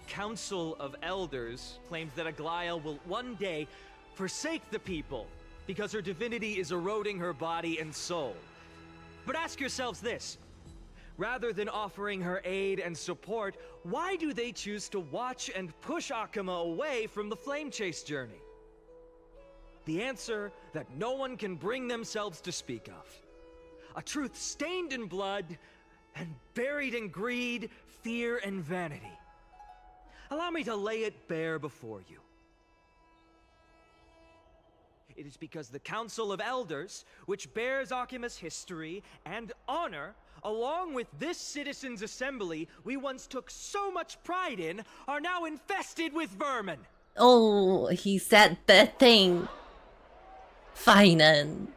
Council of Elders claims that Aglaia will one day forsake the people because her divinity is eroding her body and soul. But ask yourselves this. Rather than offering her aid and support, why do they choose to watch and push Akama away from the Flame Chase journey? The answer that no one can bring themselves to speak of. A truth stained in blood and buried in greed, fear, and vanity. Allow me to lay it bare before you. It is because the Council of Elders, which bears Akima's history and honor, along with this Citizens' Assembly we once took so much pride in, are now infested with vermin. Oh, he said the thing. Fine. You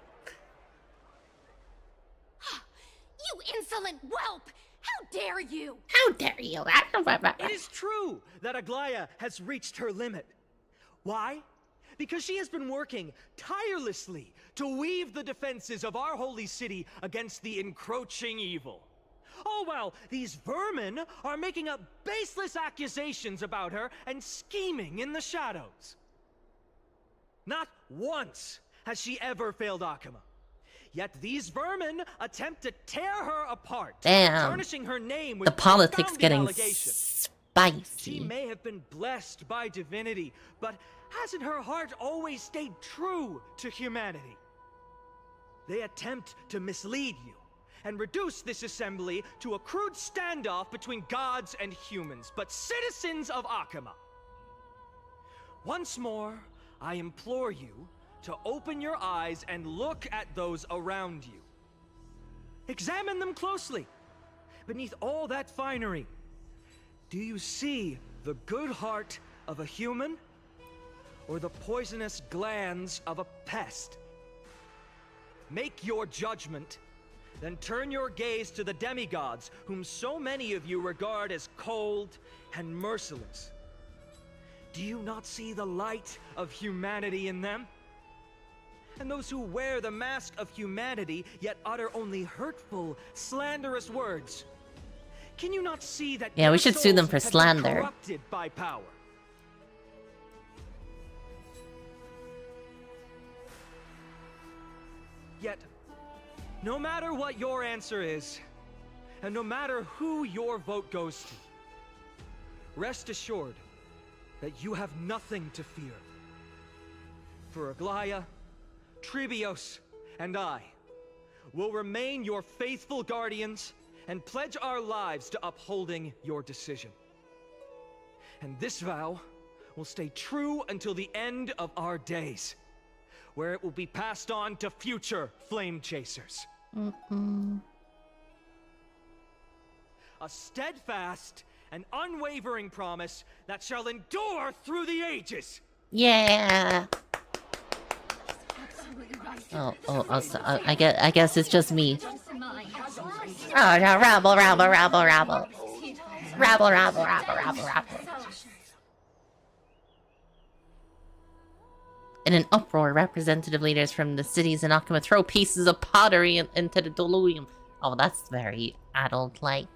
insolent whelp! How dare you! How dare you! It is true that Aglaia has reached her limit. Why? Because she has been working tirelessly to weave the defenses of our holy city against the encroaching evil. All while these vermin are making up baseless accusations about her and scheming in the shadows. Not once has she ever failed Akama. Yet these vermin attempt to tear her apart, tarnishing her name with the politics getting allegations. Spicy. She may have been blessed by divinity, but hasn't her heart always stayed true to humanity? They attempt to mislead you and reduce this assembly to a crude standoff between gods and humans, but citizens of Akama. Once more, I implore you to open your eyes and look at those around you. Examine them closely. Beneath all that finery, do you see the good heart of a human or the poisonous glands of a pest? Make your judgment, then turn your gaze to the demigods whom so many of you regard as cold and merciless. Do you not see the light of humanity in them? And those who wear the mask of humanity yet utter only hurtful, slanderous words. Can you not see that Yeah, we their should sue them souls for have been slander. corrupted by power? Yet, no matter what your answer is, and no matter who your vote goes to, rest assured that you have nothing to fear. For Aglaia, Tribios, and I will remain your faithful guardians and pledge our lives to upholding your decision. And this vow will stay true until the end of our days, where it will be passed on to future flame chasers. A steadfast and unwavering promise that shall endure through the ages. Yeah. Oh, I guess it's just me. Oh, no, rabble. In an uproar, representative leaders from the cities in Akama throw pieces of pottery into the Doluvium. Oh, that's very adult-like.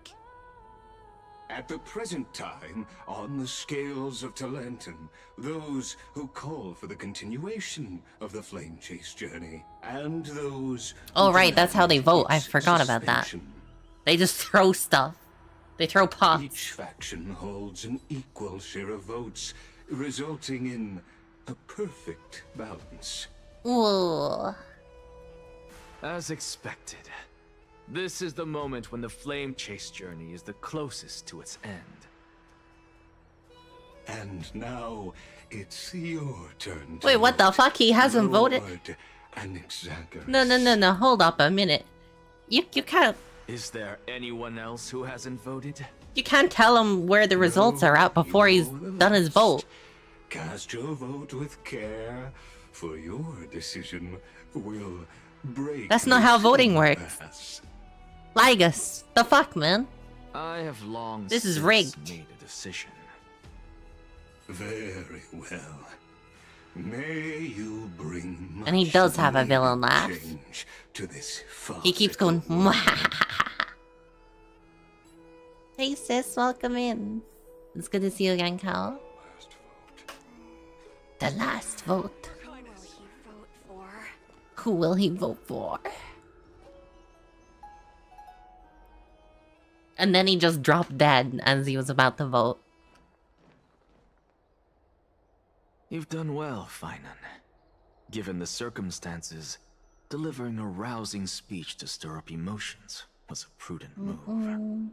At the present time, on the scales of Talentum, those who call for the continuation of the Flame Chase journey, and those... Oh, right, that's how they vote. I forgot about that. They just throw stuff. They throw pots. Each faction holds an equal share of votes, resulting in a perfect balance. Ooh. As expected. This is the moment when the Flame Chase journey is the closest to its end. And now, it's your turn to Wait, what the fuck? He hasn't voted? No, hold up a minute. You can't... Is there anyone else who hasn't voted? You can't tell him where the results are at before he's done his vote. Cast your vote with care, for your decision will break... That's not how voting works. Ligus, the fuck, man? I have long This is since rigged. made a decision. Very well. May you bring And he does have a villain laugh. change to this He keeps going. Hey sis, welcome in. It's good to see you again, Cal. The last vote. Who will he vote for? And then he just dropped dead as he was about to vote. You've done well, Finan. Given the circumstances, delivering a rousing speech to stir up emotions was a prudent move.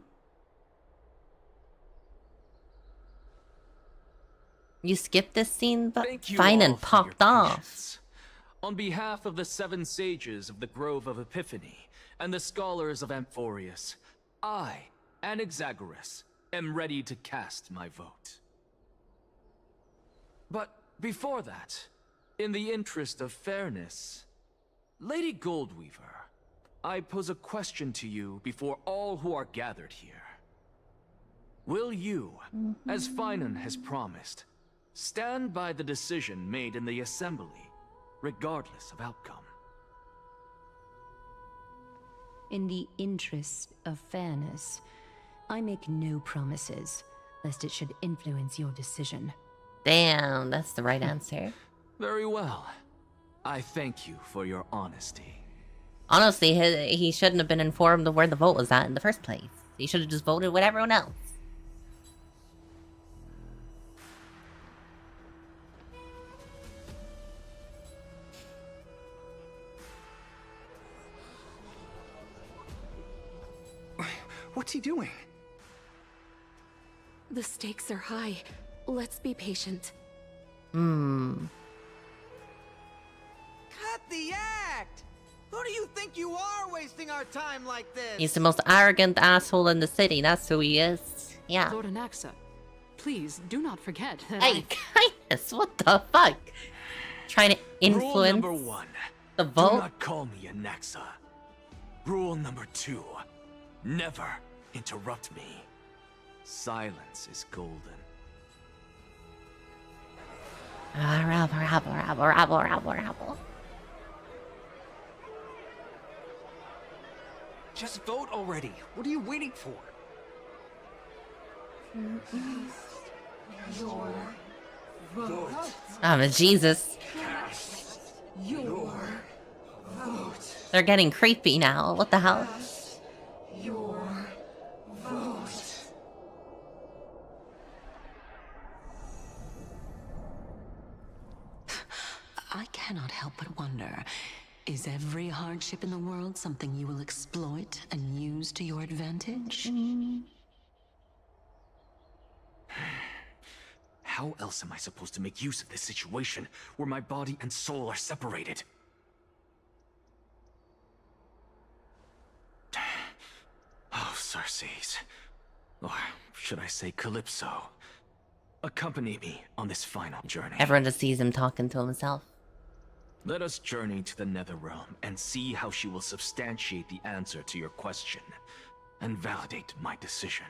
You skipped this scene, but Thank you Finan all for popped your off. patience. On behalf of the 7 sages of the Grove of Epiphany and the scholars of Amphorius, I, Anaxagoras, am ready to cast my vote. But before that, in the interest of fairness, Lady Goldweaver, I pose a question to you before all who are gathered here. Will you, as Finan has promised, stand by the decision made in the Assembly, regardless of outcome? In the interest of fairness, I make no promises, lest it should influence your decision. Damn, that's the right answer. Very well. I thank you for your honesty. Honestly, he shouldn't have been informed of where the vote was at in the first place. He should have just voted with everyone else. What's he doing? The stakes are high. Let's be patient. Cut the act! Who do you think you are wasting our time like this? He's the most arrogant asshole in the city. That's who he is. Yeah. Lord Anaxa, please do not forget that Hey, kindness, what the fuck? Trying to influence Rule number 1. the vote? Do not call me Anaxa. Rule number 2. Never interrupt me. Silence is golden. Rabble, rabble, rabble, rabble, rabble, rabble. Just vote already. What are you waiting for? Your vote. Oh, Jesus. Your vote. They're getting creepy now. What the hell? Your vote. I cannot help but wonder, is every hardship in the world something you will exploit and use to your advantage? How else am I supposed to make use of this situation where my body and soul are separated? Oh, Circes. Or should I say Calypso? Accompany me on this final journey. Everyone just sees him talking to himself. Let us journey to the Netherrealm and see how she will substantiate the answer to your question and validate my decision.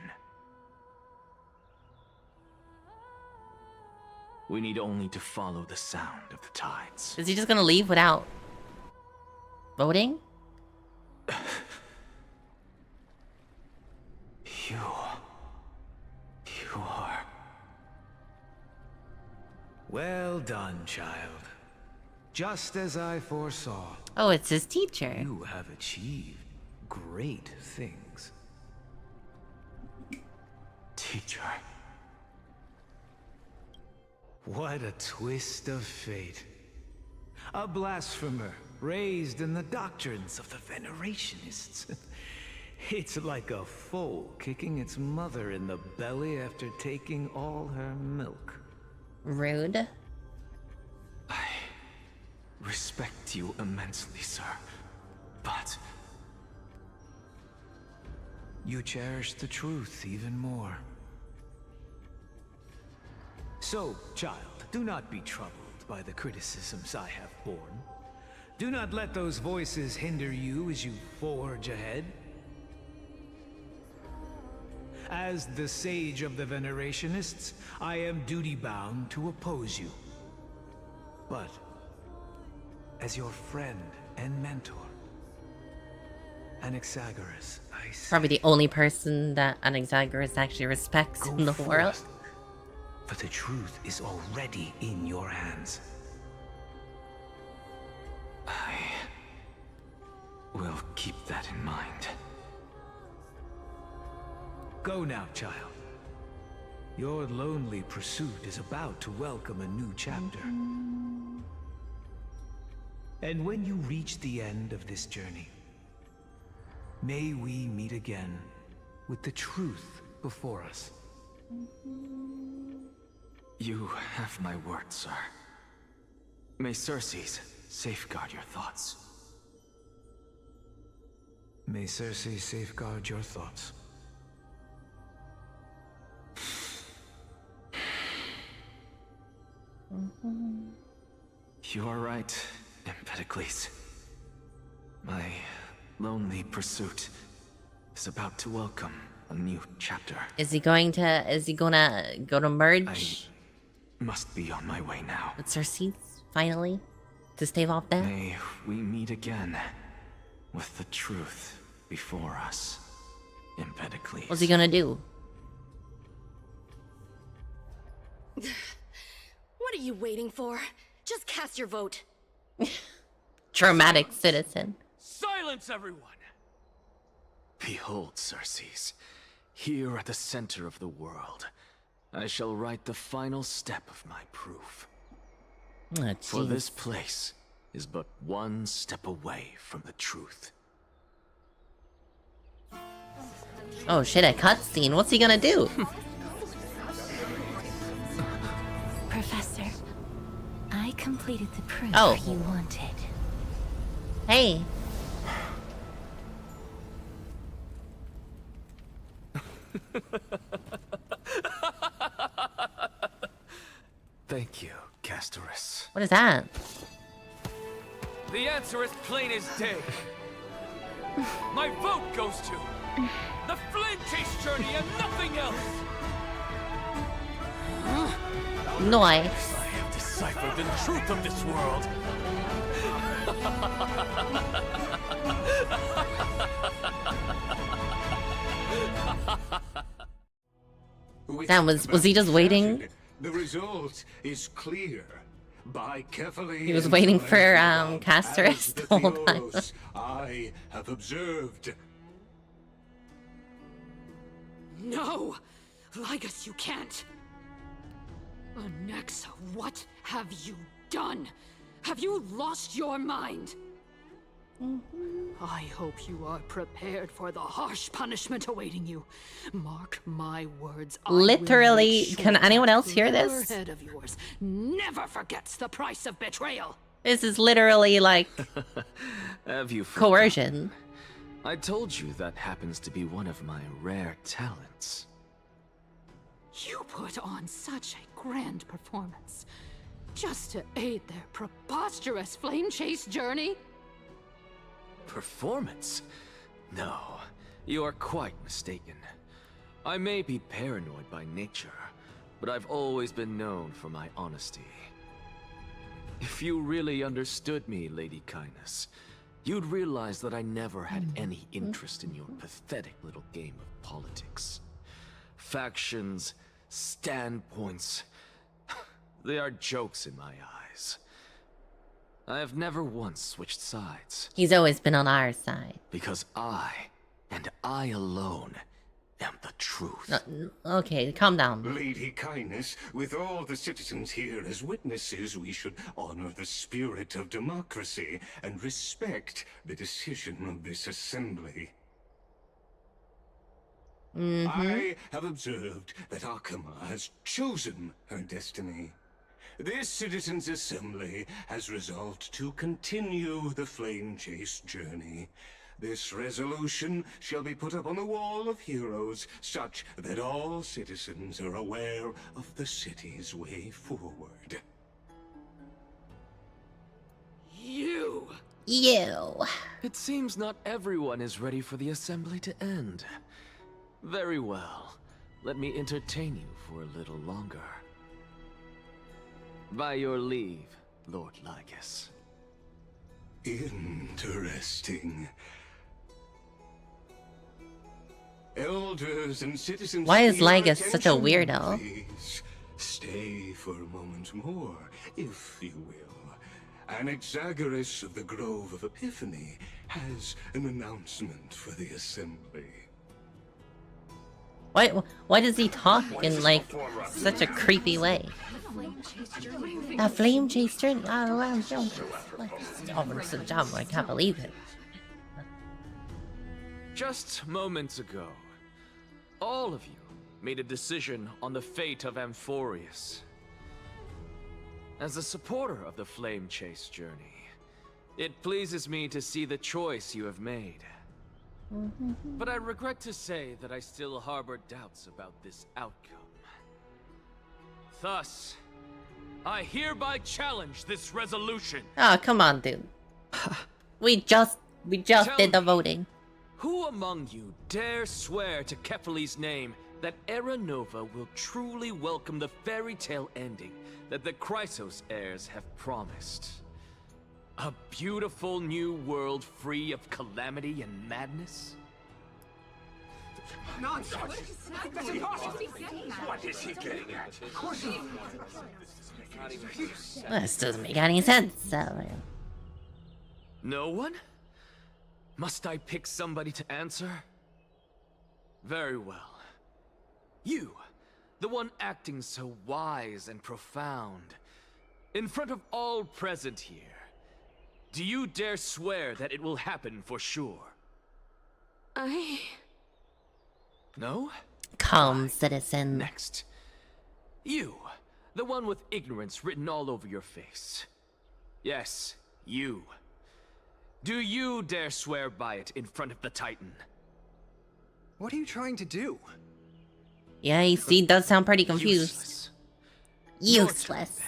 We need only to follow the sound of the tides. Is he just gonna leave without voting? You are... Well done, child. Just as I foresaw. Oh, it's his teacher. You have achieved great things. Teacher. What a twist of fate. A blasphemer raised in the doctrines of the Venerationists. It's like a foal kicking its mother in the belly after taking all her milk. Rude. I respect you immensely, sir. But you cherish the truth even more. So, child, do not be troubled by the criticisms I have borne. Do not let those voices hinder you as you forge ahead. As the Sage of the Venerationists, I am duty-bound to oppose you. But, as your friend and mentor, Anaxagoras, I say... Probably the only person that Anaxagoras actually respects in the world. But the truth is already in your hands. I will keep that in mind. Go now, child. Your lonely pursuit is about to welcome a new chapter. And when you reach the end of this journey, may we meet again with the truth before us. You have my word, sir. May Circes safeguard your thoughts. May Circe safeguard your thoughts. You are right, Empedocles. My lonely pursuit is about to welcome a new chapter. Is he gonna go to merge? I must be on my way now. With Circe, finally? To stave off death? May we meet again with the truth before us, Empedocles. What's he gonna do? What are you waiting for? Just cast your vote. Dramatic citizen. Silence, everyone! Behold, Circes, here at the center of the world, I shall write the final step of my proof. Oh, for this place is but one step away from the truth. Oh shit, a cutscene. What's he gonna do? Professor, I completed the proof you wanted. Hey. Thank you, Castorus. What is that? The answer is plain as day. My vote goes to the Flame Chase journey and nothing else. Nice. I have deciphered the truth of this world. Damn, was he just waiting? The result is clear. By carefully He was waiting for Castorus the whole time. I have observed. No! Ligus, you can't! Anaxa, what have you done? Have you lost your mind? I hope you are prepared for the harsh punishment awaiting you. Mark my words. Literally, can anyone else hear this? Head of yours never forgets the price of betrayal. This is literally like Have you coercion. I told you that happens to be one of my rare talents. You put on such a grand performance just to aid their preposterous flame chase journey. Performance? No, you are quite mistaken. I may be paranoid by nature, but I've always been known for my honesty. If you really understood me, Lady Kindness, you'd realize that I never had any interest in your pathetic little game of politics. Factions, standpoints, they are jokes in my eyes. I have never once switched sides. He's always been on our side. Because I, and I alone, am the truth. Okay, calm down. Lady Kindness, with all the citizens here as witnesses, we should honor the spirit of democracy and respect the decision of this assembly. I have observed that Akama has chosen her destiny. This citizens' assembly has resolved to continue the flame chase journey. This resolution shall be put up on the wall of heroes, such that all citizens are aware of the city's way forward. You! It seems not everyone is ready for the assembly to end. Very well. let me entertain you for a little longer. By your leave, Lord Lygus. Interesting. Elders and citizens. Why is for your Lygus such a attention, weirdo? Please stay for a moment more, if you will. Anaxagoras of the Grove of Epiphany has an announcement for the assembly. Why does he talk in like such a creepy way? A flame chaser? I can't believe it. Just moments ago, all of you made a decision on the fate of Amphorius. As a supporter of the Flame Chase journey, it pleases me to see the choice you have made. But I regret to say that I still harbor doubts about this outcome. Thus, I hereby challenge this resolution. Oh, come on, dude. We just did the voting. Who among you dare swear to Kefali's name that Era Nova will truly welcome the fairy tale ending that the Chrysos heirs have promised? A beautiful new world free of calamity and madness? Nonsense! What is he getting at? Of course he... This doesn't make any sense. So. No one? Must I pick somebody to answer? Very well. You, the one acting so wise and profound, in front of all present here, do you dare swear that it will happen for sure? No? Calm, citizen. Next. You, the one with ignorance written all over your face. Yes, you. Do you dare swear by it in front of the Titan? What are you trying to do? Yeah, he does sound pretty confused. Useless.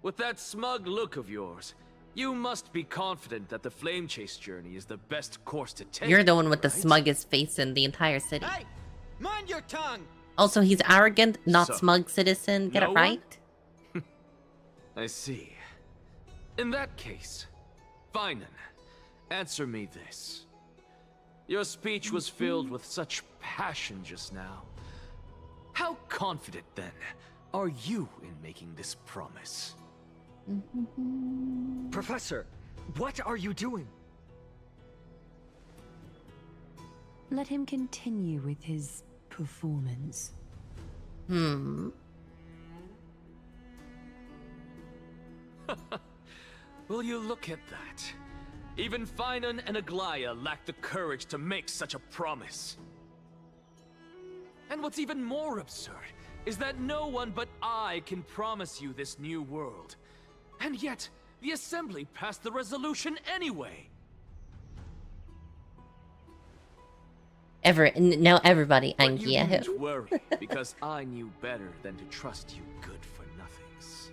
With that smug look of yours, you must be confident that the Flame Chase journey is the best course to take. You're the one with the right? smuggest face in the entire city. Hey, mind your tongue. Also, he's arrogant, not So, smug, citizen. Get no it right? I see. In that case, Finan, answer me this. Your speech was filled with such passion just now. How confident, then, are you in making this promise? Professor, what are you doing? Let him continue with his performance. Will you look at that? Even Finan and Aglaya lack the courage to make such a promise. And what's even more absurd is that no one but I can promise you this new world. And yet, the Assembly passed the resolution anyway. Now everybody But angry you at him. didn't worry, because I knew better than to trust you good-for-nothings.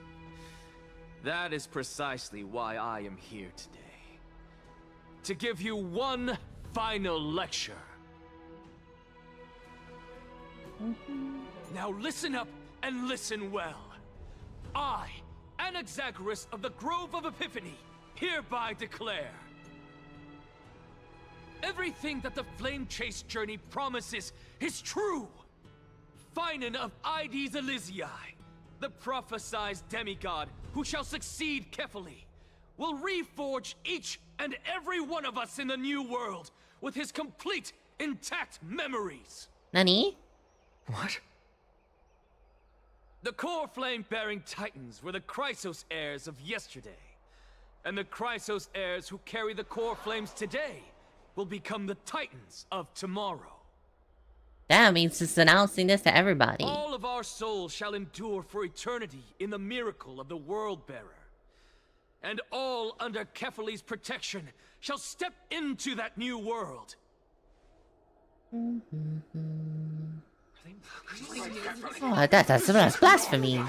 That is precisely why I am here today. To give you one final lecture. Now listen up and listen well. I, Anaxagoras of the Grove of Epiphany, hereby declare everything that the Flame Chase journey promises is true. Finan of Ides Elysiae, the prophesized demigod who shall succeed Kefali, will reforge each and every one of us in the new world with his complete, intact memories. Nani? What? The core flame-bearing titans were the Chrysos heirs of yesterday. And the Chrysos heirs who carry the core flames today will become the titans of tomorrow. That means just announcing this to everybody. All of our souls shall endure for eternity in the miracle of the World-Bearer. And all under Kefali's protection shall step into that new world. Oh, that's blasphemy.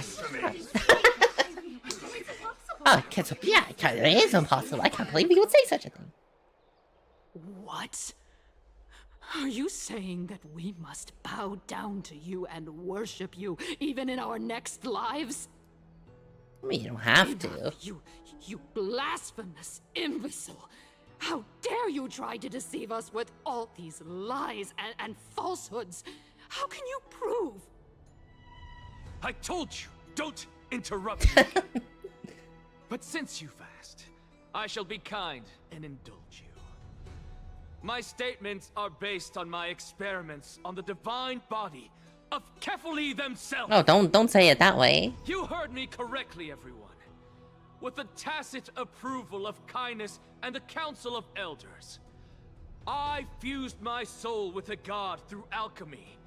Oh, yeah, it is impossible. I can't believe he would say such a thing. What? Are you saying that we must bow down to you and worship you, even in our next lives? I mean, you don't have to. You blasphemous imbecile! How dare you try to deceive us with all these lies and falsehoods? How can you prove? I told you, don't interrupt me. But since you've asked, I shall be kind and indulge you. My statements are based on my experiments on the divine body of Kefali themselves. Oh, don't say it that way. You heard me correctly, everyone. With the tacit approval of Kindness and the Council of Elders, I fused my soul with a god through alchemy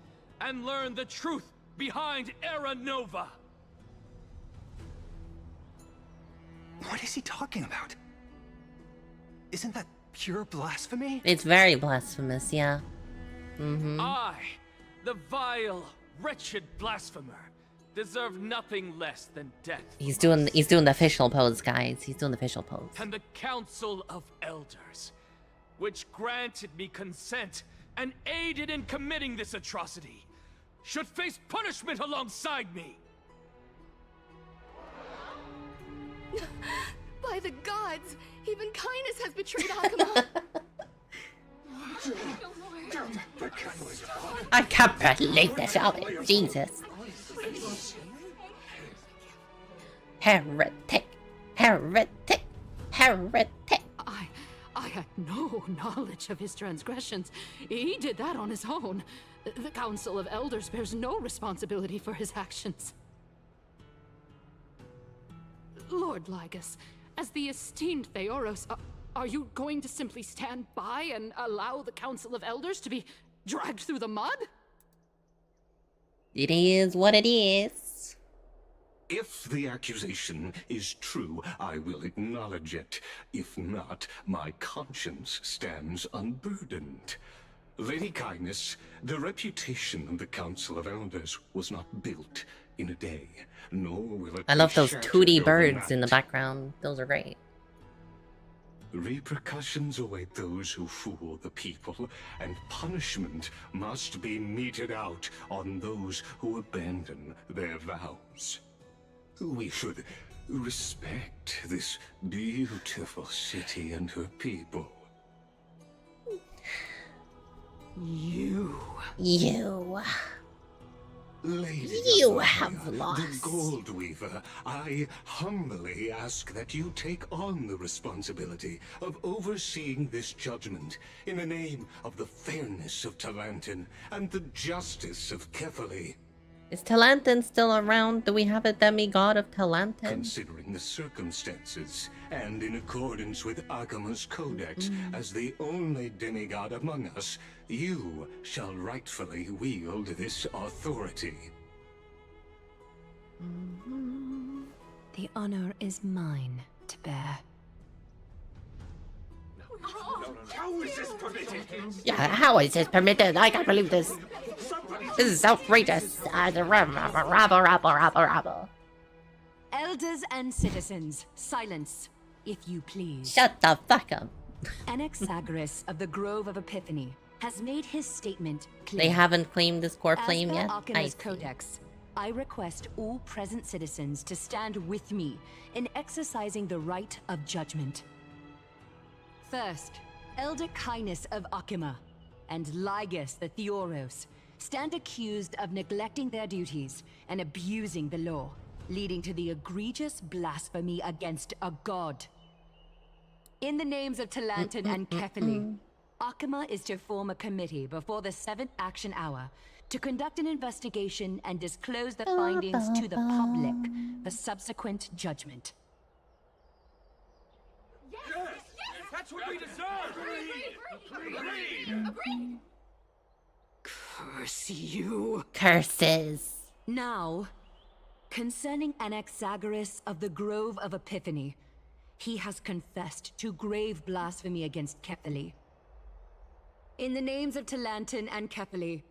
and learned the truth behind Era Nova. What is he talking about? Isn't that pure blasphemy? It's very blasphemous, yeah. I, the vile, wretched blasphemer, deserve nothing less than death. He's doing the official pose, guys. He's doing the official pose. And the Council of Elders, which granted me consent and aided in committing this atrocity, should face punishment alongside me. By the gods, even Kindness has betrayed Akuma. I can't believe this. Oh, Jesus. Heretic. Heretic. Heretic. I had no knowledge of his transgressions. He did that on his own. The Council of Elders bears no responsibility for his actions. Lord Lygus, as the esteemed Theoros, are you going to simply stand by and allow the Council of Elders to be dragged through the mud? It is what it is. If the accusation is true, I will acknowledge it. If not, my conscience stands unburdened. Lady Kindness, the reputation of the Council of Elders was not built in a day, nor will it I love be those shattered tooty birds overnight. in the background. Those are great. Repercussions await those who fool the people, and punishment must be meted out on those who abandon their vows. We should respect this beautiful city and her people. You. Lady You Ashelia, have lost. The Gold Weaver, I humbly ask that you take on the responsibility of overseeing this judgment in the name of the fairness of Talantin and the justice of Kefali. Is Talantin still around? Do we have a demigod of Talantin? Considering the circumstances, and in accordance with Akima's codex, as the only demigod among us, you shall rightfully wield this authority. The honor is mine to bear. How is this permitted? Yeah, how is this permitted? I can't believe this. This is outrageous. Rabble. Elders and citizens, silence, if you please. Shut the fuck up. Anaxagoras of the Grove of Epiphany has made his statement clear. They haven't claimed this core As flame per yet? Akima's codex, I request all present citizens to stand with me in exercising the right of judgment. First, Elder Kindness of Akima and Lygus the Theoros stand accused of neglecting their duties and abusing the law, leading to the egregious blasphemy against a god. In the names of Talantin and Kefali, Akima is to form a committee before the 7th action hour to conduct an investigation and disclose the findings to the public for subsequent judgment. That's what we deserve! Agreed! Curse you! Curses. Now, concerning Anaxagoras of the Grove of Epiphany, he has confessed to grave blasphemy against Kefali. In the names of Talantin and Kefali,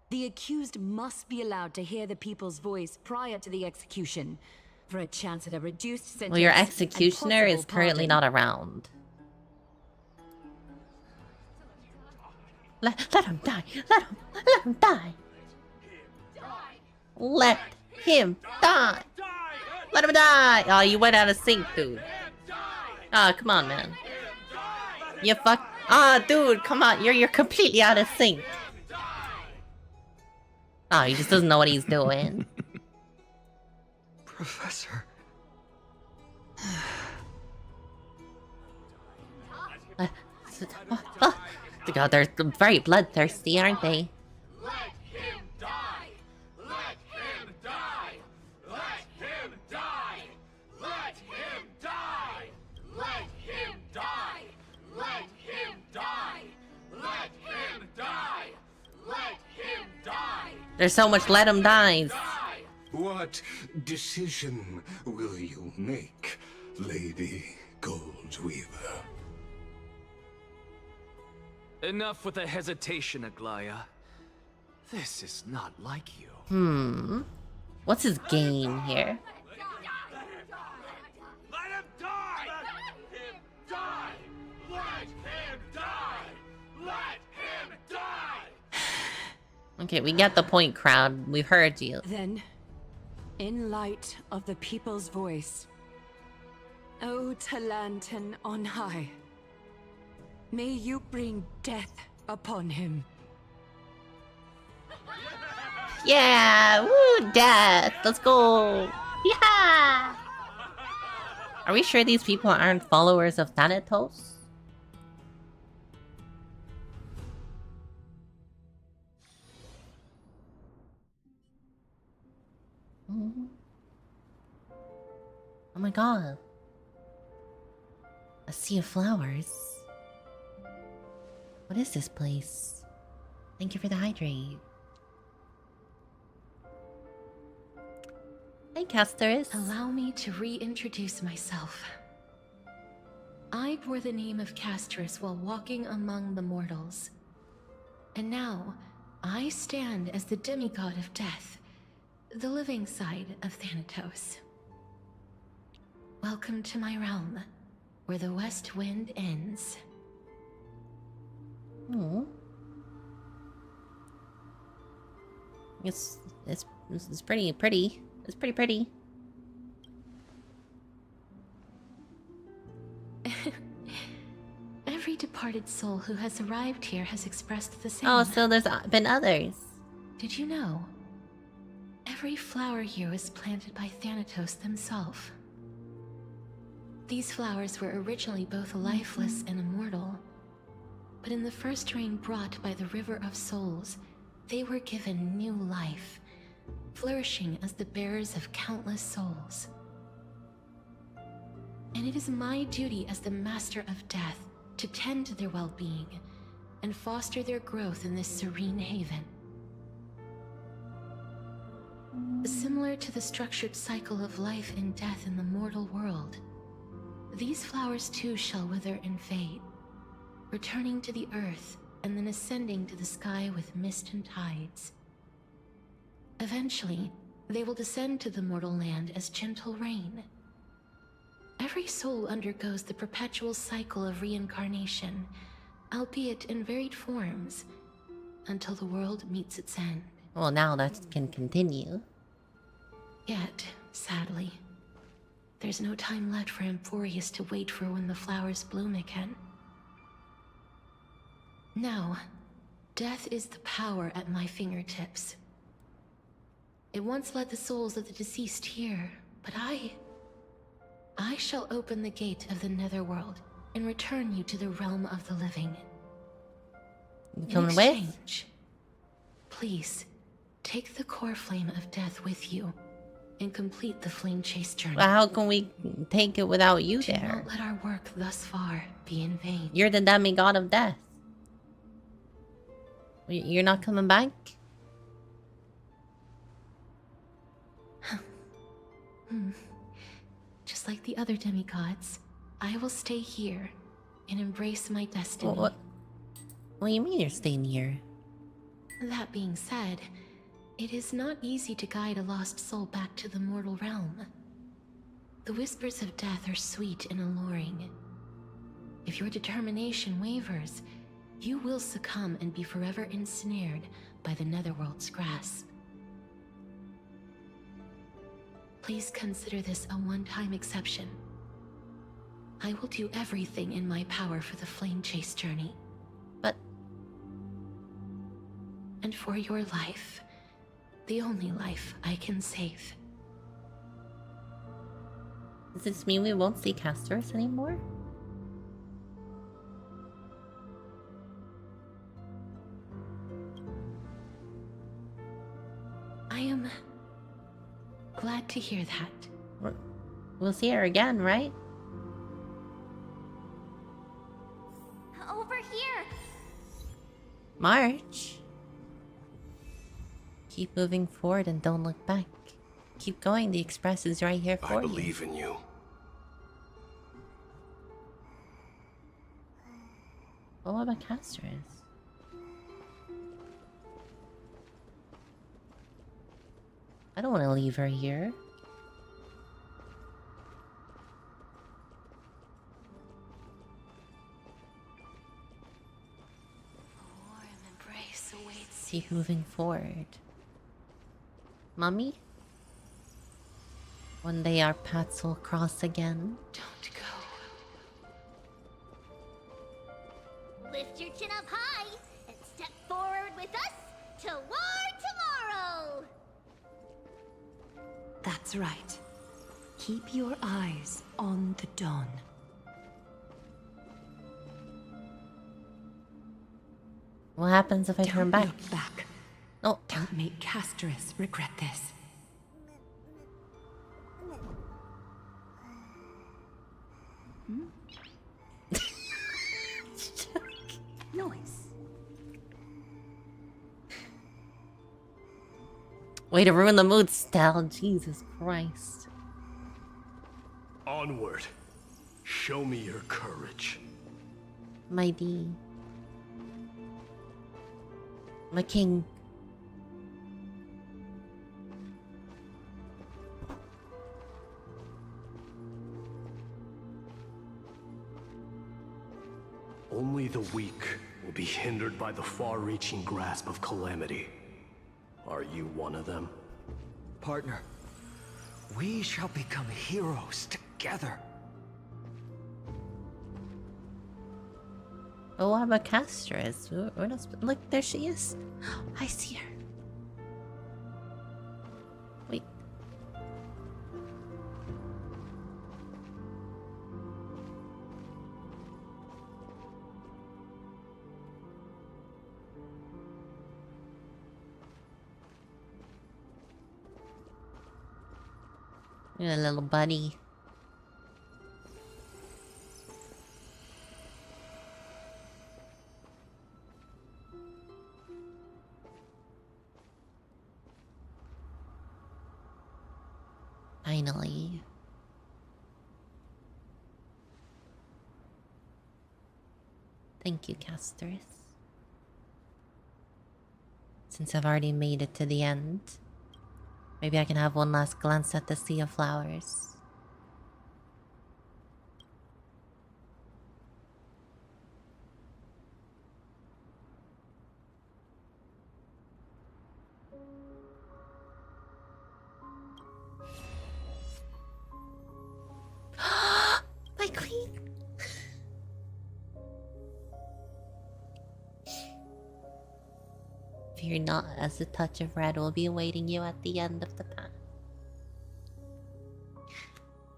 the accused must be allowed to hear the people's voice prior to the execution, for a chance at a reduced sentence. Well, your and executioner is possible currently pardon. not around. Let him die. Let him die. Let him die. Let him die. Oh, you went out of sync, dude. Ah, come on, man. You fuck. Ah, dude, come on. You're completely out of sync. Oh, he just doesn't know what he's doing. Professor. God, they're very bloodthirsty, aren't they? Let him die! Let him die! Let him die! Let him die! Let him die! Let him die! Let him die! Let him die! There's so much let him dies. What decision will you make, Lady Goldweaver? Enough with the hesitation, Aglaya. This is not like you. What's his game here? Let him die! Let him die! Let him die! Let him die! Okay, we get the point, crowd. We've heard you. Then, in light of the people's voice, O Talantan on high, may you bring death upon him. Yeah! Woo! Death! Let's go! Yeah! Are we sure these people aren't followers of Thanatos? Oh my god. A sea of flowers. What is this place? Thank you for the hydrate. Hey, Casterus. Allow me to reintroduce myself. I bore the name of Casterus while walking among the mortals. And now, I stand as the demigod of death, the living side of Thanatos. Welcome to my realm, where the west wind ends. Oh. It's pretty. It's pretty pretty. Every departed soul who has arrived here has expressed the same. Oh, so there's been others. Did you know? Every flower here was planted by Thanatos themselves. These flowers were originally both lifeless and immortal. But in the first rain brought by the River of Souls, they were given new life, flourishing as the bearers of countless souls. And it is my duty as the Master of Death to tend to their well-being and foster their growth in this serene haven. Similar to the structured cycle of life and death in the mortal world, these flowers too shall wither and fade, returning to the earth and then ascending to the sky with mist and tides. Eventually, they will descend to the mortal land as gentle rain. Every soul undergoes the perpetual cycle of reincarnation, albeit in varied forms, until the world meets its end. Well, now that can continue. Yet, sadly, there's no time left for Emphorius to wait for when the flowers bloom again. Now, death is the power at my fingertips. It once led the souls of the deceased here, but I shall open the gate of the Netherworld and return you to the realm of the living. You coming with? Please, take the core flame of death with you and complete the flame chase journey. Well, how can we take it without you Do there? not let our work thus far be in vain. You're the demigod of death. You're not coming back? Just like the other demigods, I will stay here and embrace my destiny. What do you mean you're staying here? That being said, it is not easy to guide a lost soul back to the mortal realm. The whispers of death are sweet and alluring. If your determination wavers, You will succumb and be forever ensnared by the Netherworld's grasp. Please consider this a one-time exception. I will do everything in my power for the Flame Chase journey. And for your life, the only life I can save. Does this mean we won't see Castorus anymore? I am glad to hear that. We'll see her again, right? Over here! March. Keep moving forward and don't look back. Keep going, the express is right here for you. I believe in you. Well, what about Castorus? I don't want to leave her here. A warm embrace awaits. Keep moving forward. Mummy? One day our paths will cross again. Don't go. Lift your chin up high and step forward with us toward tomorrow! That's right. Keep your eyes on the dawn. What happens if I turn back? Look back. No. Don't make Castorus regret this. Noise. Way to ruin the mood, Stell. Jesus Christ. Onward. Show me your courage. My D. My king. Only the weak will be hindered by the far-reaching grasp of calamity. Are you one of them? Partner, we shall become heroes together. Oh, what about Castorus? We're not look, there she is. I see her. Wait. You're a little buddy. Finally. Thank you, Castorus. Since I've already made it to the end, maybe I can have one last glance at the sea of flowers. My queen! Fear not, as the touch of red will be awaiting you at the end of the path.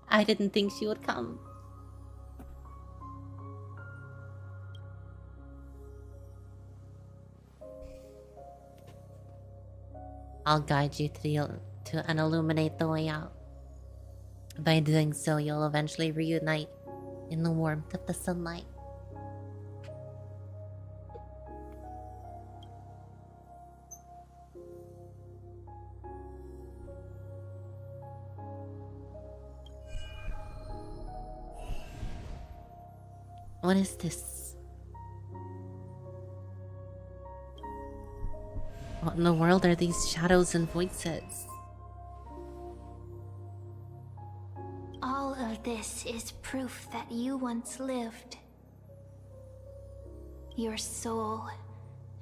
I didn't think she would come. I'll guide you to and illuminate the way out. By doing so, you'll eventually reunite in the warmth of the sunlight. What is this? What in the world are these shadows and voices? All of this is proof that you once lived. Your soul,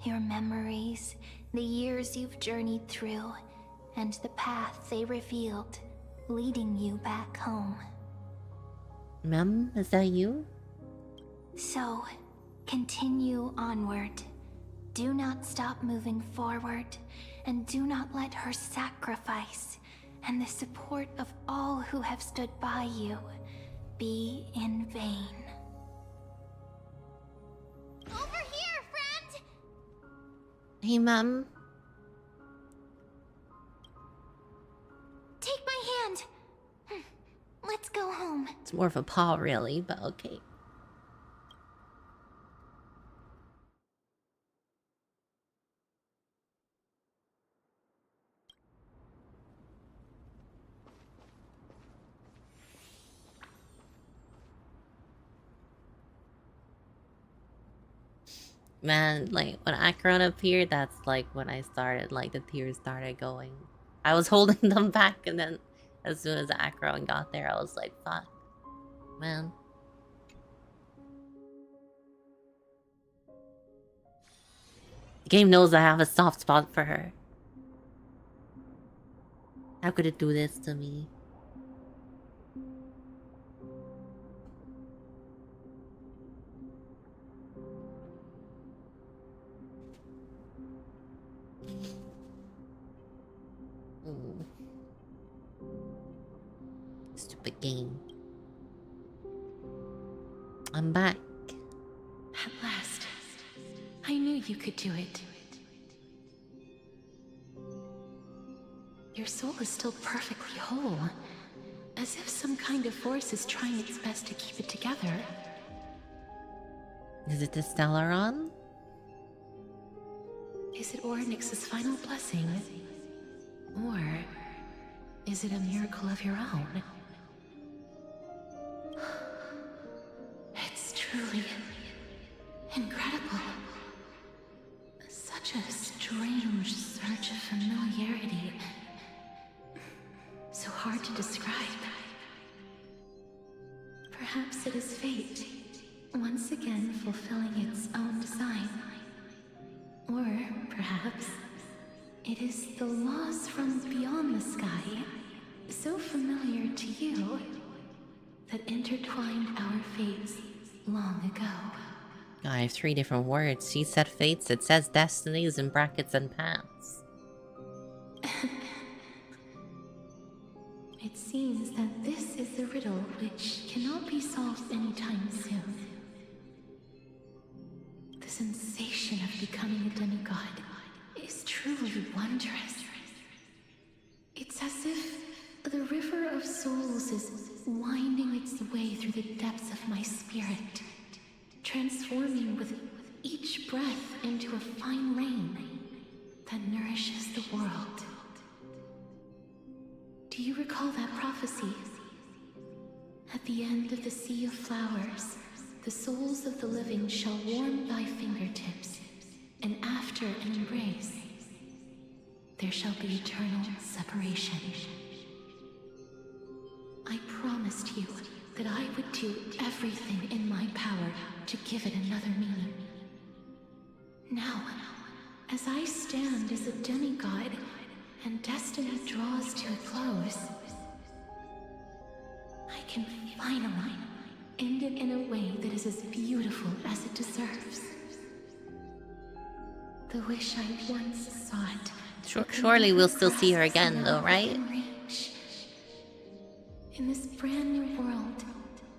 your memories, the years you've journeyed through, and the path they revealed, leading you back home. Mem, is that you? So, continue onward. Do not stop moving forward, and do not let her sacrifice and the support of all who have stood by you be in vain. Over here, friend! Hey, Mem. Take my hand. Let's go home. It's more of a paw, really, but okay. Man, like, when Akron appeared, that's like when I started, like, the tears started going. I was holding them back, and then as soon as Akron got there, I was like, fuck. Man. The game knows I have a soft spot for her. How could it do this to me? Stupid game. I'm back. At last. I knew you could do it. Your soul is still perfectly whole. As if some kind of force is trying its best to keep it together. Is it the Stellaron? Is it Ornyx's final blessing? Or is it a miracle of your own? It's truly incredible. Such a strange surge of familiarity. So hard to describe. Perhaps it is fate, once again fulfilling its own design. Or perhaps it is the laws from beyond the sky, so familiar to you, that intertwined our fates long ago. I have 3 different words. She said fates, it says destinies in brackets and paths. It seems that this is the riddle which cannot be solved anytime soon. The sensation of becoming a demigod is truly wondrous. It's as if the river of souls is winding its way through the depths of my spirit, transforming with each breath into a fine rain that nourishes the world. Do you recall that prophecy? At the end of the sea of flowers, the souls of the living shall warm thy fingertips, and after an embrace, there shall be eternal separation. I promised you that I would do everything in my power to give it another meaning. Now, as I stand as a demigod, and destiny draws to a close, I can finally end it in a way that is as beautiful as it deserves. The wish I once sought. Surely we'll still see her again, though, right? In this brand new world,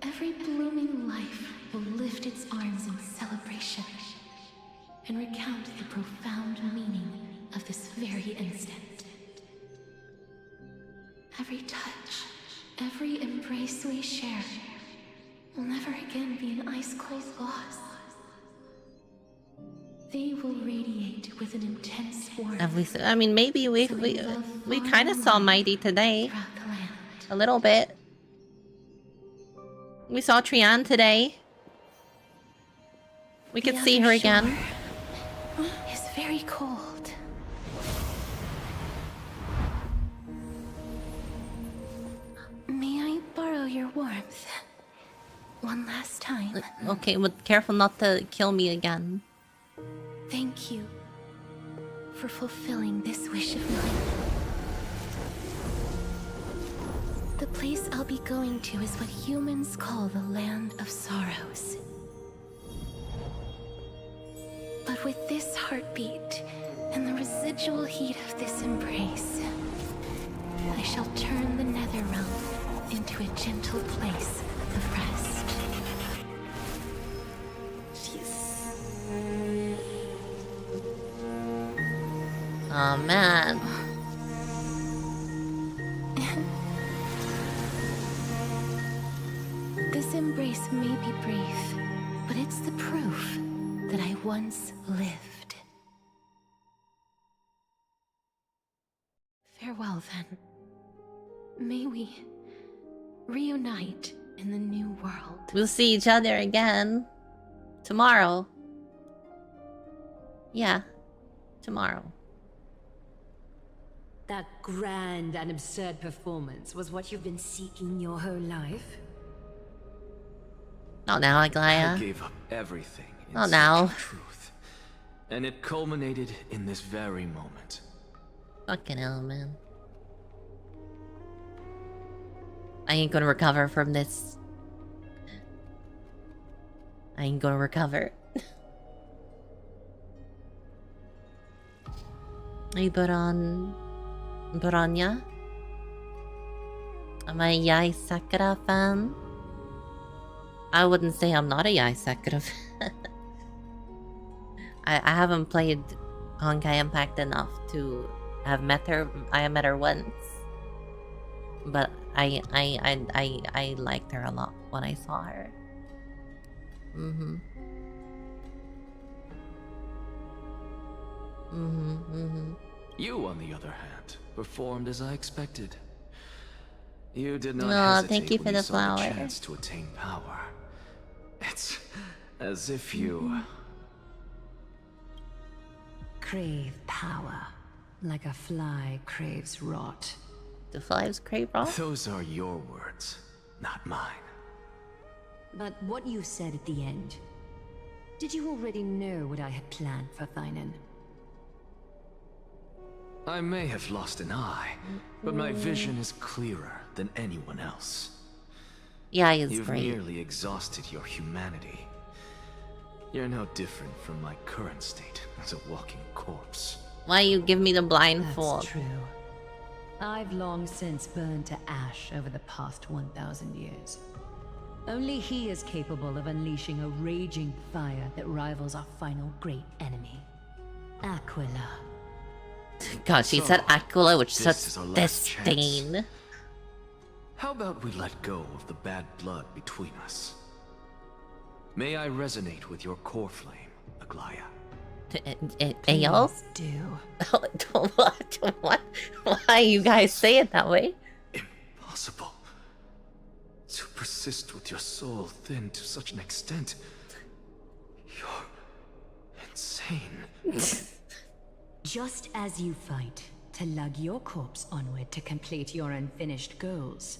every blooming life will lift its arms in celebration and recount the profound meaning of this very instant. Every touch, every embrace we share will never again be an ice-cold loss. They will radiate with an intense warmth. I mean, maybe we kind of saw Mighty today. A little bit. We saw Trian today. We could see her again. It's very cold. May I borrow your warmth? one last time. Okay, but careful not to kill me again. Thank you for fulfilling this wish of mine. The place I'll be going to is what humans call the Land of Sorrows. But with this heartbeat and the residual heat of this embrace, I shall turn the nether realm into a gentle place of rest. Oh man. This embrace may be brief, but it's the proof that I once lived. Farewell, then. May we reunite in the new world. We'll see each other again tomorrow. Yeah, tomorrow. That grand and absurd performance was what you've been seeking your whole life? Not now, Aglaya. I gave up everything in Not search now. of truth. And it culminated in this very moment. Fucking hell, man. I ain't gonna recover from this. I ain't gonna recover. Hey, Bronya? Am I a Yai Sakura fan? I wouldn't say I'm not a Yai Sakura fan. I haven't played Honkai Impact enough to have met her. I met her once. But I liked her a lot when I saw her. You, on the other hand, performed as I expected. You did not Aw, hesitate thank you when for you the saw flower. the chance to attain power. It's as if you... Crave power, like a fly craves rot. The flies crave rot? Those are your words, not mine. But what you said at the end, did you already know what I had planned for Thainan? I may have lost an eye, but my vision is clearer than anyone else. Yeah, it's You've great. nearly exhausted your humanity. You're no different from my current state as a walking corpse. Why you give me the blindfold? That's true. I've long since burned to ash over the past 1,000 years. Only he is capable of unleashing a raging fire that rivals our final great enemy, Aquila. God, she said Aquila with this such is our last disdain. How about we let go of the bad blood between us? May I resonate with your core flame, Aglaya? Ayo? Do. What? Why you guys say it that way? Impossible. To persist with your soul thinned to such an extent. You're insane. Just as you fight to lug your corpse onward to complete your unfinished goals,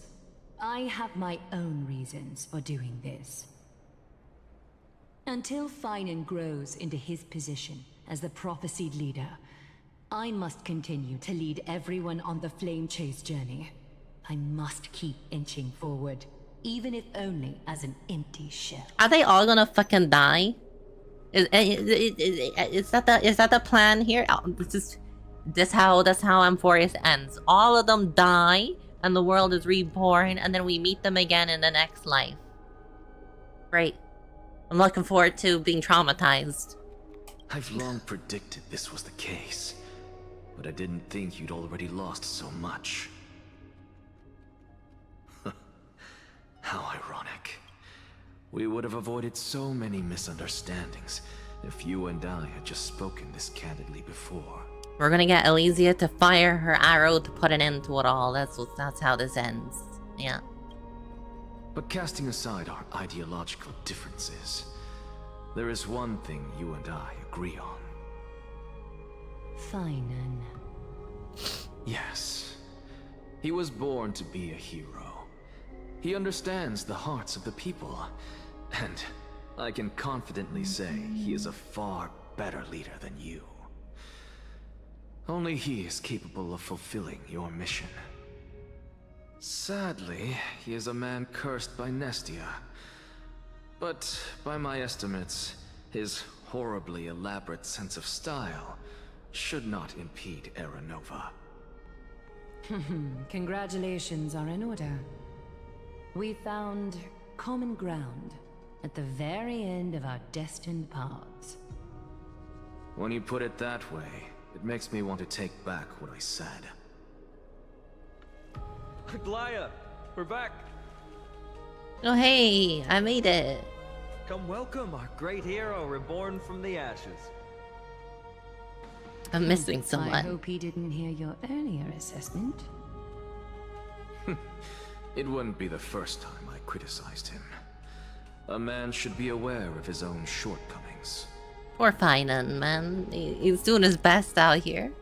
I have my own reasons for doing this. Until Thainan grows into his position as the prophesied leader, I must continue to lead everyone on the flame chase journey. I must keep inching forward, even if only as an empty shell. Are they all gonna fucking die? Is that the plan here? That's how Amphorius ends. All of them die, and the world is reborn, and then we meet them again in the next life. Great. I'm looking forward to being traumatized. I've long predicted this was the case, but I didn't think you'd already lost so much. How ironic. We would have avoided so many misunderstandings if you and I had just spoken this candidly before. We're gonna get Elysia to fire her arrow to put an end to it all. That's how this ends. Yeah. But casting aside our ideological differences, there is one thing you and I agree on. Thainan. Yes. He was born to be a hero. He understands the hearts of the people, and I can confidently say he is a far better leader than you. Only he is capable of fulfilling your mission. Sadly, he is a man cursed by Nestia. But by my estimates, his horribly elaborate sense of style should not impede Era Nova. Congratulations are in order. We found common ground at the very end of our destined paths. When you put it that way, it makes me want to take back what I said. Glaya, we're back. Oh hey, I made it. Come welcome our great hero reborn from the ashes. I'm missing someone. I hope he didn't hear your earlier assessment. It wouldn't be the first time I criticized him. A man should be aware of his own shortcomings. Poor Finan, man. He's doing his best out here.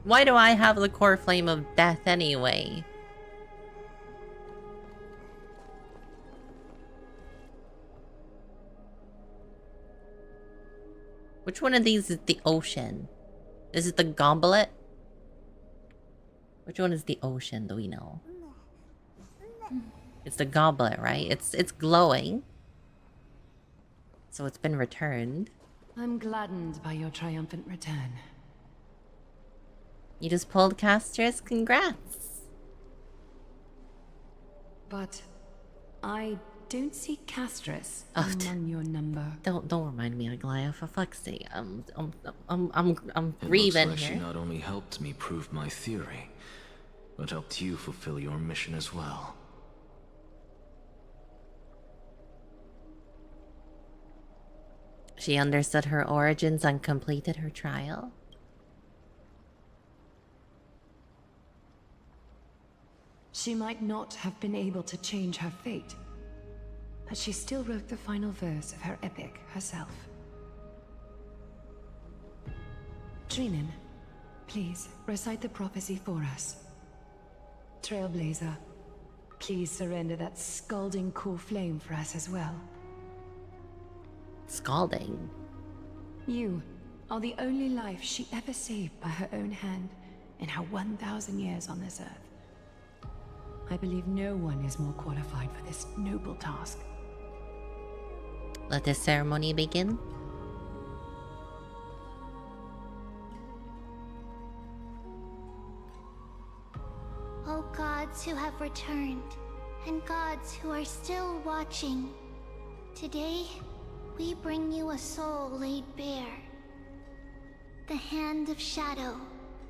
Why do I have the core flame of death anyway? Which one of these is the ocean? Is it the goblet? Which one is the ocean, do we know? It's the goblet, right? It's glowing. So it's been returned. I'm gladdened by your triumphant return. You just pulled Castris, congrats. But I don't see Castris among your number. Don't remind me, Aglaya, for fuck's sake. I'm It grieving looks like here. she not only helped me prove my theory, but helped you fulfill your mission as well. She understood her origins and completed her trial. She might not have been able to change her fate, but she still wrote the final verse of her epic herself. Trinin, please recite the prophecy for us. Trailblazer, please surrender that scalding core flame for us as well. Scalding? You are the only life she ever saved by her own hand in her 1,000 years on this earth. I believe no one is more qualified for this noble task. Let the ceremony begin. O gods who have returned, and gods who are still watching, today we bring you a soul laid bare. The Hand of Shadow,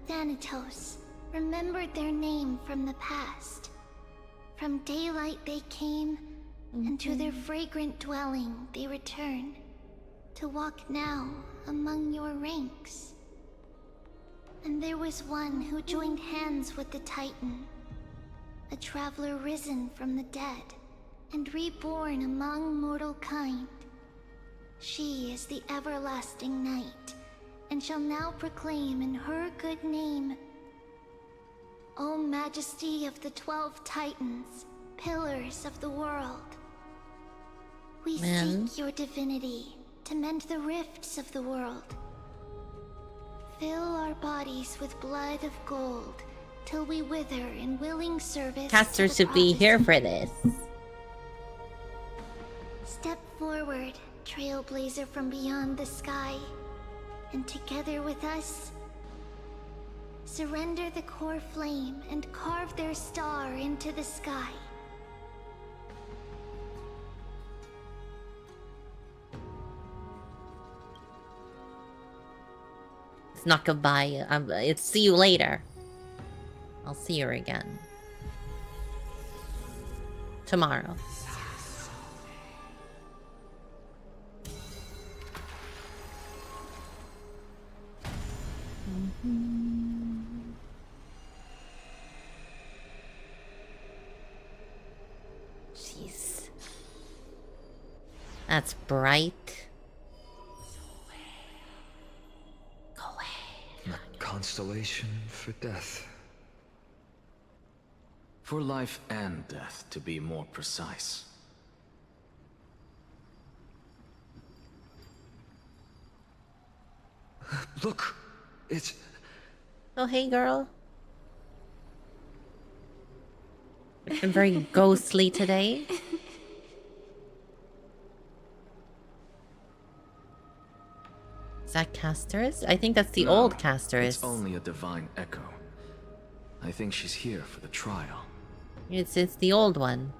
Thanatos, remembered their name from the past. From daylight they came, and to their fragrant dwelling they return, to walk now among your ranks. And there was one who joined hands with the Titan, a traveler risen from the dead, and reborn among mortal kind. She is the everlasting night, and shall now proclaim in her good name, O Majesty of the 12 Titans, pillars of the world. We seek your divinity to mend the rifts of the world. Fill our bodies with blood of gold, till we wither in willing service. Caster should be here for this. Step forward, trailblazer from beyond the sky, and together with us, surrender the core flame and carve their star into the sky. It's not goodbye. It's see you later. I'll see her again. Tomorrow. Jeez. That's bright. Go away. constellation for death. For life and death, to be more precise. Look! It's... Oh, hey, girl. I'm very ghostly today. Is that Castor's? I think that's the No, old Castor's. It's only a divine echo. I think she's here for the trial. It's the old one.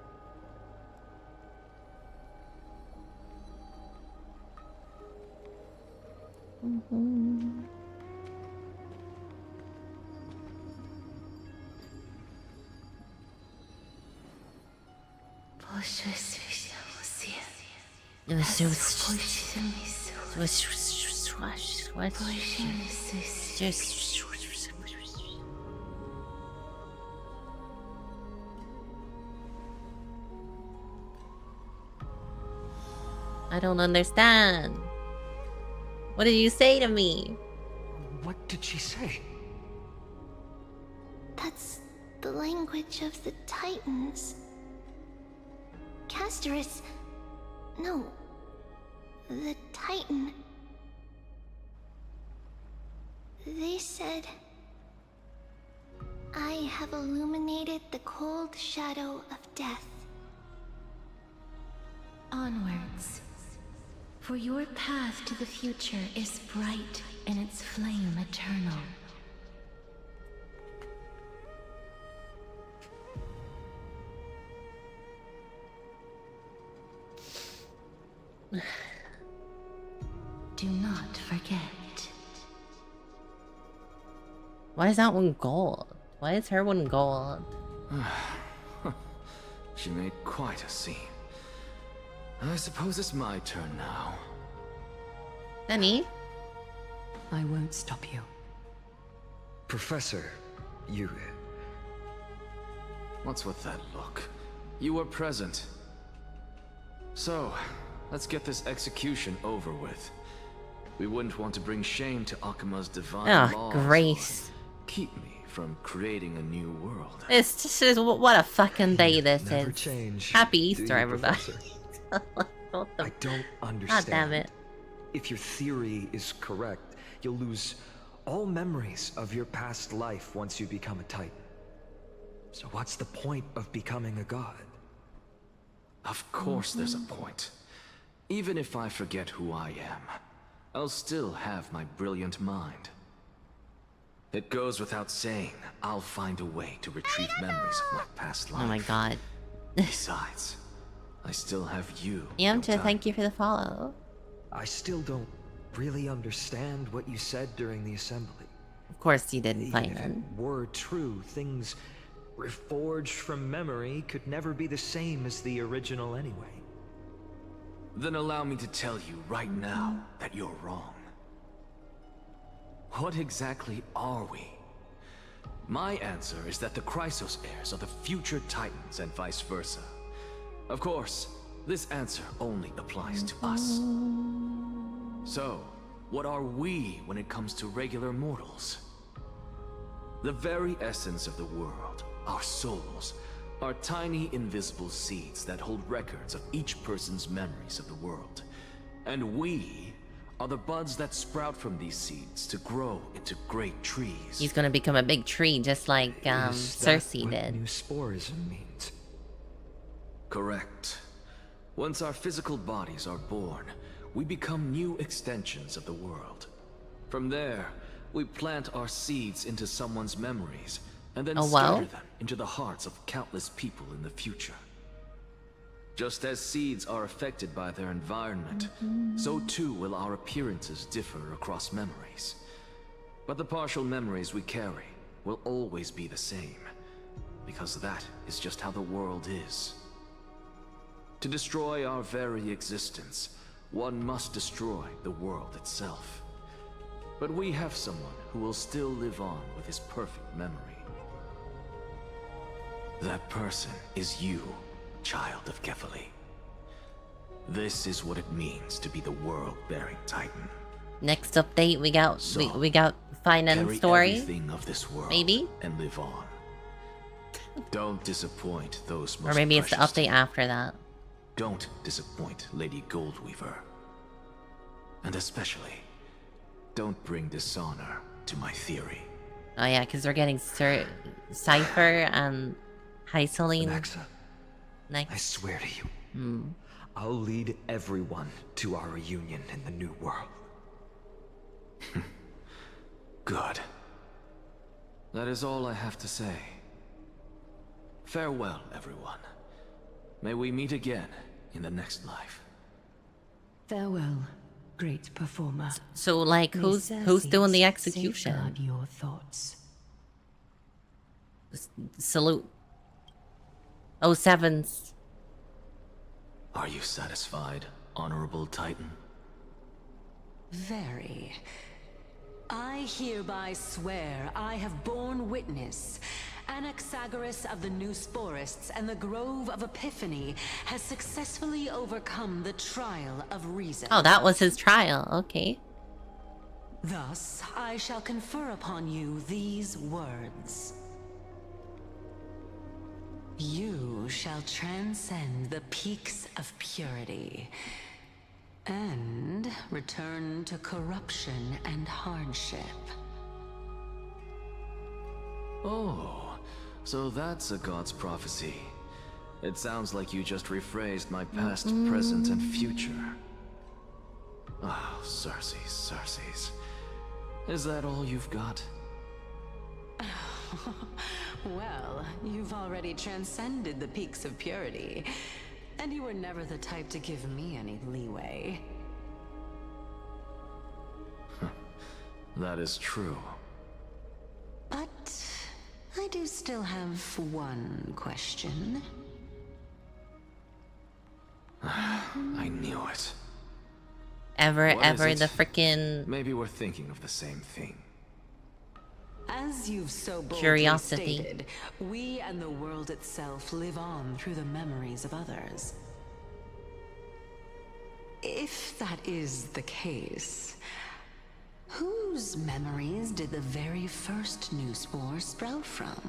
I don't understand. What did you say to me? What did she say? That's the language of the Titans. Castorus... No. The Titan... They said... I have illuminated the cold shadow of death. Onwards. For your path to the future is bright and its flame eternal. Do not forget. Why is that one gold? Why is her one gold? She made quite a scene. I suppose it's my turn now. Danny? I won't stop you. Professor, you... What's with that look? You were present. So, let's get this execution over with. We wouldn't want to bring shame to Akima's divine laws. Grace. Keep me from creating a new world. It's just what a fucking day this Never is. change, Happy do Easter, you, everybody. I don't understand. God damn it. If your theory is correct, you'll lose all memories of your past life once you become a Titan. So what's the point of becoming a god? Of course there's a point. Even if I forget who I am, I'll still have my brilliant mind. It goes without saying, I'll find a way to retrieve memories of my past life. Oh my god. Besides, I still have you. Yamcha, thank you for the follow. I still don't really understand what you said during the assembly. Of course you didn't, Even if it Simon. were true, things reforged from memory could never be the same as the original anyway. Then allow me to tell you right now that you're wrong. What exactly are we? My answer is that the Chrysos heirs are the future Titans and vice versa. Of course, this answer only applies to us. So, what are we when it comes to regular mortals? The very essence of the world, our souls, are tiny invisible seeds that hold records of each person's memories of the world. And we are the buds that sprout from these seeds to grow into great trees. He's gonna become a big tree just like Cersei did. New sporism means. Correct. Once our physical bodies are born, we become new extensions of the world. From there, we plant our seeds into someone's memories, and then scatter them into the hearts of countless people in the future. Just as seeds are affected by their environment, so too will our appearances differ across memories. But the partial memories we carry will always be the same, because that is just how the world is. To destroy our very existence, one must destroy the world itself. But we have someone who will still live on with his perfect memory. That person is you, child of Kefali. This is what it means to be the world-bearing Titan. Next update, we got So, we got finance carry story. everything of this world Maybe, and live on. Don't disappoint those most or maybe it's the precious to update you. after that. Don't disappoint Lady Goldweaver. And especially, don't bring dishonor to my theory. Oh yeah, because we're getting Cypher and Hyceline Anaxa, next. I swear to you, I'll lead everyone to our reunion in the new world. Good. That is all I have to say. Farewell, everyone. May we meet again in the next life. Farewell, great performer. So, like, who's doing the execution? Safeguard your thoughts. Salute. 07's. Are you satisfied, Honorable Titan? Very. I hereby swear I have borne witness. Anaxagoras of the New Sporists and the Grove of Epiphany has successfully overcome the trial of reason. Oh, that was his trial. Okay. Thus, I shall confer upon you these words. You shall transcend the peaks of purity and return to corruption and hardship. Oh, so that's a god's prophecy. It sounds like you just rephrased my past, present, and future. Oh, Circes. Is that all you've got? Well, you've already transcended the peaks of purity, and you were never the type to give me any leeway. That is true. But I do still have one question. I knew it. Ever What is the it? frickin' Maybe we're thinking of the same thing. As you've so boldly Curiosity. stated, we and the world itself live on through the memories of others. If that is the case, whose memories did the very first new spore sprout from?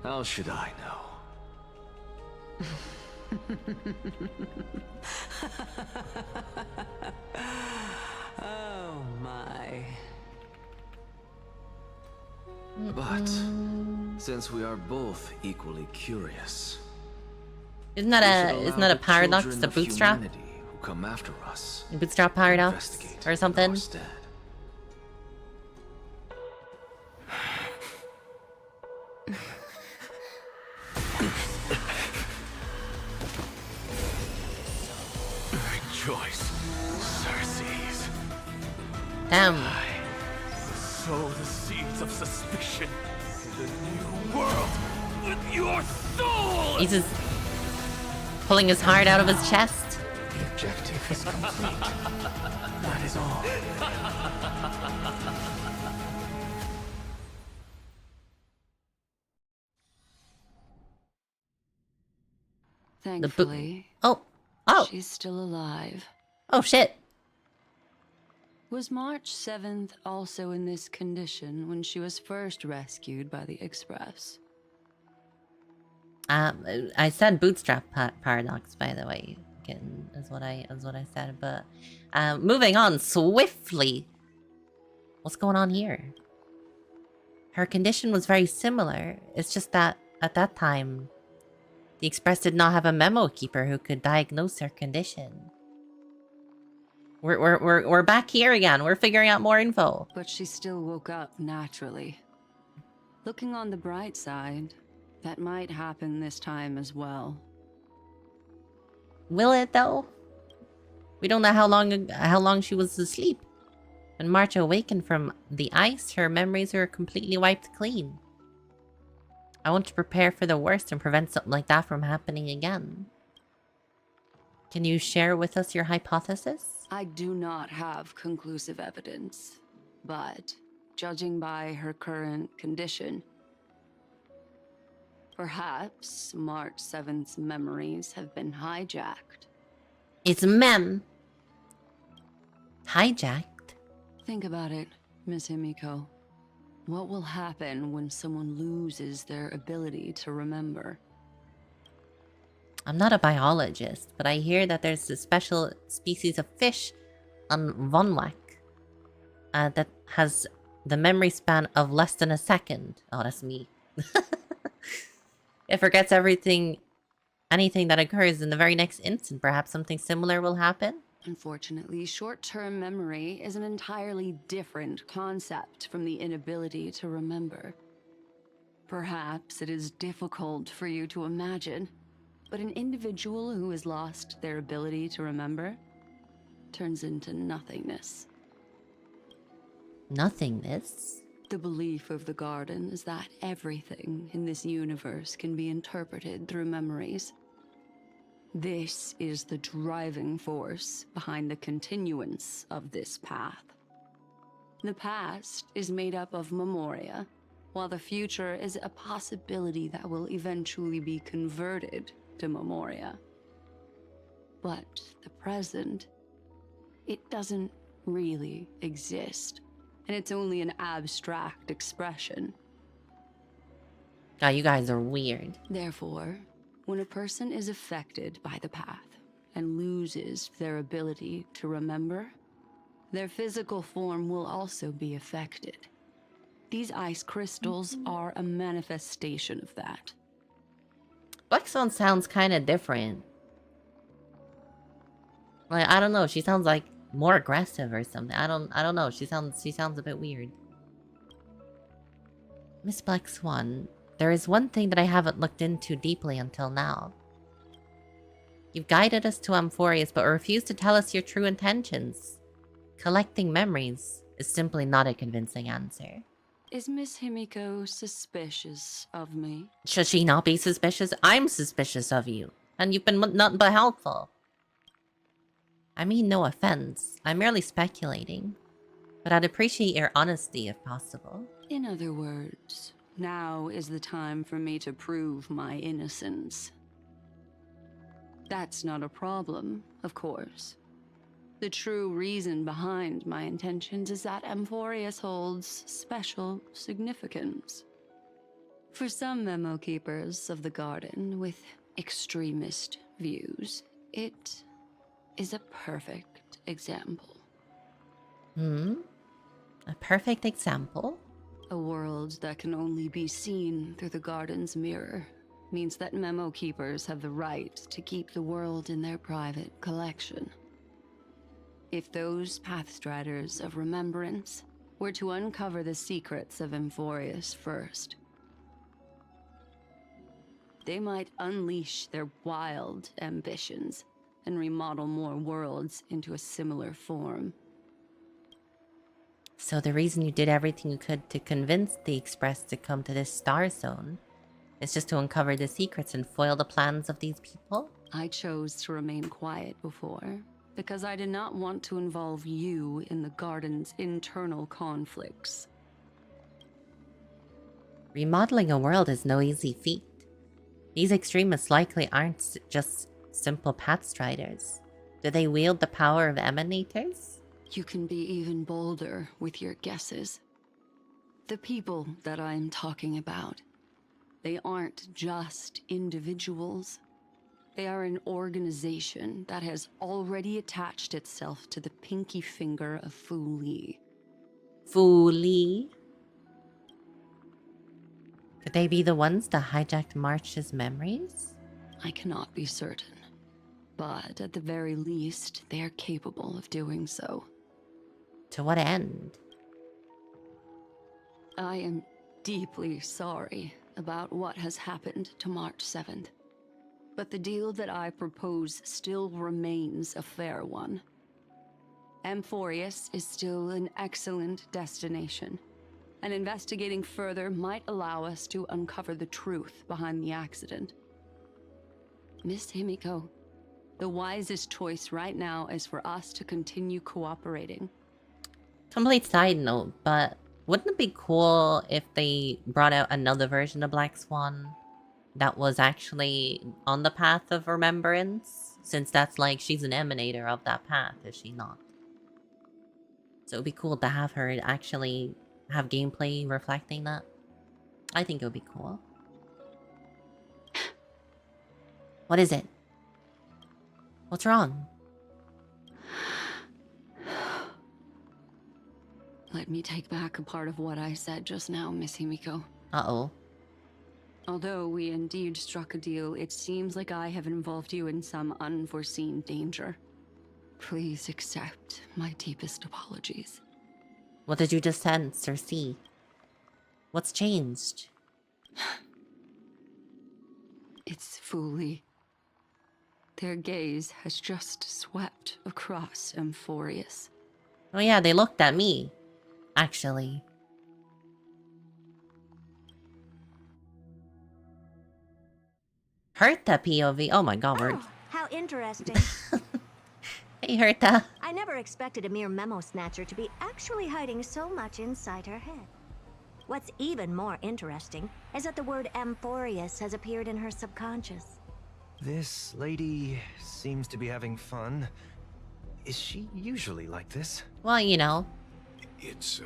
How should I know? Oh my. But since we are both equally curious, Isn't that a paradox? children The of bootstrap? humanity who come after us Bootstrap paradox investigate or something? instead. Rejoice, Circes. Damn. Sow the seeds of suspicion in the new world with your soul! He's just pulling his heart out of his chest. The objective is complete. That is all. Thankfully, oh, she's still alive. Oh shit. Was March 7th also in this condition when she was first rescued by the Express? I said bootstrap paradox, by the way. Again, is what I said. But moving on swiftly. What's going on here? Her condition was very similar. It's just that at that time, the Express did not have a memo keeper who could diagnose her condition. We're back here again. We're figuring out more info. But she still woke up naturally. Looking on the bright side, that might happen this time as well. Will it though? We don't know how long she was asleep. When March awakened from the ice, her memories were completely wiped clean. I want to prepare for the worst and prevent something like that from happening again. Can you share with us your hypothesis? I do not have conclusive evidence, but judging by her current condition, perhaps March 7th's memories have been hijacked. It's Mem. Hijacked. Think about it, Miss Himiko. What will happen when someone loses their ability to remember? I'm not a biologist, but I hear that there's a special species of fish on Vonwak that has the memory span of less than a second. Oh, that's me. It forgets anything that occurs in the very next instant. Perhaps something similar will happen? Unfortunately, short-term memory is an entirely different concept from the inability to remember. Perhaps it is difficult for you to imagine, but an individual who has lost their ability to remember turns into nothingness. Nothingness? The belief of the Garden is that everything in this universe can be interpreted through memories. This is the driving force behind the continuance of this path. The past is made up of memoria, while the future is a possibility that will eventually be converted to memoria. But the present, it doesn't really exist, and it's only an abstract expression. God, you guys are weird. Therefore, when a person is affected by the path and loses their ability to remember, their physical form will also be affected. These ice crystals are a manifestation of that. Black Swan sounds kind of different. Like, I don't know, she sounds like more aggressive or something. I don't know. She sounds a bit weird. Miss Black Swan, there is one thing that I haven't looked into deeply until now. You've guided us to Amphorius, but refused to tell us your true intentions. Collecting memories is simply not a convincing answer. Is Miss Himiko suspicious of me? Should she not be suspicious? I'm suspicious of you, and you've been nothing but helpful. I mean no offense. I'm merely speculating. But I'd appreciate your honesty if possible. In other words, now is the time for me to prove my innocence. That's not a problem, of course. The true reason behind my intentions is that Amphorius holds special significance. For some memo keepers of the Garden with extremist views, it is a perfect example. A perfect example? A world that can only be seen through the Garden's mirror means that memo keepers have the right to keep the world in their private collection. If those Pathstriders of Remembrance were to uncover the secrets of Amphorius first, they might unleash their wild ambitions and remodel more worlds into a similar form. So the reason you did everything you could to convince the Express to come to this star zone is just to uncover the secrets and foil the plans of these people? I chose to remain quiet before, because I did not want to involve you in the Garden's internal conflicts. Remodeling a world is no easy feat. These extremists likely aren't just simple Pathstriders. Do they wield the power of emanators? You can be even bolder with your guesses. The people that I'm talking about, they aren't just individuals. They are an organization that has already attached itself to the pinky finger of Fu Li. Fu Li? Could they be the ones that hijacked March's memories? I cannot be certain, but at the very least, they are capable of doing so. To what end? I am deeply sorry about what has happened to March 7th. But the deal that I propose still remains a fair one. Amphorius is still an excellent destination, and investigating further might allow us to uncover the truth behind the accident. Miss Himiko, the wisest choice right now is for us to continue cooperating. Complete side note, but wouldn't it be cool if they brought out another version of Black Swan? that was actually on the path of remembrance, since that's like she's an emanator of that path, is she not? So it'd be cool to have her actually have gameplay reflecting that. I think it would be cool. What is it? What's wrong? Let me take back a part of what I said just now, Miss Himiko. Uh-oh. Although we indeed struck a deal, it seems like I have involved you in some unforeseen danger. Please accept my deepest apologies. What did you just sense or see? What's changed? It's Fuli. Their gaze has just swept across Amphorius. Oh yeah, they looked at me. Actually. Herta POV. Oh my god, we're... How interesting. Hey, Herta. I never expected a mere memo snatcher to be actually hiding so much inside her head. What's even more interesting is that the word Amphorius has appeared in her subconscious. This lady seems to be having fun. Is she usually like this? Well, you know. It's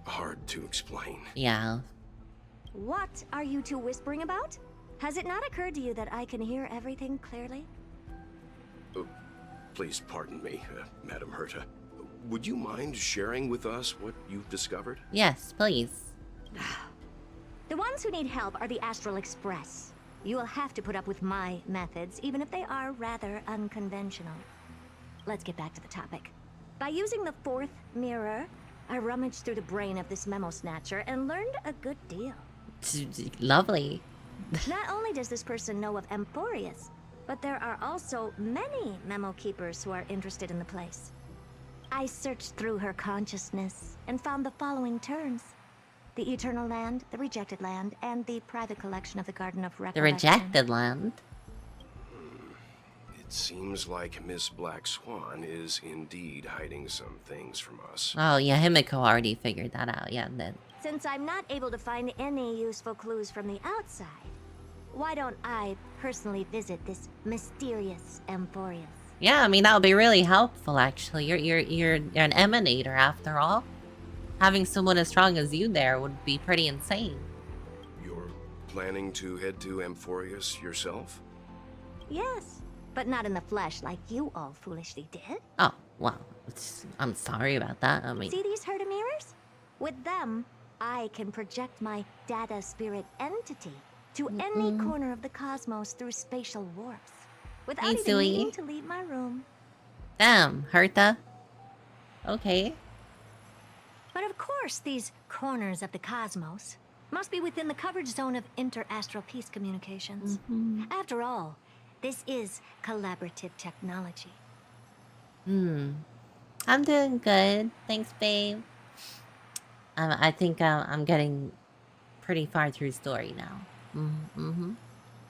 hard to explain. Yeah. What are you two whispering about? Has it not occurred to you that I can hear everything clearly? Please pardon me, Madam Herta. Would you mind sharing with us what you've discovered? Yes, please. The ones who need help are the Astral Express. You will have to put up with my methods, even if they are rather unconventional. Let's get back to the topic. By using the fourth mirror, I rummaged through the brain of this memo snatcher and learned a good deal. Lovely. Not only does this person know of Amphorius, but there are also many memo keepers who are interested in the place. I searched through her consciousness and found the following terms: the Eternal Land, the Rejected Land, and the private collection of the Garden of Recollection. The Rejected Land? It seems like Miss Black Swan is indeed hiding some things from us. Oh yeah, Himiko already figured that out, yeah, then. Since I'm not able to find any useful clues from the outside, why don't I personally visit this mysterious Amphorius? Yeah, I mean that would be really helpful actually. You're an emanator after all. Having someone as strong as you there would be pretty insane. You're planning to head to Amphorius yourself? Yes, but not in the flesh like you all foolishly did. Oh, well, I'm sorry about that. I mean, See these Herta mirrors? With them, I can project my data spirit entity to any corner of the cosmos through spatial warps, without even Sui. needing to leave my room. Damn, Herta. Okay. But of course, these corners of the cosmos must be within the coverage zone of inter-astral peace communications. After all, this is collaborative technology. I'm doing good. Thanks, babe. I think I'm getting pretty far through story now.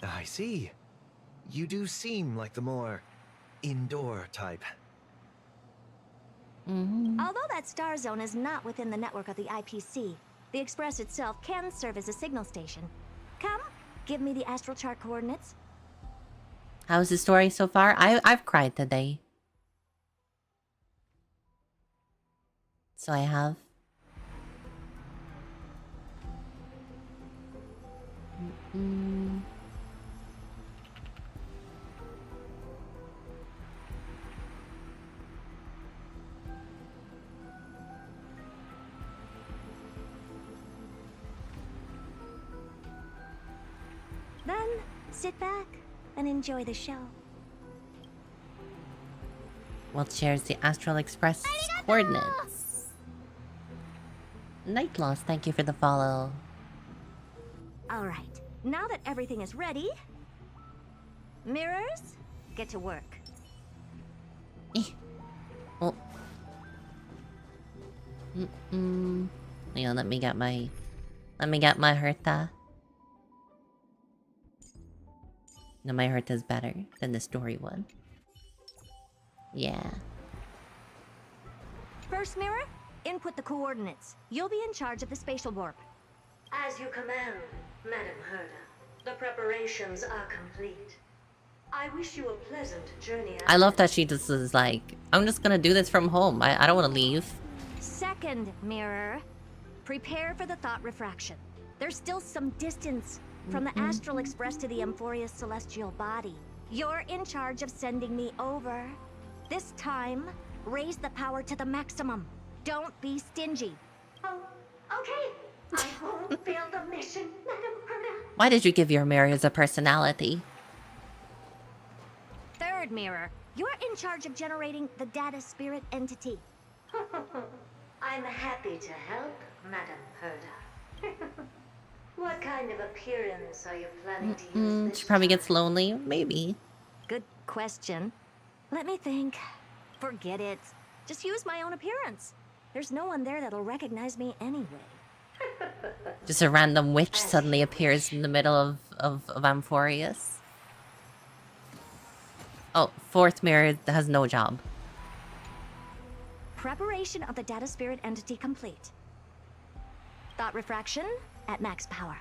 I see. You do seem like the more indoor type. Although that star zone is not within the network of the IPC, the Express itself can serve as a signal station. Come, give me the astral chart coordinates. How's the story so far? I've cried today. So I have. Then, sit back and enjoy the show. Well, shares the Astral Express coordinates. Night Loss, thank you for the follow. Alright, now that everything is ready, mirrors, get to work. Oh. Hang on, let me get my Herta. No, my Herta's better than the story one. Yeah. First mirror, input the coordinates. You'll be in charge of the spatial warp. As you command, Madam Herta. The preparations are complete. I wish you a pleasant journey. I love that she just is like, I'm just gonna do this from home. I don't want to leave. Second mirror, prepare for the thought refraction. There's still some distance from the Astral Express to the Amphoria's celestial body. You're in charge of sending me over. This time, raise the power to the maximum. Don't be stingy. Oh, okay. I won't fail the mission, Madam Herta. Why did you give your mirrors a personality? Third mirror, you're in charge of generating the data spirit entity. I'm happy to help, Madam Herta. What kind of appearance are you planning to use this She probably gets lonely. Maybe. Good question. Let me think. Forget it. Just use my own appearance. There's no one there that'll recognize me anyway. Just a random witch suddenly appears in the middle of Amphorius. Oh, fourth mirror has no job. Preparation of the data spirit entity complete. Thought refraction at max power.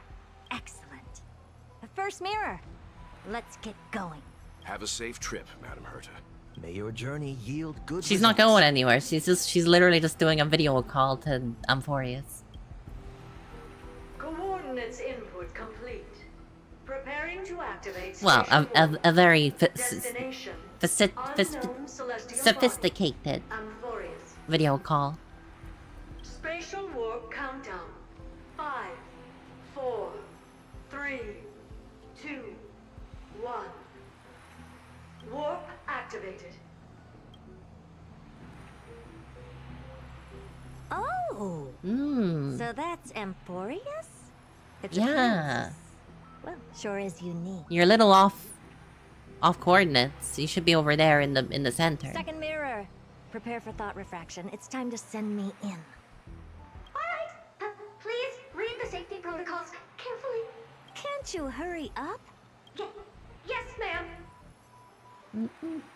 Excellent. The first mirror. Let's get going. Have a safe trip, Madam Herta. May your journey yield good She's not going anywhere. She's literally just doing a video call to Amphorius. Coordinates input complete. Preparing to activate. Well, a very destination. Unknown celestial sophisticated body. Amphorius. video call. Spatial warp countdown. 5, 4, 3, 2, 1. Warp activated. Oh. Hmm. So that's Amphorius? It's Yeah. Well, sure is unique. You're a little off coordinates. You should be over there in the center. Second mirror. Prepare for thought refraction. It's time to send me in. Alright. Please read the safety protocols carefully. Can't you hurry up? Yes, ma'am.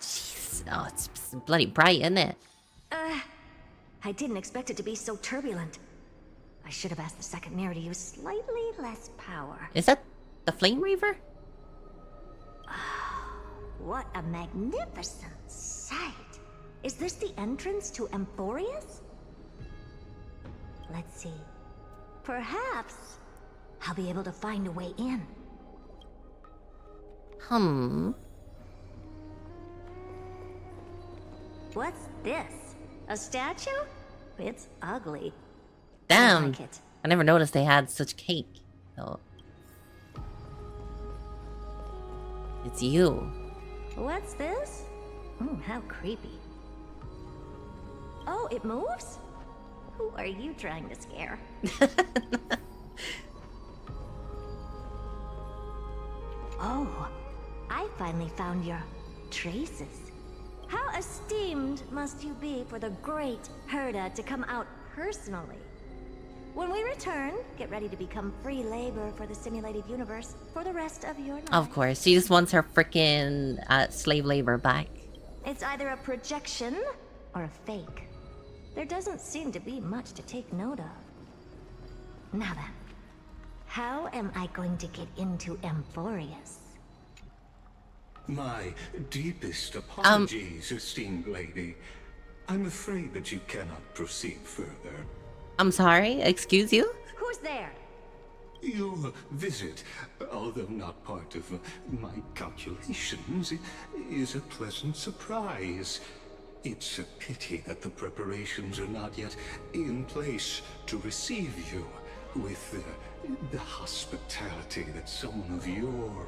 Jeez. Oh, it's bloody bright, isn't it? I didn't expect it to be so turbulent. I should have asked the second mirror to use slightly less power. Is that the Flame Reaver? What a magnificent sight. Is this the entrance to Amphorius? Let's see. Perhaps I'll be able to find a way in. What's this? A statue? It's ugly. Damn. I like it. I never noticed they had such cake. Oh. It's you. What's this? How creepy. Oh, it moves? Who are you trying to scare? Oh, I finally found your traces. How esteemed must you be for the great Herta to come out personally? When we return, get ready to become free labor for the simulated universe for the rest of your life. Of course, she just wants her freaking slave labor back. It's either a projection or a fake. There doesn't seem to be much to take note of. Now then, how am I going to get into Amphorius? My deepest apologies, esteemed lady. I'm afraid that you cannot proceed further. I'm sorry, excuse you? Who's there? Your visit, although not part of my calculations, is a pleasant surprise. It's a pity that the preparations are not yet in place to receive you with the hospitality that someone of your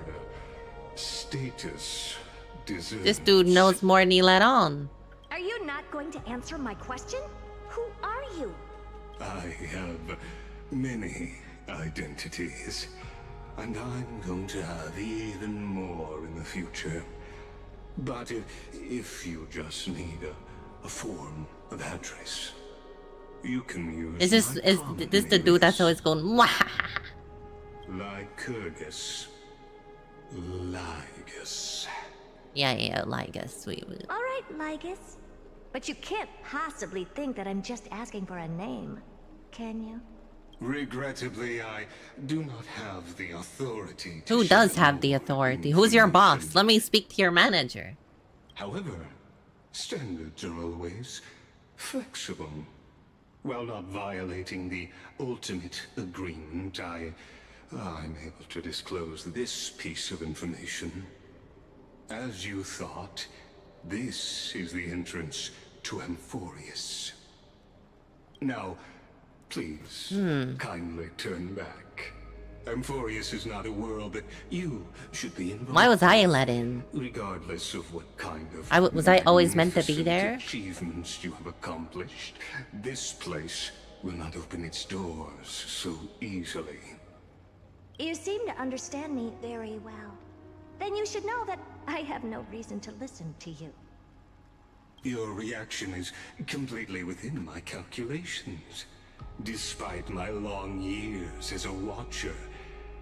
status deserves. This dude knows more than he let on. Are you not going to answer my question? Who are you? I have many identities, and I'm going to have even more in the future. But if you just need a form of address, you can use. Is this the dude that's always going Mwah? Lycurgus. Lygus. Yeah, Lygus. All right, Lygus. But you can't possibly think that I'm just asking for a name, can you? Regrettably, I do not have the authority to Who does share have the authority? Who's your boss? Let me speak to your manager. However, standards are always flexible. While not violating the ultimate agreement, I'm able to disclose this piece of information. As you thought, this is the entrance to Amphorius. Now, please, kindly turn back. Amphorius is not a world that you should be involved in. Why was I let in? Regardless of what kind of was I always meant to be there? Achievements you have accomplished, this place will not open its doors so easily. You seem to understand me very well. Then you should know that I have no reason to listen to you. Your reaction is completely within my calculations. Despite my long years as a watcher,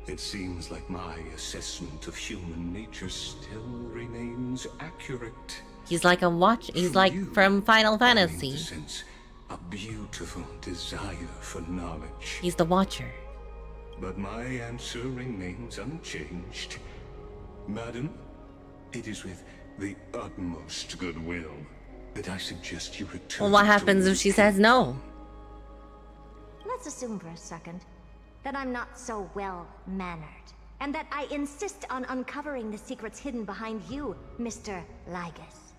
it seems like my assessment of human nature still remains accurate. He's like a watch. He's like from Final Fantasy. Sense a beautiful desire for knowledge. He's the Watcher. But my answer remains unchanged. Madam, it is with the utmost goodwill that I suggest you return. Well, what happens if she says no? Let's assume for a second that I'm not so well-mannered, and that I insist on uncovering the secrets hidden behind you, Mr. Lygus.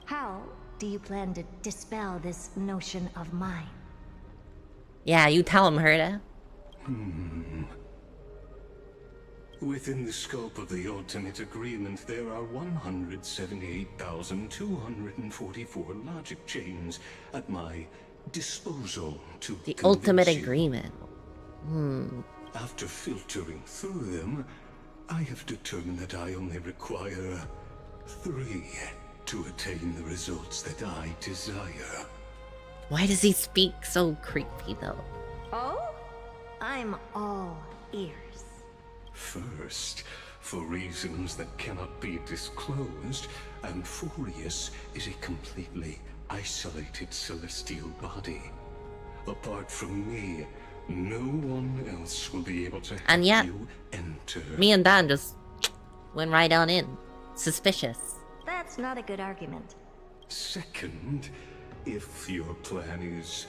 How do you plan to dispel this notion of mine? Yeah, you tell him, Herta. Within the scope of the ultimate agreement, there are 178,244 logic chains at my disposal to The convince ultimate you. agreement. After filtering through them, I have determined that I only require 3 to attain the results that I desire. Why does he speak so creepy, though? Oh? I'm all ears. First, for reasons that cannot be disclosed, Amphorius is a completely isolated celestial body. Apart from me, no one else will be able to help you enter. Me and Dan just went right on in. Suspicious. That's not a good argument. Second, if your plan is,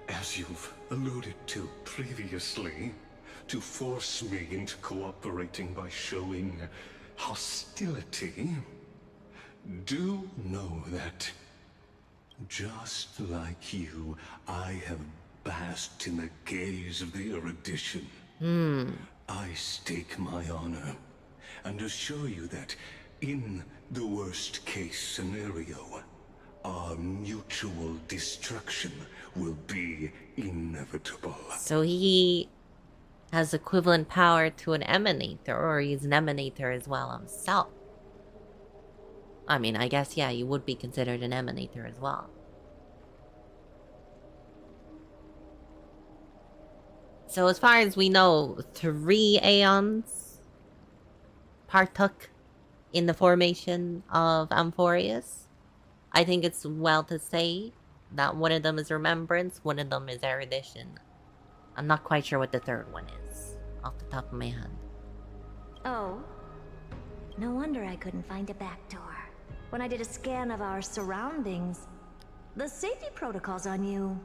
as you've alluded to previously, to force me into cooperating by showing hostility, do know that, just like you, I have basked in the gaze of the erudition. I stake my honor, and assure you that, in the worst case scenario, our mutual destruction will be inevitable. So he has equivalent power to an emanator, or he's an emanator as well himself. I mean, I guess, yeah, you would be considered an emanator as well. So as far as we know, 3 Aeons partook in the formation of Amphorius. I think it's well to say that one of them is Remembrance, one of them is Erudition. I'm not quite sure what the third one is, off the top of my head. Oh. No wonder I couldn't find a back door. When I did a scan of our surroundings, the safety protocols on you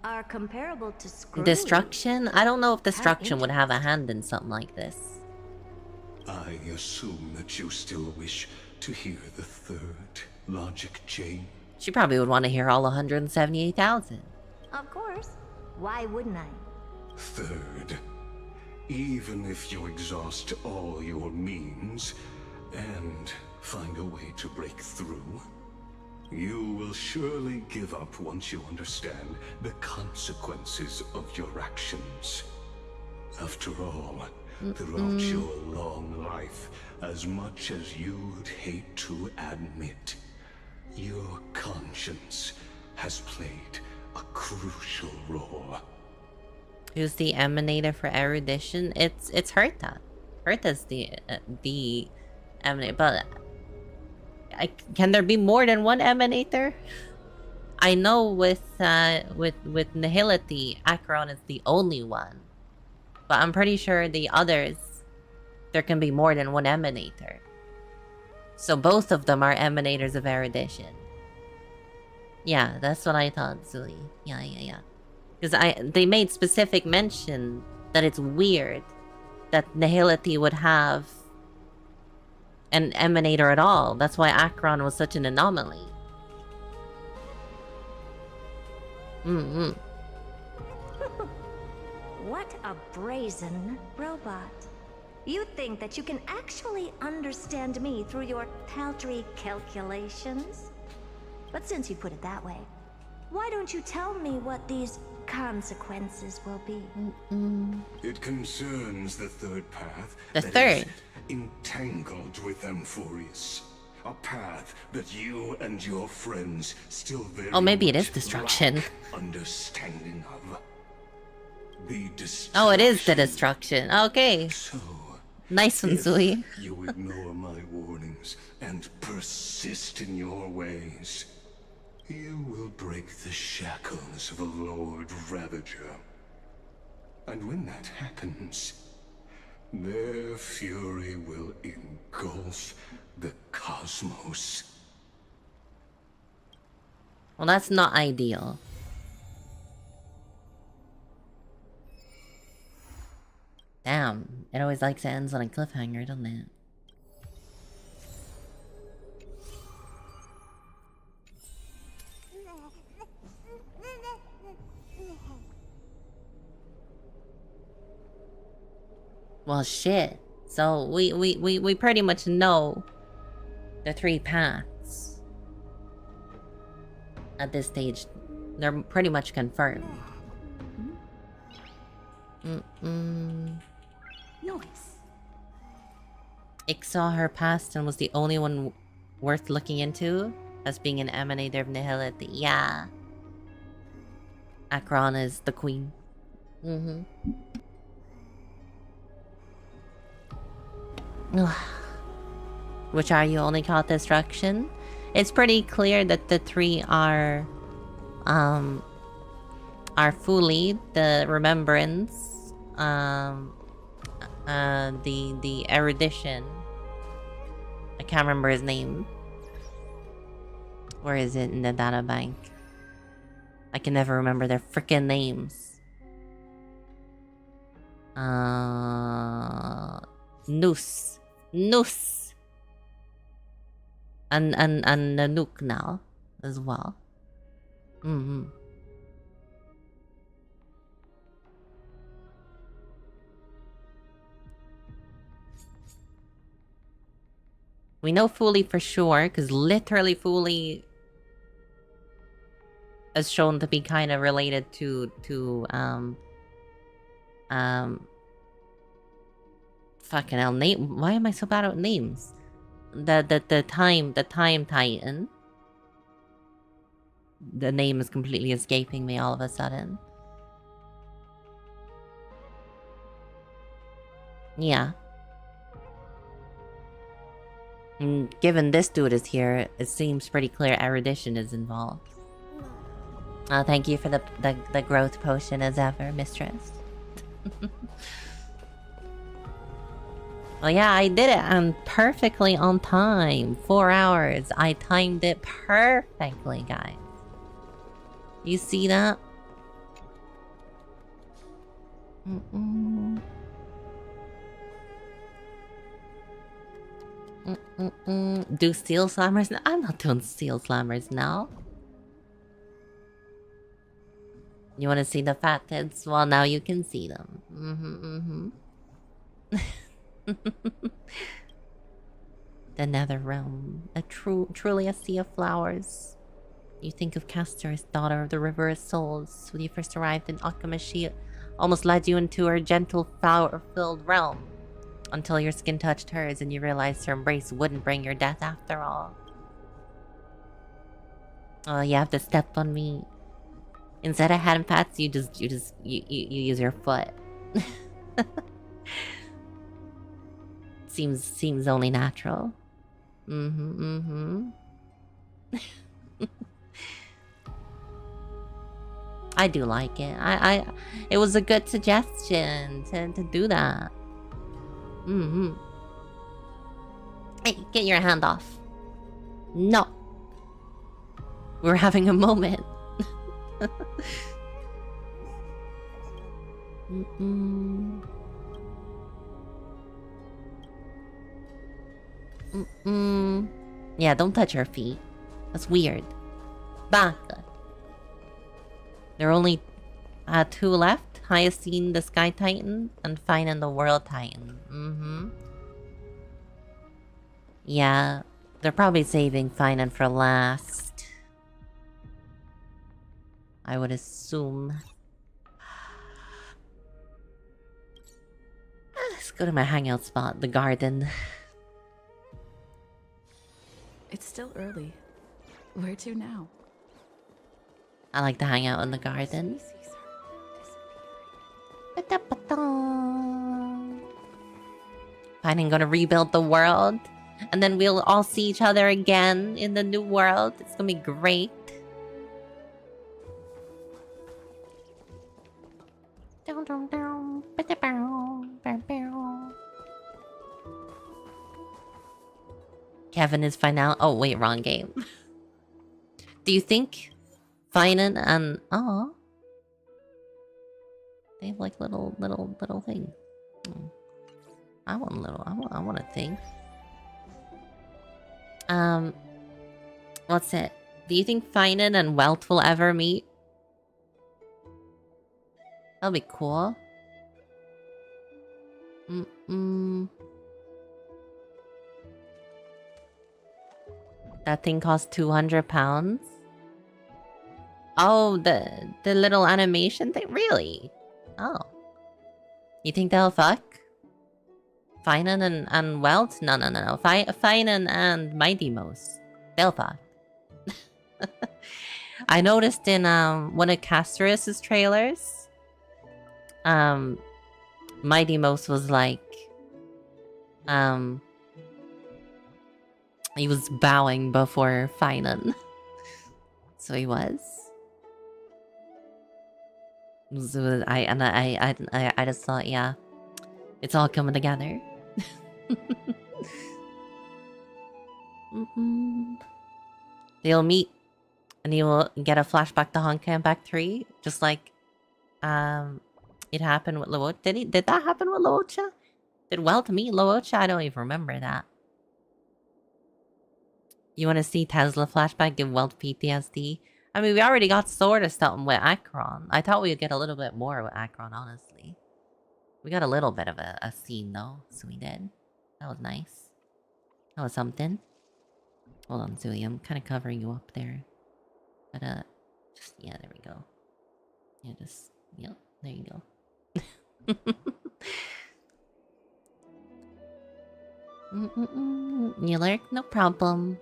are comparable to Screw. Destruction? I don't know if Destruction would have a hand in something like this. I assume that you still wish to hear the third logic chain. She probably would want to hear all 178,000. Of course. Why wouldn't I? Third, even if you exhaust all your means and find a way to break through, you will surely give up once you understand the consequences of your actions. After all, throughout your long life, as much as you'd hate to admit, your conscience has played a crucial role. Who's the emanator for Erudition? It's Herta. Herta's the emanator, but can there be more than one emanator? I know with Nihility, Acheron is the only one. But I'm pretty sure the others, there can be more than one emanator. So both of them are emanators of erudition. Yeah, that's what I thought, Zuli. Yeah. Because they made specific mention that it's weird that Nihility would have an emanator at all. That's why Acheron was such an anomaly. What a brazen robot. You think that you can actually understand me through your paltry calculations? But since you put it that way, why don't you tell me what these consequences will be? It concerns the third path. The that third? is entangled with Amphorius. A path that you and your friends still very Oh, maybe it is much destruction. lack understanding of. The Oh, it is the destruction. Okay. Nice one, Zui. You ignore my warnings and persist in your ways, you will break the shackles of a Lord Ravager. And when that happens, their fury will engulf the cosmos. Well, that's not ideal. Damn, it always likes to ends on a cliffhanger, doesn't it? Well, shit. So we pretty much know the three paths at this stage. They're pretty much confirmed. Noise. Ix saw her past and was the only one worth looking into as being an emanator of Nihility. Yeah. Acheron is the queen. Which are you only caught destruction? It's pretty clear that the three are fully the remembrance, the erudition. I can't remember his name. Where is it in the data bank? I can never remember their freaking names. Noose. And Nanook now as well. We know Fully for sure, because literally Fully is shown to be kind of related to fucking hell, name. Why am I so bad at names? The time Titan. The name is completely escaping me all of a sudden. Yeah. And given this dude is here, it seems pretty clear erudition is involved. Thank you for the growth potion as ever, mistress. Well, yeah, I did it. I'm perfectly on time. 4 hours. I timed it perfectly, guys. You see that? Do steel slammers now? I'm not doing steel slammers now. You want to see the fat tits? Well, now you can see them. The Nether Realm. Truly a sea of flowers. You think of Castor's daughter of the River of Souls. When you first arrived in Akama, she almost led you into her gentle, flower-filled realm. Until your skin touched hers and you realized her embrace wouldn't bring your death after all. Oh, you have to step on me. Instead of hand pats, you use your foot. Seems only natural. I do like it. It was a good suggestion to do that. Mm-hmm. Hey, get your hand off. No. We're having a moment. Mm-mm. Mm-mm. Yeah, don't touch her feet. That's weird. Back. There are only 2 left. Hyacine, the Sky Titan, and Fine and the World Titan. Mm-hmm. Yeah, they're probably saving Fine for last. I would assume. Let's go to my hangout spot, the garden. It's still early. Where to now? I like to hang out in the garden. Fine, I'm gonna rebuild the world. And then we'll all see each other again in the new world. It's gonna be great. Kevin is final. Oh, wait, wrong game. Do you think Finan and... Oh. They have like little things. I want a thing. What's it? Do you think Finan and Welt will ever meet? That'll be cool. That thing costs £200. Oh, the little animation thing? Really? Oh. You think they'll fuck? Finan and Welt? No. Finan and Mighty Mouse. They'll fuck. I noticed in one of Castorus's trailers, Mighty Mouse was like, he was bowing before Finan. So he was. So I just thought, yeah, it's all coming together. They'll meet, and you will get a flashback to Honkai Impact 3, just like it happened with Luocha. Did that happen with Luocha? Did Welt meet Luocha? I don't even remember that. You want to see Tesla flashback give Welt PTSD? I mean, we already got sort of something with Akron. I thought we'd get a little bit more with Akron, honestly. We got a little bit of a scene, though, so we did. That was nice. That was something. Hold on, Zooey, I'm kind of covering you up there. But, just, yeah, there we go. Yeah, just, yep, there you go. You lurk? No problem.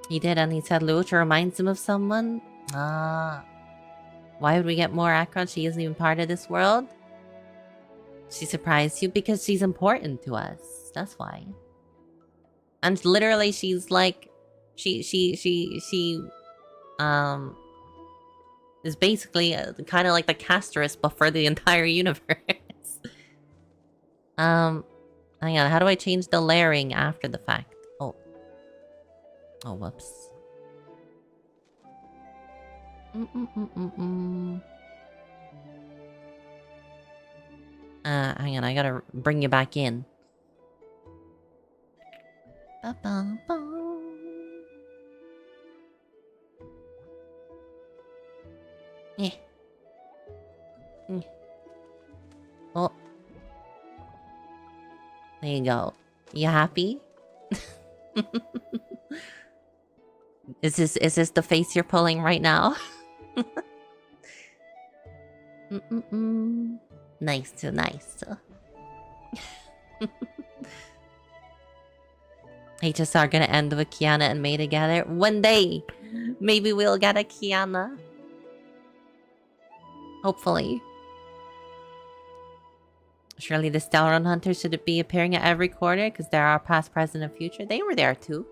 He did, and he said Luocha reminds him of someone. Ah. Why would we get more Akron? She isn't even part of this world. She surprised you because she's important to us. That's why. And literally, she's like, she is basically kind of like the Castorus, but for the entire universe. Hang on, how do I change the layering after the fact? Oh, whoops. Hang on, I gotta bring you back in. Yeah. Oh. There you go. You happy? Is this the face you're pulling right now? Nice. HSR gonna end with Kiana and Mei together. One day, maybe we'll get a Kiana. Hopefully. Surely the Stellarun Hunters should be appearing at every quarter because there are past, present, and future. They were there too.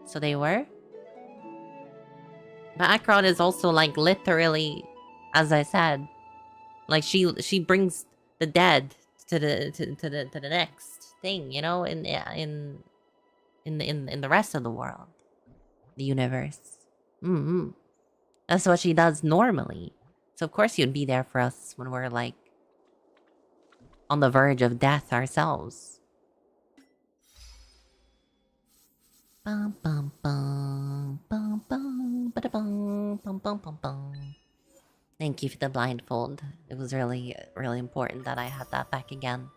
So they were. But Akron is also like literally as I said, like she brings the dead to the next thing, you know, in the rest of the world, the universe. That's what she does normally. So of course you'd be there for us when we're like on the verge of death ourselves. Bum bum bum bum bum bada bum bum bum bum bum. Thank you for the blindfold. It was really, really important that I had that back again.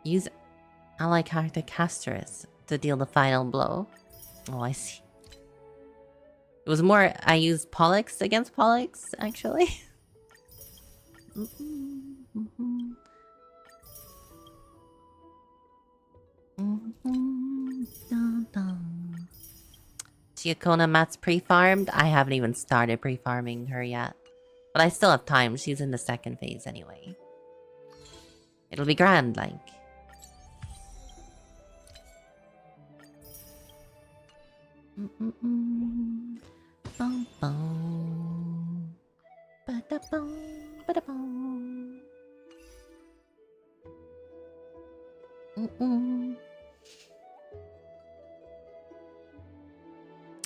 Use ally character Casterus to deal the final blow. Oh, I see. It was more I used Pollux against Pollux, actually. Giacona Matt's pre-farmed? I haven't even started pre-farming her yet. But I still have time. She's in the second phase anyway. It'll be grand, like. Bum bum. Bada bum. Bada bum.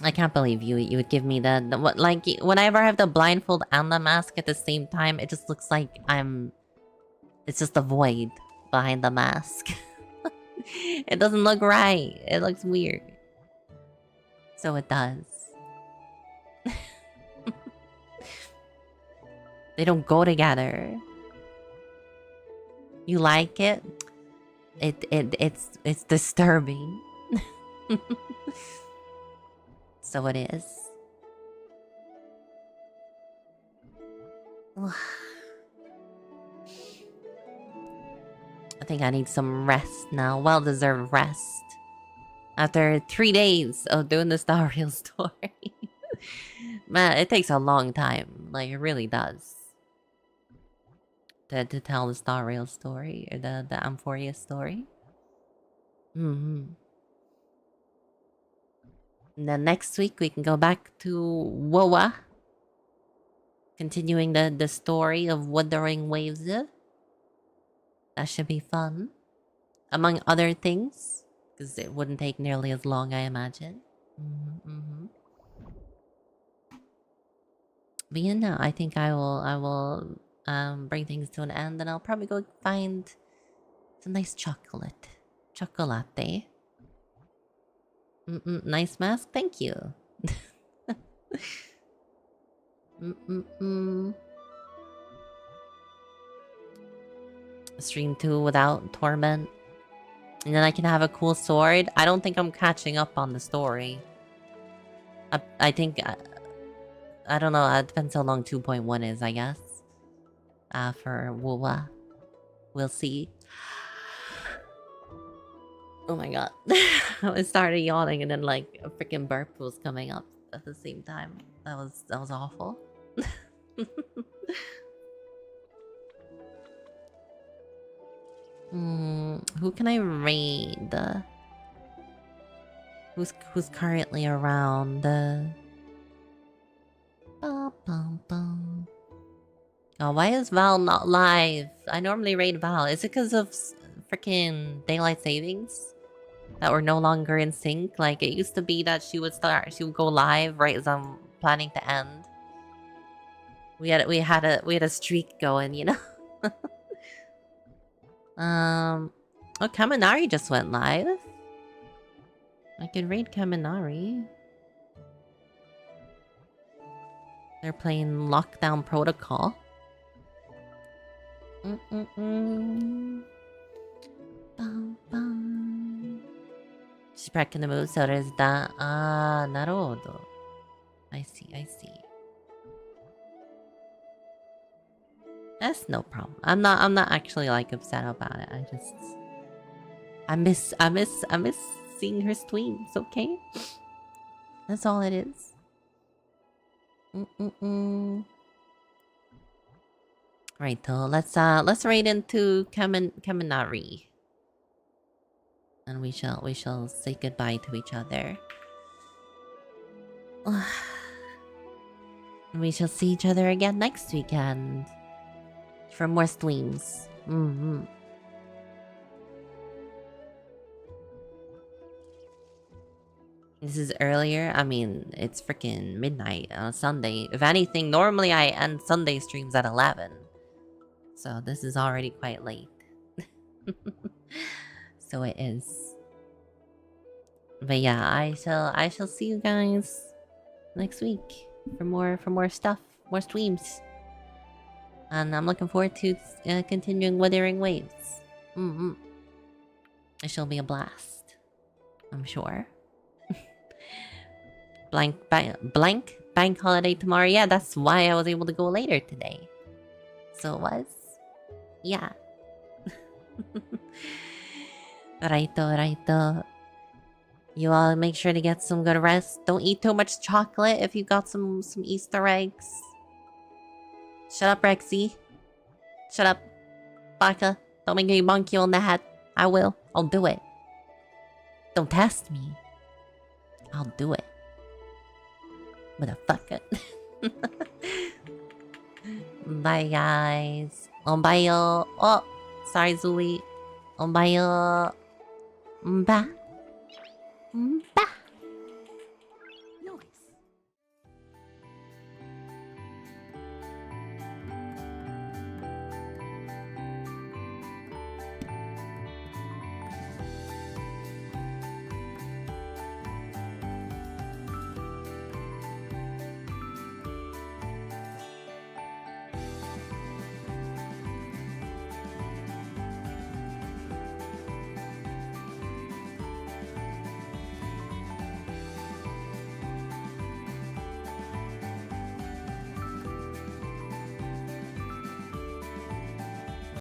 I can't believe you would give me the what, like, whenever I have the blindfold and the mask at the same time, it just looks like it's just a void behind the mask. It doesn't look right. It looks weird. So it does. They don't go together. You like it? It's disturbing. So it is. I think I need some rest now. Well-deserved rest. After 3 days of doing the Star Rail story. Man, it takes a long time. Like, it really does. To tell the Star Rail story. Or the Amphoria story. And then next week we can go back to Woa. Continuing the story of Wuthering Waves. That should be fun. Among other things. Because it wouldn't take nearly as long, I imagine. But yeah, no, I think I will bring things to an end, and I'll probably go find some nice chocolate. Chocolate. Nice mask, thank you. Stream 2 without torment. And then I can have a cool sword. I don't think I'm catching up on the story. I think... I don't know, it depends how long 2.1 is, I guess. For Wuwa. We'll see. Oh my god. I started yawning and then like a freaking burp was coming up at the same time. That was awful. Who can I raid? Who's currently around? Oh, why is Val not live? I normally raid Val. Is it because of freaking daylight savings? That we're no longer in sync? Like, it used to be that she would go live right as I'm planning to end. We had a streak going, you know? Oh, Kaminari just went live. I can raid Kaminari. They're playing Lockdown Protocol. She's back in the mood, so there's that. Ah, naruhodo. I see. That's no problem. I'm not actually like upset about it. I miss seeing her streams, okay? That's all it is. Right, so let's raid into Kaminari. And we shall say goodbye to each other. We shall see each other again next weekend for more streams. This is earlier. I mean, it's freaking midnight on a Sunday. If anything, normally I end Sunday streams at 11. So this is already quite late. So it is. But yeah, I shall see you guys next week for more stuff, more streams. And I'm looking forward to continuing Wuthering Waves. It shall be a blast, I'm sure. Blank bank holiday tomorrow. Yeah, that's why I was able to go later today. So it was. Yeah. Righto. You all make sure to get some good rest. Don't eat too much chocolate if you got some Easter eggs. Shut up, Rexy. Shut up, Baka. Don't make me bonk you on the head. I will. I'll do it. Don't test me. I'll do it. Motherfucker. Bye, guys. Bye. Oh, sorry, Zuli. Bye. Bye.